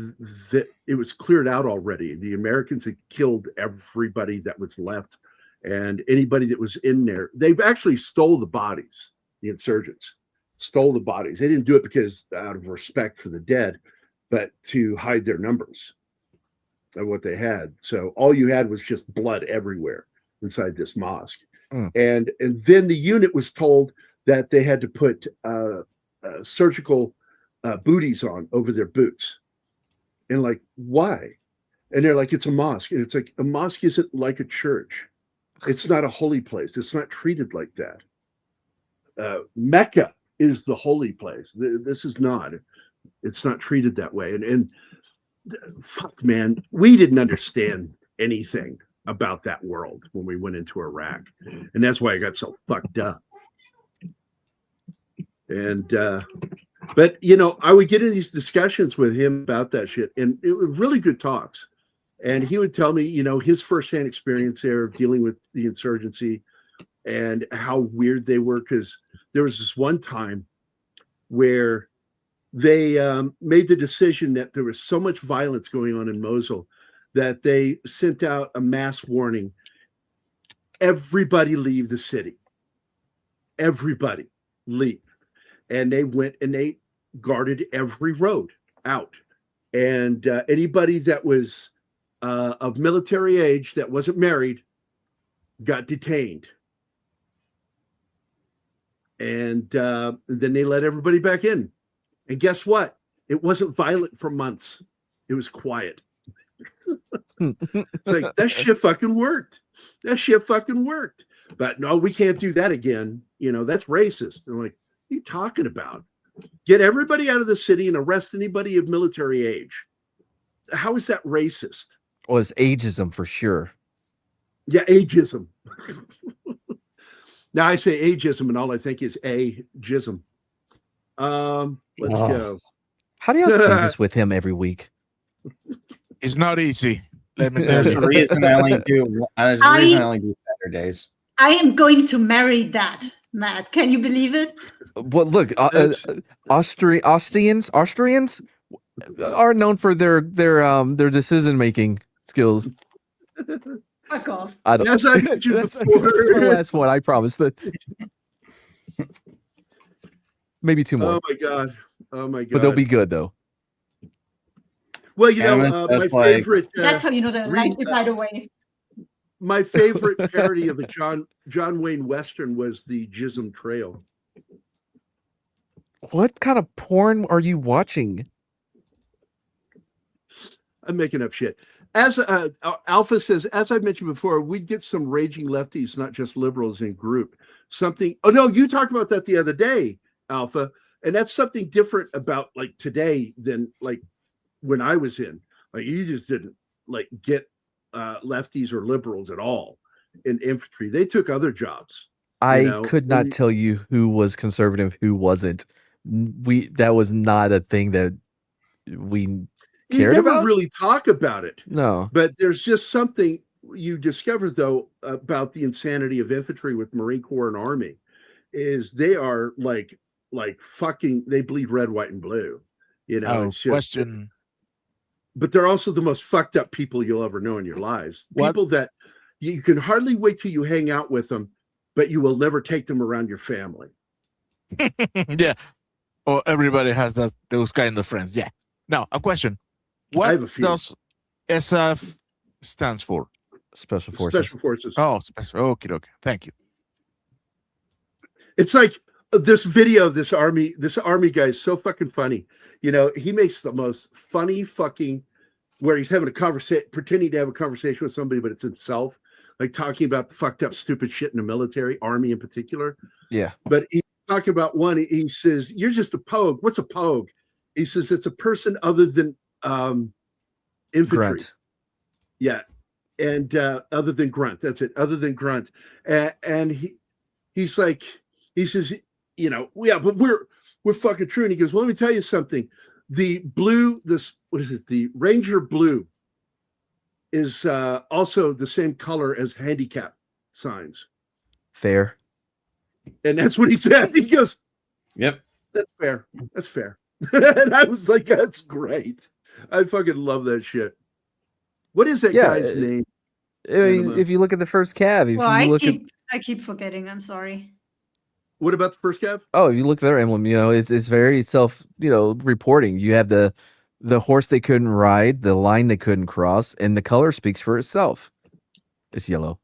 it was cleared out already. The Americans had killed everybody that was left, and anybody that was in there. They actually stole the bodies. The insurgents stole the bodies. They didn't do it because out of respect for the dead, but to hide their numbers of what they had. So all you had was just blood everywhere inside this mosque. And then the unit was told that they had to put surgical booties on over their boots. And like, why? And they're like, it's a mosque. And it's like, a mosque isn't like a church. It's not a holy place. It's not treated like that. Mecca is the holy place. This is not. It's not treated that way. And fuck, man, we didn't understand anything about that world when we went into Iraq. And that's why I got so fucked up. And but you know, I would get in these discussions with him about that shit, and it was really good talks. And he would tell me, you know, his firsthand experience there of dealing with the insurgency and how weird they were. Because there was this one time where they made the decision that there was so much violence going on in Mosul that they sent out a mass warning: everybody leave the city. Everybody leave. And they went and they guarded every road out. And anybody that was of military age that wasn't married got detained. And then they let everybody back in. And guess what? It wasn't violent for months. It was quiet. It's like, that shit fucking worked. That shit fucking worked. But no, we can't do that again. You know, that's racist. I'm like, what are you talking about? Get everybody out of the city and arrest anybody of military age. How is that racist? Well, it's ageism for sure. Yeah, ageism. Now I say ageism, and all I think is ageism. Let's go. How do you have to do this with him every week? It's not easy. Let me tell There's you. a reason I only do Saturdays. I am going to marry that, Matt. Can you believe it? Well, look, Austrians are known for their decision making skills. Fuck off. I don't. Yes, I mentioned that's before. the last one. I promise that. Maybe two more. Oh my god. Oh my god. But they'll be good though. Well, you know, my favorite. That's how you know they're likely, by the way. My favorite parody of a John Wayne Western was the Jism Trail. What kind of porn are you watching? I'm making up shit. As Alpha says, as I mentioned before, we'd get some raging lefties, not just liberals, in group. Something. Oh no, you talked about that the other day, Alpha, and that's something different about like today than like when I was in. Like you just didn't like get lefties or liberals at all in infantry. They took other jobs. I could not tell you who was conservative, who wasn't. That was not a thing that we cared never about. Really talk about it. No, but there's just something you discovered though about the insanity of infantry with Marine Corps and Army is they are like fucking. They bleed red, white, and blue. You know, it's just, question. But they're also the most fucked up people you'll ever know in your lives. People that you can hardly wait till you hang out with them, but you will never take them around your family. Yeah. Oh, everybody has those kind of friends. Yeah. Now, a question. What does SF stands for? Special Forces. Special Forces. Oh, special. Okay. Thank you. It's like this video of this army guy is so fucking funny. You know, he makes the most funny fucking where he's having a conversation, pretending to have a conversation with somebody, but it's himself, like talking about the fucked up stupid shit in the military, Army in particular. Yeah. But he's talking about one, he says, "You're just a pogue." What's a pogue? He says it's a person other than infantry. Grunt. Yeah. And other than grunt. That's it. Other than grunt. And he says, but we're fucking true. And he goes, well, let me tell you something. The blue, what is it? The Ranger blue is also the same color as handicap signs. Fair. And that's what he said. He goes, yep, that's fair. That's fair. And I was like, that's great. I fucking love that shit. What is that guy's name? If you look at the first Cav, I keep forgetting. I'm sorry. What about the first Cav? Oh, if you look at their emblem, it's very self, reporting. You have the horse they couldn't ride, the line they couldn't cross, and the color speaks for itself. It's yellow.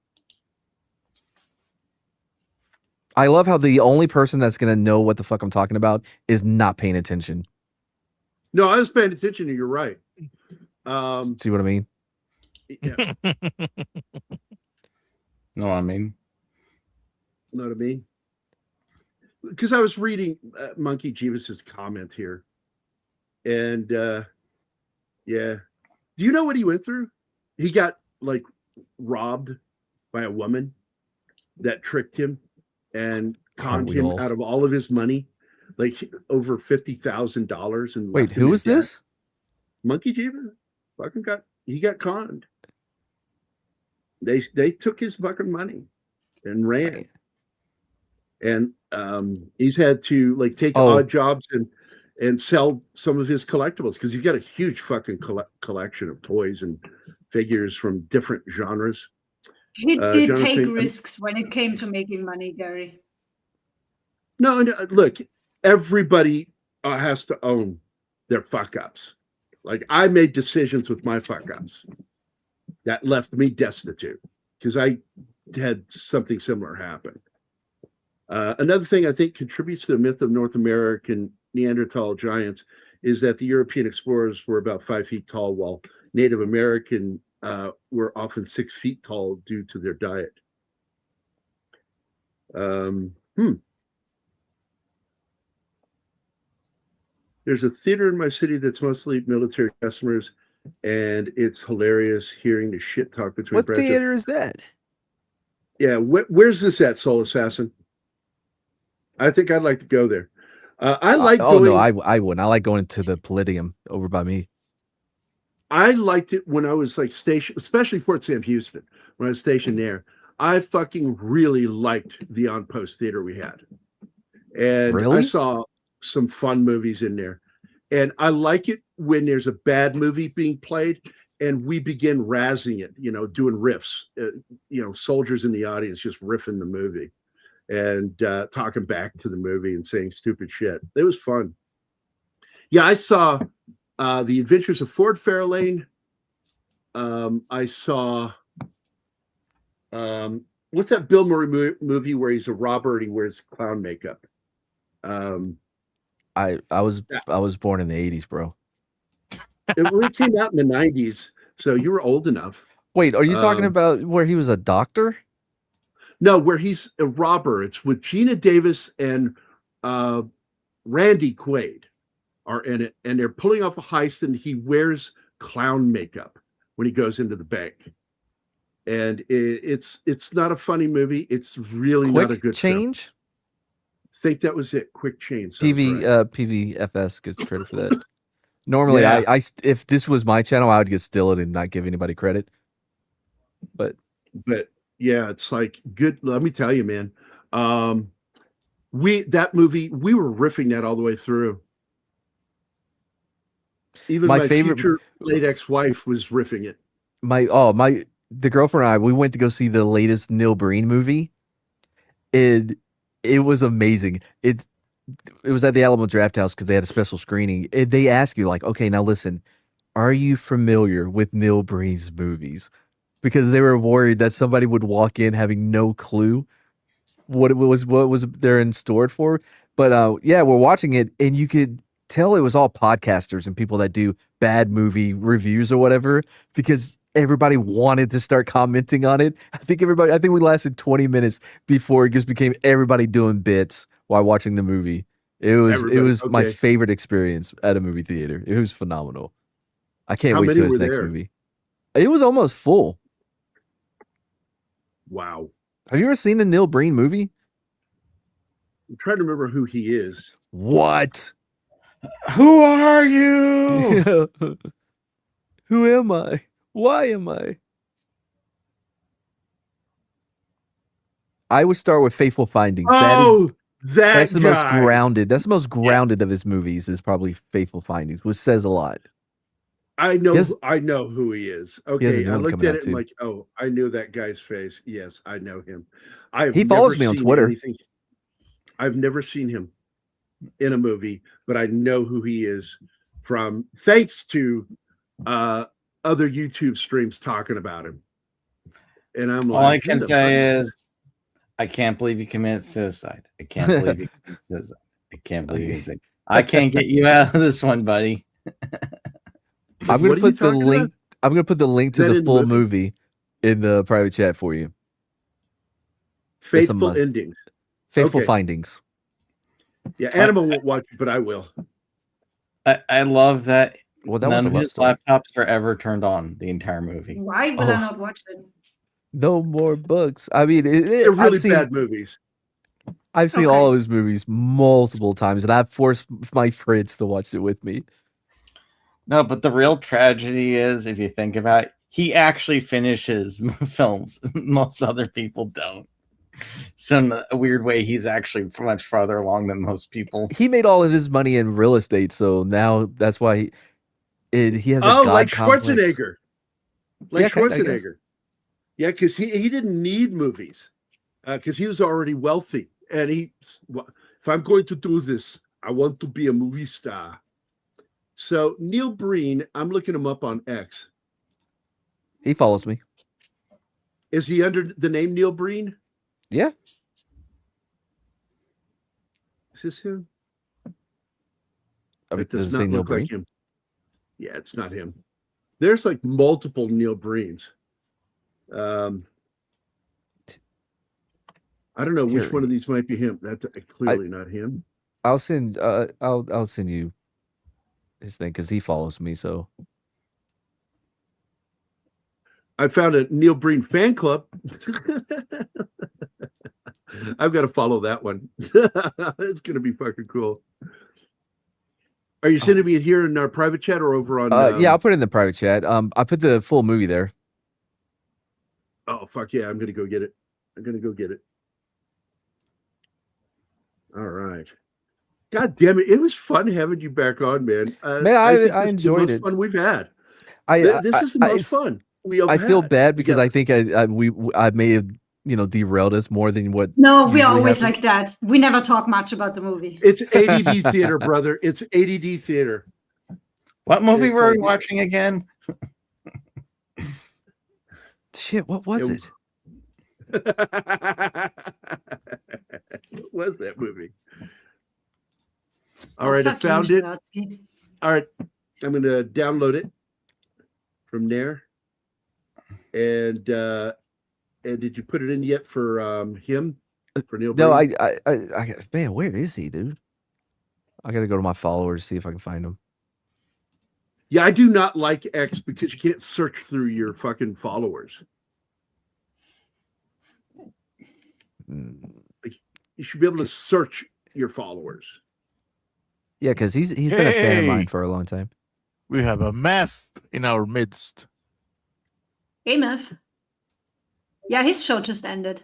I love how the only person that's gonna know what the fuck I'm talking about is not paying attention. No, I was paying attention, and you're right. See what I mean? Yeah. No, I mean. Know what I mean? Because I was reading Monkey Jeebus's comment here, and yeah, do you know what he went through? He got like robbed by a woman that tricked him and conned him out of all of his money, like over $50,000. And wait, who was this? Monkey Jeebus fucking got conned. They took his fucking money and ran. And he's had to like take odd jobs and sell some of his collectibles because he's got a huge fucking collection of toys and figures from different genres. He did take risks when it came to making money, Gary. No, look, everybody has to own their fuck ups. Like I made decisions with my fuck ups that left me destitute because I had something similar happen. Another thing I think contributes to the myth of North American Neanderthal giants is that the European explorers were about 5 feet tall, while Native American were often 6 feet tall due to their diet. There's a theater in my city that's mostly military customers, and it's hilarious hearing the shit talk between. What theater is that? Yeah, where's this at, Soul Assassin? I think I'd like to go there. I like. Oh no, I wouldn't. I like going to the Palladium over by me. I liked it when I was like stationed, especially Fort Sam Houston, when I was stationed there. I fucking really liked the On Post theater we had, and I saw some fun movies in there. And I like it when there's a bad movie being played and we begin razzing it, doing riffs, soldiers in the audience just riffing the movie and talking back to the movie and saying stupid shit. It was fun. Yeah, I saw The Adventures of Ford Fairlane. I saw what's that Bill Murray movie where he's a robber and he wears clown makeup? I was born in the 80s, bro. It came out in the 90s, so you were old enough. Wait, are you talking about where he was a doctor? No, where he's a robber. It's with Gina Davis and Randy Quaid are in it, and they're pulling off a heist, and he wears clown makeup when he goes into the bank. And it's not a funny movie. It's really not a good change. Film. I think that was it. Quick Change. PVFS gets credit for that. Normally, yeah. I if this was my channel, I would get still it and not give anybody credit. But yeah, it's like good. Let me tell you, man. That movie, we were riffing that all the way through. Even my favorite future late ex-wife was riffing it. The girlfriend and I, we went to go see the latest Neil Breen movie. It was amazing. It was at the Alamo Draft House because they had a special screening. They ask you like, okay, now listen, are you familiar with Neil Breen's movies? Because they were worried that somebody would walk in having no clue what was there in store for. But yeah, we're watching it and you could tell it was all podcasters and people that do bad movie reviews or whatever, because everybody wanted to start commenting on it. I think we lasted 20 minutes before it just became everybody doing bits while watching the movie. It was my favorite experience at a movie theater. It was phenomenal. I can't wait to his next movie. It was almost full. Wow. Have you ever seen a Neil Breen movie? I'm trying to remember who he is. What? Who are you? Who am I? Why am I? I would start with Faithful Findings. Oh, that's the guy. most grounded. That's the most grounded of his movies. Is probably Faithful Findings, which says a lot. I know who he is. Okay, I looked at it and like, oh, I knew that guy's face. Yes, I know him. He follows me on Twitter. I've never seen him in a movie, but I know who he is from thanks to other YouTube streams talking about him. And I'm like, all I can say is, I can't believe you committed suicide. I can't believe you committed suicide. I can't believe you. I can't get you out of this one, buddy. I'm gonna put the link. About? I'm gonna put the link to the full movie in the private chat for you. Faithful Endings. Faithful Findings. Yeah, Animal won't watch it, but I will. I love that. Well, that none of his laptops are ever turned on the entire movie. Why will I not watch it? No more books. I mean, they're really bad movies. I've seen all of his movies multiple times, and I've forced my friends to watch it with me. No, but the real tragedy is, if you think about it, he actually finishes films. Most other people don't. So in a weird way, he's actually much farther along than most people. He made all of his money in real estate, so now that's why he has a God like complex. Schwarzenegger. Like Schwarzenegger. Yeah, because he didn't need movies because he was already wealthy. And if I'm going to do this, I want to be a movie star. So Neil Breen, I'm looking him up on X. He follows me. Is he under the name Neil Breen? Yeah. Is this him? It does not look like him. Yeah, it's not him. There's like multiple Neil Breens. I don't know which one of these might be him. That's clearly not him. I'll send I'll send you his thing because he follows me. So I found a Neil Breen fan club. I've got to follow that one. It's gonna be fucking cool. Are you sending me here in our private chat or over on? Yeah, I'll put it in the private chat. I put the full movie there. Oh, fuck yeah. I'm going to go get it. All right. God damn it. It was fun having you back on, man. I enjoyed it. The most fun we've had. This is the most fun we ever had. I feel bad because I think I may have, derailed us more than what. No, we're always like that. We never talk much about the movie. It's ADD theater, brother. It's ADD theater. What movie were we watching again? Shit, what was it? What was that movie? All right, I found it. All right, I'm going to download it from there. And did you put it in yet for him? For Neil Breen? No, I man, where is he, dude? I got to go to my followers to see if I can find him. Yeah, I do not like X because you can't search through your fucking followers. You should be able to search your followers. Yeah, because he's been a fan of mine for a long time. We have a Meth in our midst. Hey, Meth. Yeah, his show just ended.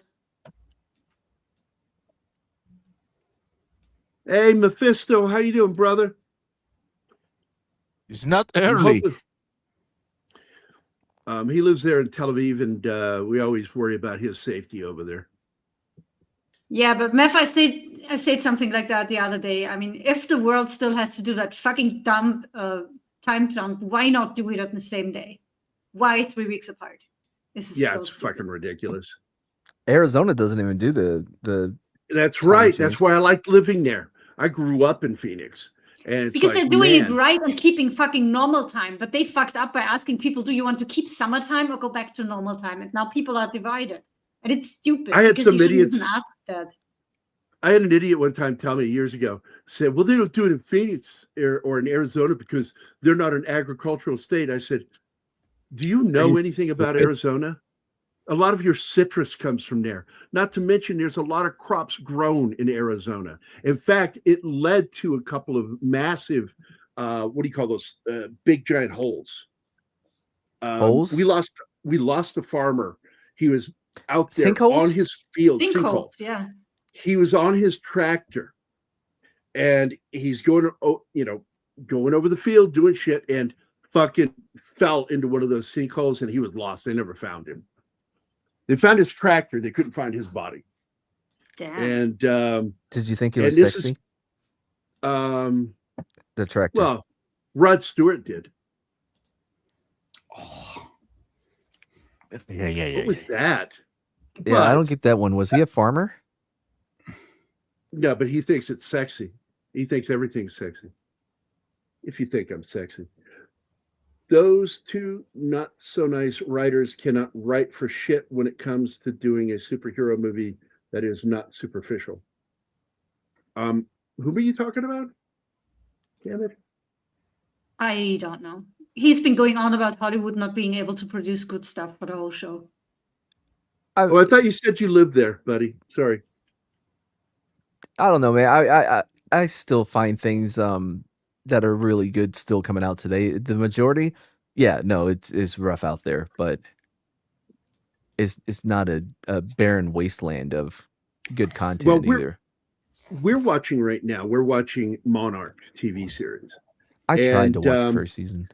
Hey, Mephisto, how you doing, brother? It's not early. He lives there in Tel Aviv, and we always worry about his safety over there. Yeah, but Meth, I said something like that the other day. I mean, if the world still has to do that fucking dumb time jump, why not do it on the same day? Why 3 weeks apart? It's fucking ridiculous. Arizona doesn't even do the. That's right. That's why I liked living there. I grew up in Phoenix. And it's because they're doing it right and keeping fucking normal time, but they fucked up by asking people, do you want to keep summertime or go back to normal time? And now people are divided. And it's stupid. I had some idiots. Ask that. I had an idiot one time tell me years ago, said, well, they don't do it in Phoenix or in Arizona because they're not an agricultural state. I said, do you know anything about Arizona? A lot of your citrus comes from there. Not to mention, there's a lot of crops grown in Arizona. In fact, it led to a couple of massive, what do you call those? Big giant holes. Holes? We lost a farmer. He was out there Sinkholes? on his field. Sinkholes, yeah. He was on his tractor, and he's going over the field doing shit, and fucking fell into one of those sinkholes, and he was lost. They never found him. They found his tractor. They couldn't find his body. Damn. And did you think it was sexy? The tractor. Well, Rod Stewart did. Oh. Yeah. What was that? Yeah, I don't get that one. Was he a farmer? No, but he thinks it's sexy. He thinks everything's sexy. If you think I'm sexy. Those two not so nice writers cannot write for shit when it comes to doing a superhero movie that is not superficial. Who are you talking about? Damn it. I don't know. He's been going on about Hollywood not being able to produce good stuff for the whole show. I thought you said you lived there, buddy. Sorry. I don't know, man. I still find things that are really good still coming out today. The majority, it's rough out there, but it's not a barren wasteland of good content either. We're watching right now. We're watching Monarch TV series. I tried to watch the first season.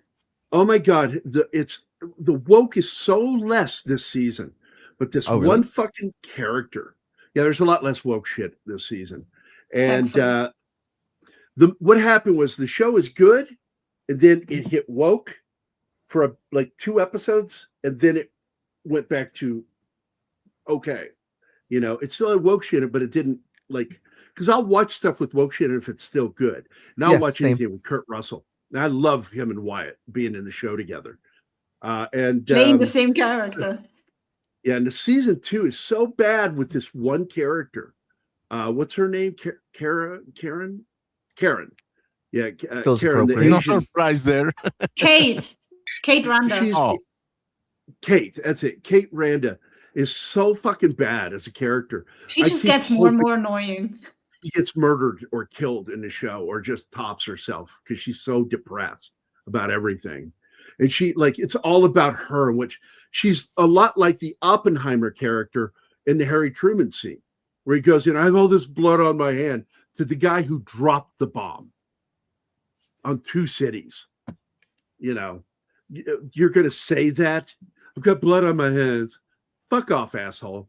Oh my god, the woke is so less this season, but this one fucking character. Yeah, there's a lot less woke shit this season, and what happened was the show is good, and then it hit woke for like 2 episodes, and then it went back to okay. It still had woke shit, but it didn't because I'll watch stuff with woke shit if it's still good. And I'll watch anything with Kurt Russell. And I love him and Wyatt being in the show together. And playing the same character. Yeah, and the season 2 is so bad with this one character. What's her name? Karen? Yeah, Feels Karen. appropriate. No surprise there. Kate Randa. Kate, that's it. Kate Randa is so fucking bad as a character. She just gets more and more annoying. She gets murdered or killed in the show, or just tops herself because she's so depressed about everything. And she it's all about her, which she's a lot like the Oppenheimer character in the Harry Truman scene, where he goes, I have all this blood on my hand, to the guy who dropped the bomb on 2 cities. You're going to say that? I've got blood on my hands. Fuck off, asshole.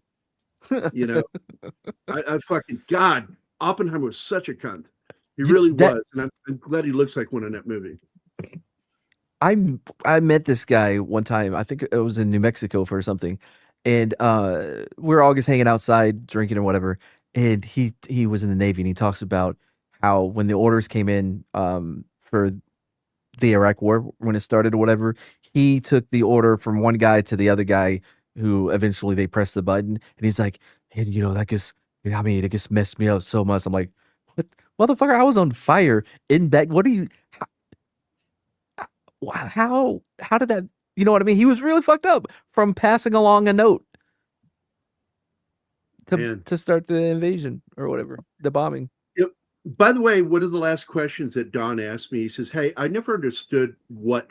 I fucking, God, Oppenheimer was such a cunt. He really was. And I'm glad he looks like one in that movie. I met this guy one time. I think it was in New Mexico for something. And we were all just hanging outside, drinking or whatever. And he was in the Navy, and he talks about how when the orders came in for the Iraq War, when it started or whatever, he took the order from one guy to the other guy, who eventually they pressed the button, and he's like, hey, it just messed me up so much. I'm like, what, motherfucker? I was on fire in bed. What are you? How did that? You know what I mean? He was really fucked up from passing along a note to start the invasion or whatever, the bombing. Yep. By the way, one of the last questions that Don asked me, he says, hey, I never understood what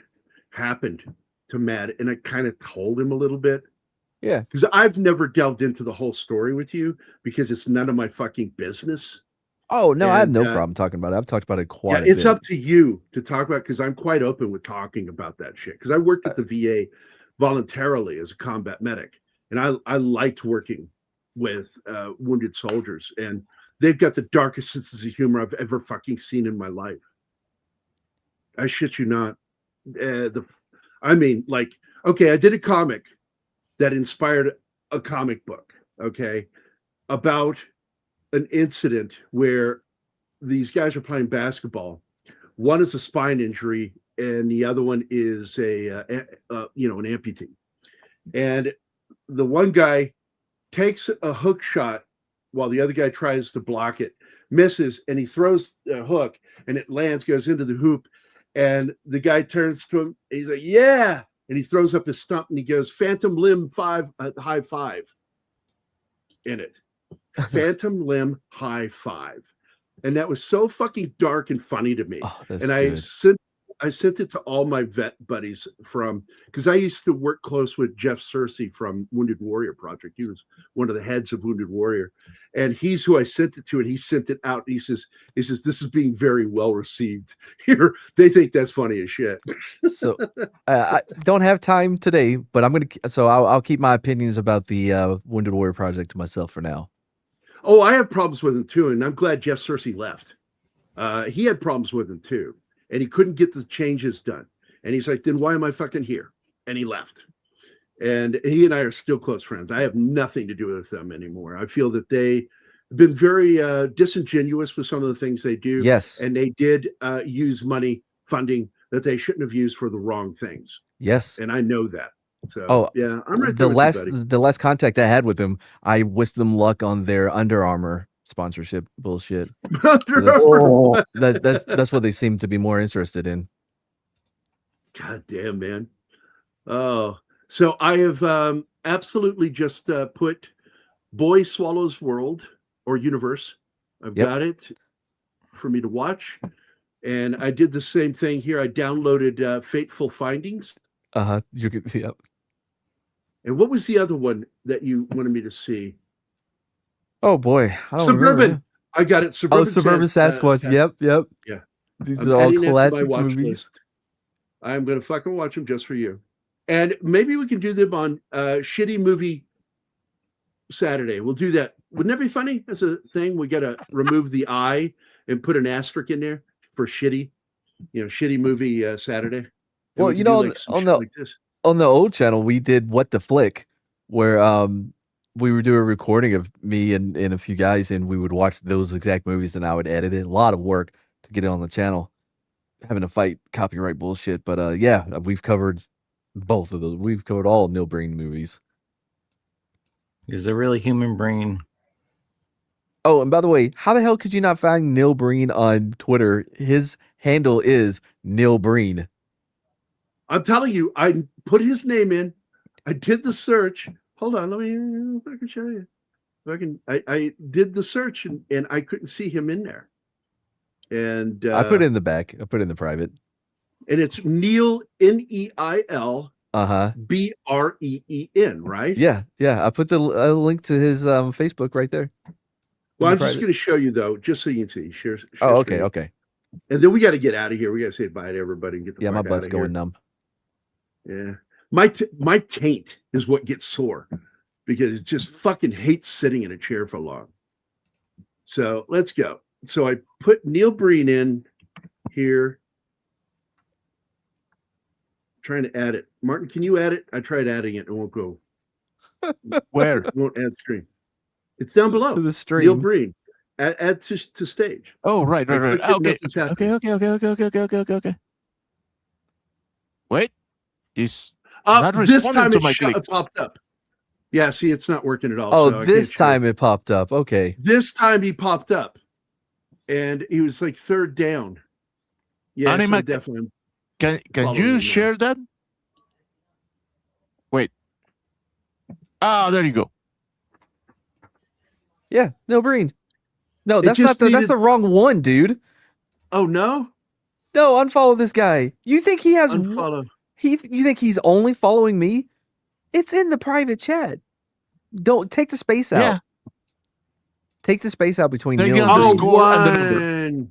happened to Matt, and I kind of told him a little bit. Yeah. Because I've never delved into the whole story with you because it's none of my fucking business. Oh, no, I have no problem talking about it. I've talked about it quite a bit. It's up to you to talk about, because I'm quite open with talking about that shit. Because I worked at the VA voluntarily as a combat medic, and I liked working with wounded soldiers, and they've got the darkest senses of humor I've ever fucking seen in my life. I shit you not. Okay, I did a comic that inspired a comic book, okay, about an incident where these guys are playing basketball. One is a spine injury, and the other one is an amputee. And the one guy takes a hook shot while the other guy tries to block it, misses, and he throws the hook, and it lands, goes into the hoop, and the guy turns to him, and he's like, yeah, and he throws up his stump and he goes, Phantom Limb 5 high five in it. Phantom Limb high five. And that was so fucking dark and funny to me. Oh, that's and good. I sent it to all my vet buddies because I used to work close with Jeff Searcy from Wounded Warrior Project. He was one of the heads of Wounded Warrior, and he's who I sent it to. And he sent it out. And he says, this is being very well received here. They think that's funny as shit. So I don't have time today, but I'll keep my opinions about the Wounded Warrior Project to myself for now. Oh, I have problems with him too, and I'm glad Jeff Searcy left. He had problems with him too. And he couldn't get the changes done. And he's like, then why am I fucking here? And he left. And he and I are still close friends. I have nothing to do with them anymore. I feel that they've been very disingenuous with some of the things they do. Yes. And they did use funding that they shouldn't have used for the wrong things. Yes. And I know that. So, yeah, I'm right the there with you, buddy. The last contact I had with them, I wished them luck on their Under Armour sponsorship bullshit. That's what they seem to be more interested in. God damn, man. Oh, so I have absolutely just put Boy Swallows World or Universe. I've got it for me to watch. And I did the same thing here. I downloaded Fateful Findings. You could, yep. And what was the other one that you wanted me to see? Oh boy, I don't Suburban. remember. I got it. Suburban Sasquatch. Yep. Yeah. These are all classic movies. List. I'm gonna fucking watch them just for you. And maybe we can do them on Shitty Movie Saturday. We'll do that. Wouldn't that be funny as a thing? We gotta remove the I and put an asterisk in there for shitty. Shitty Movie Saturday. And well, we on the old channel, we did What the Flick, where we would do a recording of me and a few guys, and we would watch those exact movies, and I would edit it. A lot of work to get it on the channel, having to fight copyright bullshit. But yeah, we've covered both of those. We've covered all Neil Breen movies. Is there really Human Brain? Oh, and by the way, how the hell could you not find Neil Breen on Twitter? His handle is Neil Breen. I'm telling you, I put his name in. I did the search. Hold on, let me. If I can show you. I did the search and I couldn't see him in there. And I put it in the back. I put it in the private. And it's Neil Neil Breen, right? Yeah. I put the link to his Facebook right there. Well, I'm just going to show you though, just so you can see. Share okay, screen. Okay. And then we got to get out of here. We got to say bye to everybody and get the fuck my butt's out of going here. numb. Yeah, my taint is what gets sore because it just fucking hates sitting in a chair for long. So let's go. So I put Neil Breen in here. Trying to add it. Martin, can you add it? I tried adding it. It won't go. Where? It won't add screen. It's down below. To the stream. Neil Breen. Add to stage. Oh, right. Okay. Wait. He's not this time to my click. It popped up. Yeah, see, it's not working at all. Oh, so this time it popped up. Okay. This time he popped up. And he was like third down. Yeah, so definitely. Can you share that? Wait. There you go. Yeah, Neil Breen. No, that's not that's the wrong one, dude. Oh no? No, unfollow this guy. You think he has unfollow? You think he's only following me? It's in the private chat. Don't take the space out. Yeah. Take the space out between Take Neil and Breen. and the number.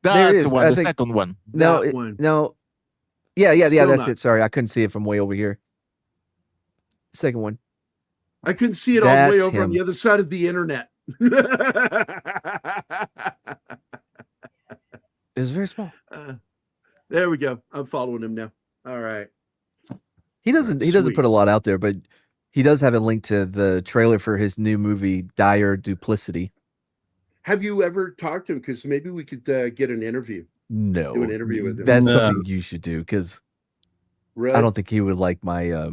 That's the one, the second one. No, no. Yeah, that's not. it. Sorry, I couldn't see it from way over here. Second one. I couldn't see it all the way over on the other side of the internet. It's very small. There we go. I'm following him now. All right. He doesn't put a lot out there, but he does have a link to the trailer for his new movie, Dire Duplicity. Have you ever talked to him? Because maybe we could get an interview. No. Do an interview with him. That's something you should do, because really? I don't think he would like my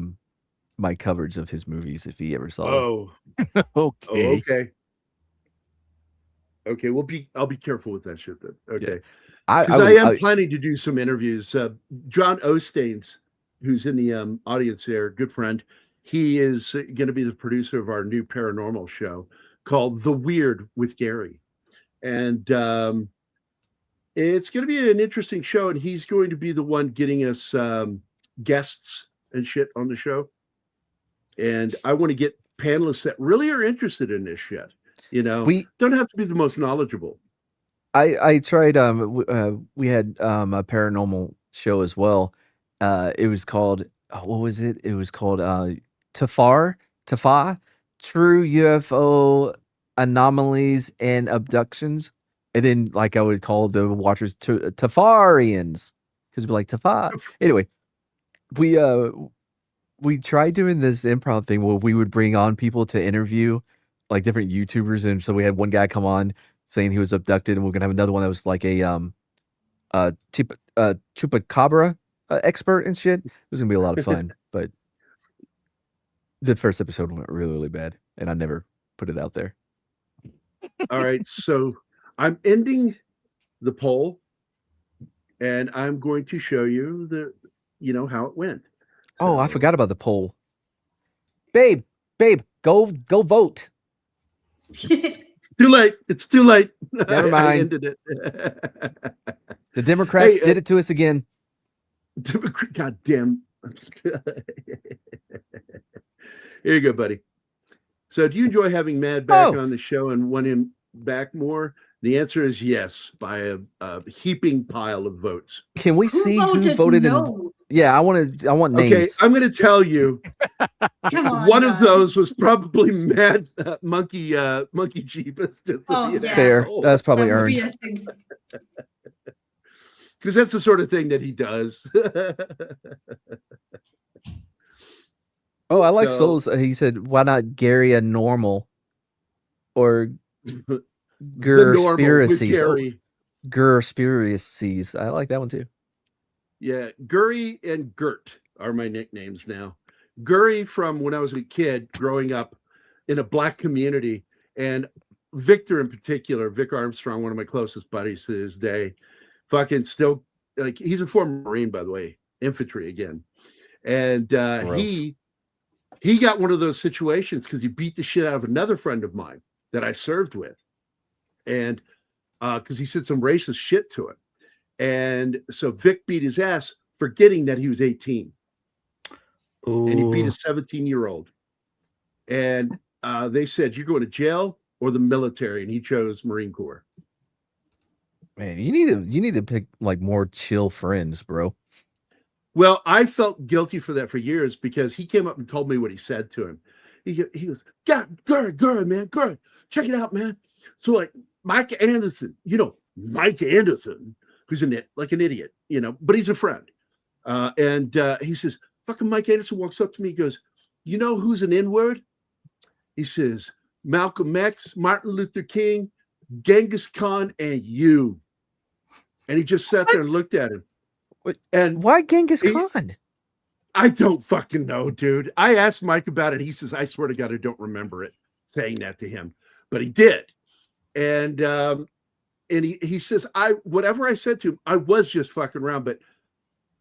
my coverage of his movies if he ever saw them. Okay. Okay. I'll be careful with that shit then. Okay. Because I am planning to do some interviews. John Ostains, who's in the audience there, good friend, he is going to be the producer of our new paranormal show called The Weird with Gary. And it's going to be an interesting show, and he's going to be the one getting us guests and shit on the show. And I want to get panelists that really are interested in this shit. You know, we don't have to be the most knowledgeable. I tried we had a paranormal show as well. It was called what was it? It was called Tafa True UFO Anomalies and Abductions. And then like I would call the watchers Tafarians because it'd be like Tafa. Anyway, we tried doing this improv thing where we would bring on people to interview like different YouTubers, and so we had one guy come on saying he was abducted, and we're gonna have another one that was like a chupacabra expert and shit. It was gonna be a lot of fun, but the first episode went really, really bad, and I never put it out there. All right, so I'm ending the poll, and I'm going to show you how it went. Oh, I forgot about the poll. Babe, go vote. It's too late. It's too late. Never mind. I ended it. The Democrats did it to us again. God damn. Here you go, buddy. So do you enjoy having Mad back on the show and want him back more? The answer is yes, by a heaping pile of votes. Can we see who voted no? Yeah, I want names. Okay, I'm going to tell you. Come on, one guys. of those was probably Mad Monkey Jeebus. Fair. That's probably earned. Because that's the sort of thing that he does. Oh, I like Souls. He said, "Why not Gary a normal or Gerspiracies?" Gerspiracies. I like that one too. Yeah, Gurry and Gert are my nicknames now. Gurry from when I was a kid growing up in a black community, and Victor in particular, Vic Armstrong, one of my closest buddies to this day, fucking still, like, he's a former Marine, by the way, infantry again. And he got one of those situations because he beat the shit out of another friend of mine that I served with. And because he said some racist shit to him. And so Vic beat his ass, forgetting that he was 18. Ooh. And he beat a 17-year-old. And they said, "You're going to jail or the military," and he chose Marine Corps. Man, you need to pick like more chill friends, bro. Well, I felt guilty for that for years because he came up and told me what he said to him. He goes, "God, Gore, man, Gore, check it out, man." So like Mike Anderson, Mike Anderson, who's an idiot, but he's a friend. And he says, fucking Mike Anderson walks up to me, he goes, "You know who's an N-word?" He says, "Malcolm X, Martin Luther King, Genghis Khan, and you." And he just sat there and looked at him. And why Genghis Khan? I don't fucking know, dude. I asked Mike about it. He says, "I swear to God, I don't remember it saying that to him," but he did. And he says, whatever I said to him, I was just fucking around. But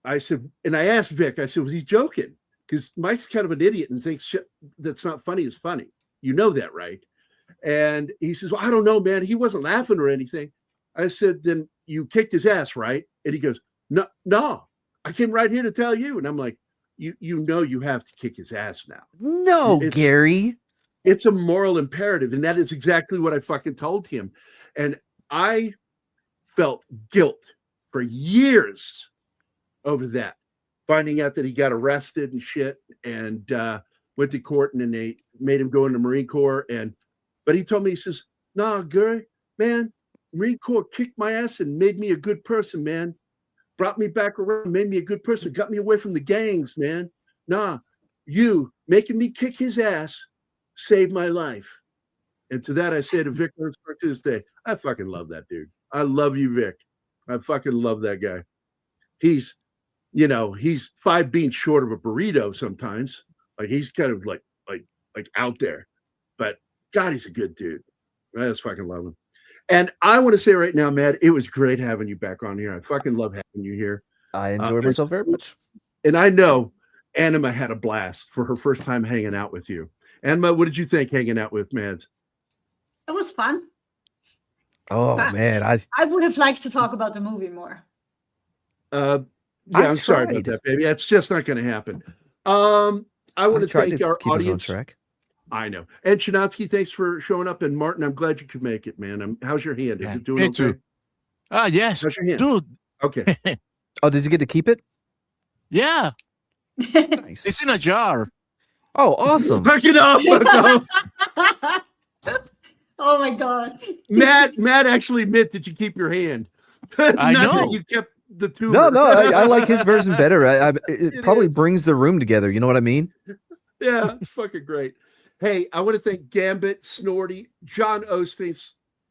I said, and I asked Vic, I said, was he joking? Because Mike's kind of an idiot and thinks shit that's not funny is funny. You know that, right? And he says, "Well, I don't know, man. He wasn't laughing or anything." I said, "Then you kicked his ass, right?" And he goes, No, I came right here to tell you." And I'm like, you have to kick his ass now. No, Gary. It's a moral imperative. And that is exactly what I fucking told him. And I felt guilt for years over that, finding out that he got arrested and shit and went to court, and then they made him go into Marine Corps. But he told me, he says, "Nah, Gary, man, Marine Corps kicked my ass and made me a good person, man. Brought me back around, made me a good person, got me away from the gangs, man. Nah, you making me kick his ass saved my life." And to that, I say to Vic to this day, I fucking love that dude. I love you, Vic. I fucking love that guy. He's 5 beans short of a burrito sometimes. Like, he's kind of like out there. But God, he's a good dude. I just fucking love him. And I want to say right now, Matt, it was great having you back on here. I fucking love having you here. I enjoyed myself very much. And I know Anima had a blast for her first time hanging out with you. Anima, what did you think hanging out with Mads? It was fun. Oh man, I would have liked to talk about the movie more. I'm sorry about that, baby. That's just not going to happen. I want to thank our audience. Track. I know. And Chinatsky, thanks for showing up. And Martin, I'm glad you could make it, man. How's your hand? Is it doing okay? Too. Yes. How's your hand? Dude. Okay. Oh, did you get to keep it? Yeah. Nice. It's in a jar. Oh, awesome. Look it up. Oh my God. Matt actually admit that you keep your hand. I Not know. that you kept the tumor. No, I like his version better. It probably brings the room together. You know what I mean? Yeah, it's fucking great. Hey, I want to thank Gambit, Snorty, John Osteen.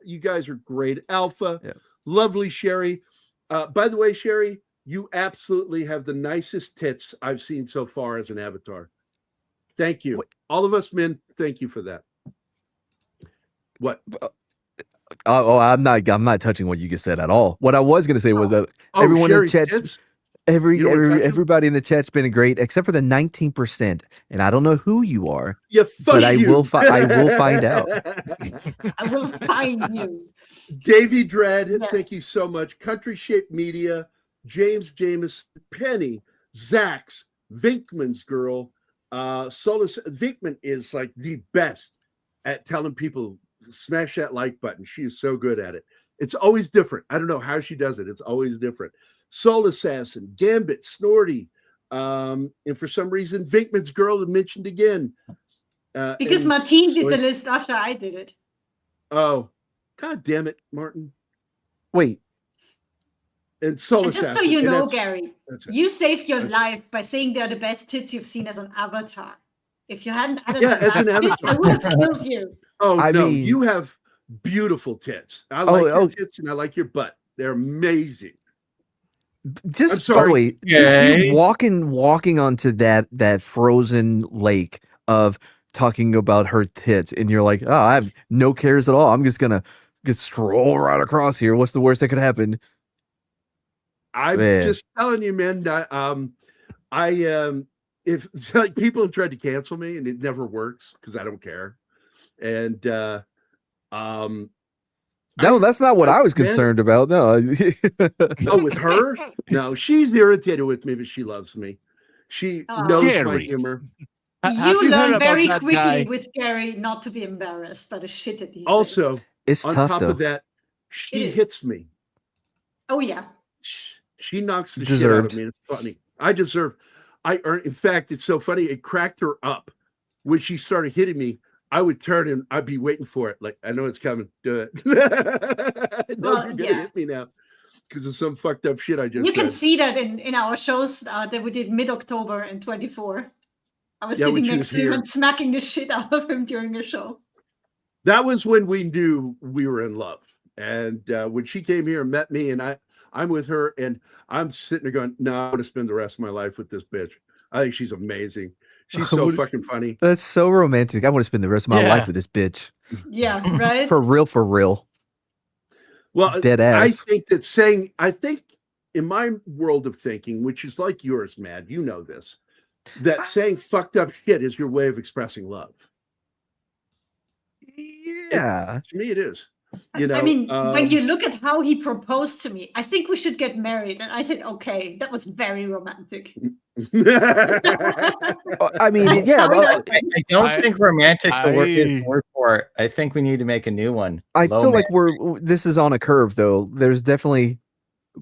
You guys are great. Alpha, lovely Sherry. By the way, Sherry, you absolutely have the nicest tits I've seen so far as an avatar. Thank you. All of us men, thank you for that. What? I'm not touching what you just said at all. What I was going to say was that everyone in the chat, everybody in the chat's been great, except for the 19%. And I don't know who you are, but I will find out. I will find you. Davey Dredd, thank you so much. Country Shape Media, James Jameson, Penny, Zax, Vinkman's girl. Solus Vinkman is like the best at telling people smash that like button. She is so good at it. It's always different. I don't know how she does it. It's always different. Soul Assassin, Gambit, Snorty, and for some reason, Vinkman's girl mentioned again. Because Martine did the list after I did it. Oh, God damn it, Martin. Wait. And Soul and Assassin. Just so you know, Gary, that's it. you saved your life by saying they're the best tits you've seen as an avatar. If you hadn't added as an avatar, I would have killed you. Oh, I mean, you have beautiful tits. I like your tits and I like your butt. They're amazing. Just by the way, just you walking onto that frozen lake of talking about her tits, and you're like, oh, I have no cares at all. I'm just gonna stroll right across here. What's the worst that could happen? I'm just telling you, man. If like people have tried to cancel me and it never works because I don't care. And no, that's not what I was concerned about. No. Oh, with her? No, she's irritated with me, but she loves me. She knows my humor. You learn very quickly with Gary not to be embarrassed by the shit that he says. Also, it's on tough, top though. of that, she hits me. Oh yeah. She knocks the shit out of me. It's funny. I earned. In fact, it's so funny. It cracked her up when she started hitting me. I would turn and I'd be waiting for it. Like, I know it's coming. Do it. I know you're gonna hit me now because of some fucked up shit I just said. You can see that in our shows that we did mid-October in 24. I was sitting next to him and smacking the shit out of him during a show. That was when we knew we were in love. And when she came here and met me, and I'm with her, and I'm sitting there going, no, I want to spend the rest of my life with this bitch. I think she's amazing. She's so fucking funny. That's so romantic. I want to spend the rest of my life with this bitch. Yeah, right? For real. Well, dead ass. I think in my world of thinking, which is like yours, Mad, you know this, that saying fucked up shit is your way of expressing love. Yeah. To me, it is. You know, I mean, when you look at how he proposed to me, I think we should get married. And I said, okay, that was very romantic. I mean, yeah. I don't think romantic the word for it. I think we need to make a new one. I feel like this is on a curve, though. There's definitely,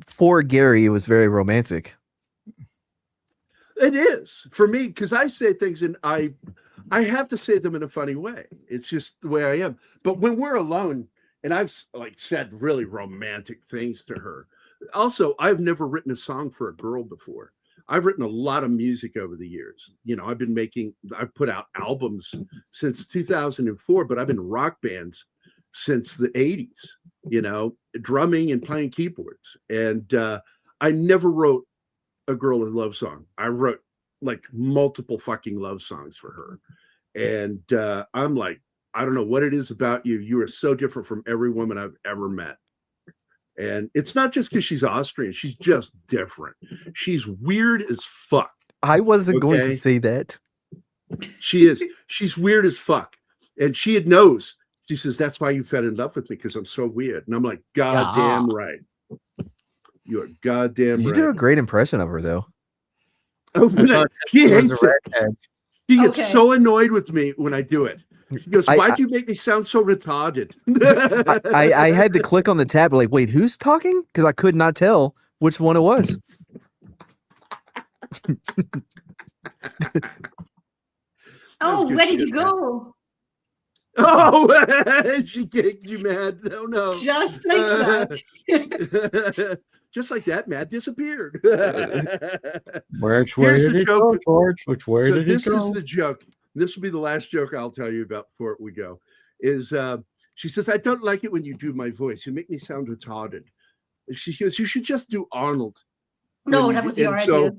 for Gary, it was very romantic. It is for me because I say things and I have to say them in a funny way. It's just the way I am. But when we're alone, and I've like said really romantic things to her. Also, I've never written a song for a girl before. I've written a lot of music over the years. You know, I've put out albums since 2004, but I've been in rock bands since the 80s, you know, drumming and playing keyboards. And I never wrote a girl a love song. I wrote like multiple fucking love songs for her. And I'm like, I don't know what it is about you. You are so different from every woman I've ever met. And it's not just because she's Austrian. She's just different. She's weird as fuck. I wasn't going to say that. She is. She's weird as fuck. And she knows. She says, that's why you fell in love with me, because I'm so weird. And I'm like, goddamn right. You're goddamn right. You do a great impression of her, though. Oh, she hates it. She gets so annoyed with me when I do it. She goes, why'd you make me sound so retarded? I had to click on the tab, like, wait, who's talking? Because I could not tell which one it was. Oh, where did you go? Oh, she kicked you, mad. Oh, no. Just like that. Just like that, Matt disappeared. Where did it go, George? Which way did it go? This is the joke. This will be the last joke I'll tell you about before we go. Is she says, I don't like it when you do my voice. You make me sound retarded. She goes, you should just do Arnold. No, that was your idea.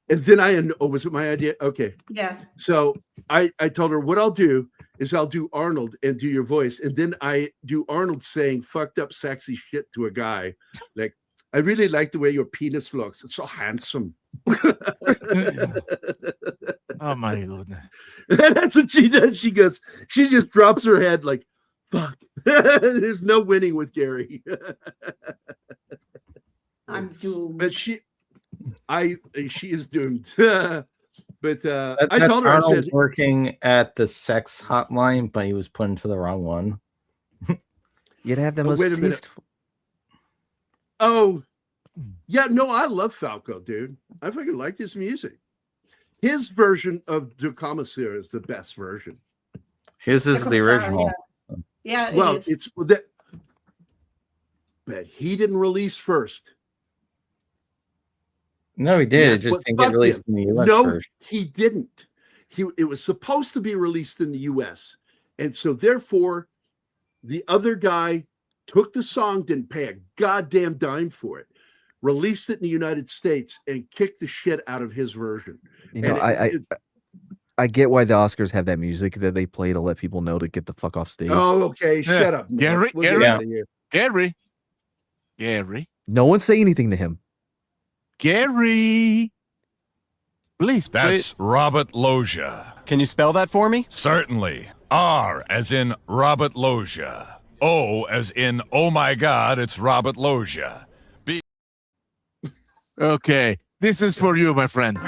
And then was it my idea? Okay. Yeah. So I told her what I'll do is I'll do Arnold and do your voice. And then I do Arnold saying fucked up sexy shit to a guy. Like, I really like the way your penis looks. It's so handsome. Oh my goodness. That's what she does. She goes, she just drops her head like, fuck. There's no winning with Gary. I'm doomed. But she is doomed. But I told her, Arnold I said, working at the sex hotline, but he was put into the wrong one. You'd have the most wait a minute. Oh, yeah, no, I love Falco, dude. I fucking like his music. His version of De Commissaire is the best version. His is the original. Yeah, well, it's that, but he didn't release first. No, he did. It just didn't get released in the US. No, first. He didn't. It was supposed to be released in the US. And so therefore, the other guy took the song, didn't pay a goddamn dime for it, released it in the United States, and kicked the shit out of his version. You know, I get why the Oscars have that music that they play to let people know to get the fuck off stage. Oh, okay. Shut up. Gary. No one say anything to him. Gary. Please. That's Robert Loggia. Can you spell that for me? Certainly. R as in Robert Loggia. O as in, oh my God, it's Robert Loggia. Okay, this is for you, my friend.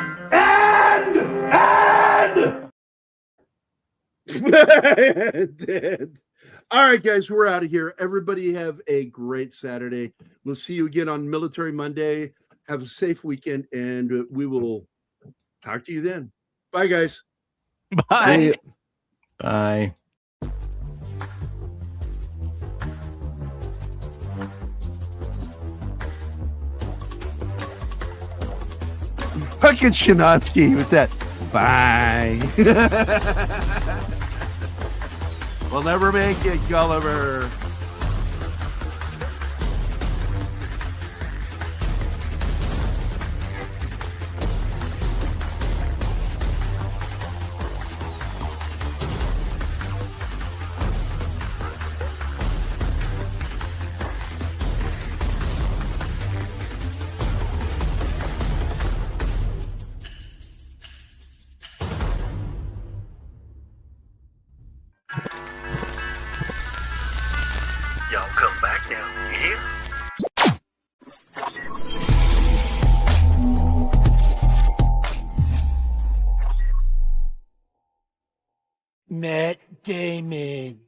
All right, guys, we're out of here. Everybody have a great Saturday. We'll see you again on Military Monday. Have a safe weekend, and we will talk to you then. Bye, guys. Bye. Bye. Fucking Shinatsky with that. Bye. We'll never make it, Gulliver. Y'all come back now, you hear? Matt Damon.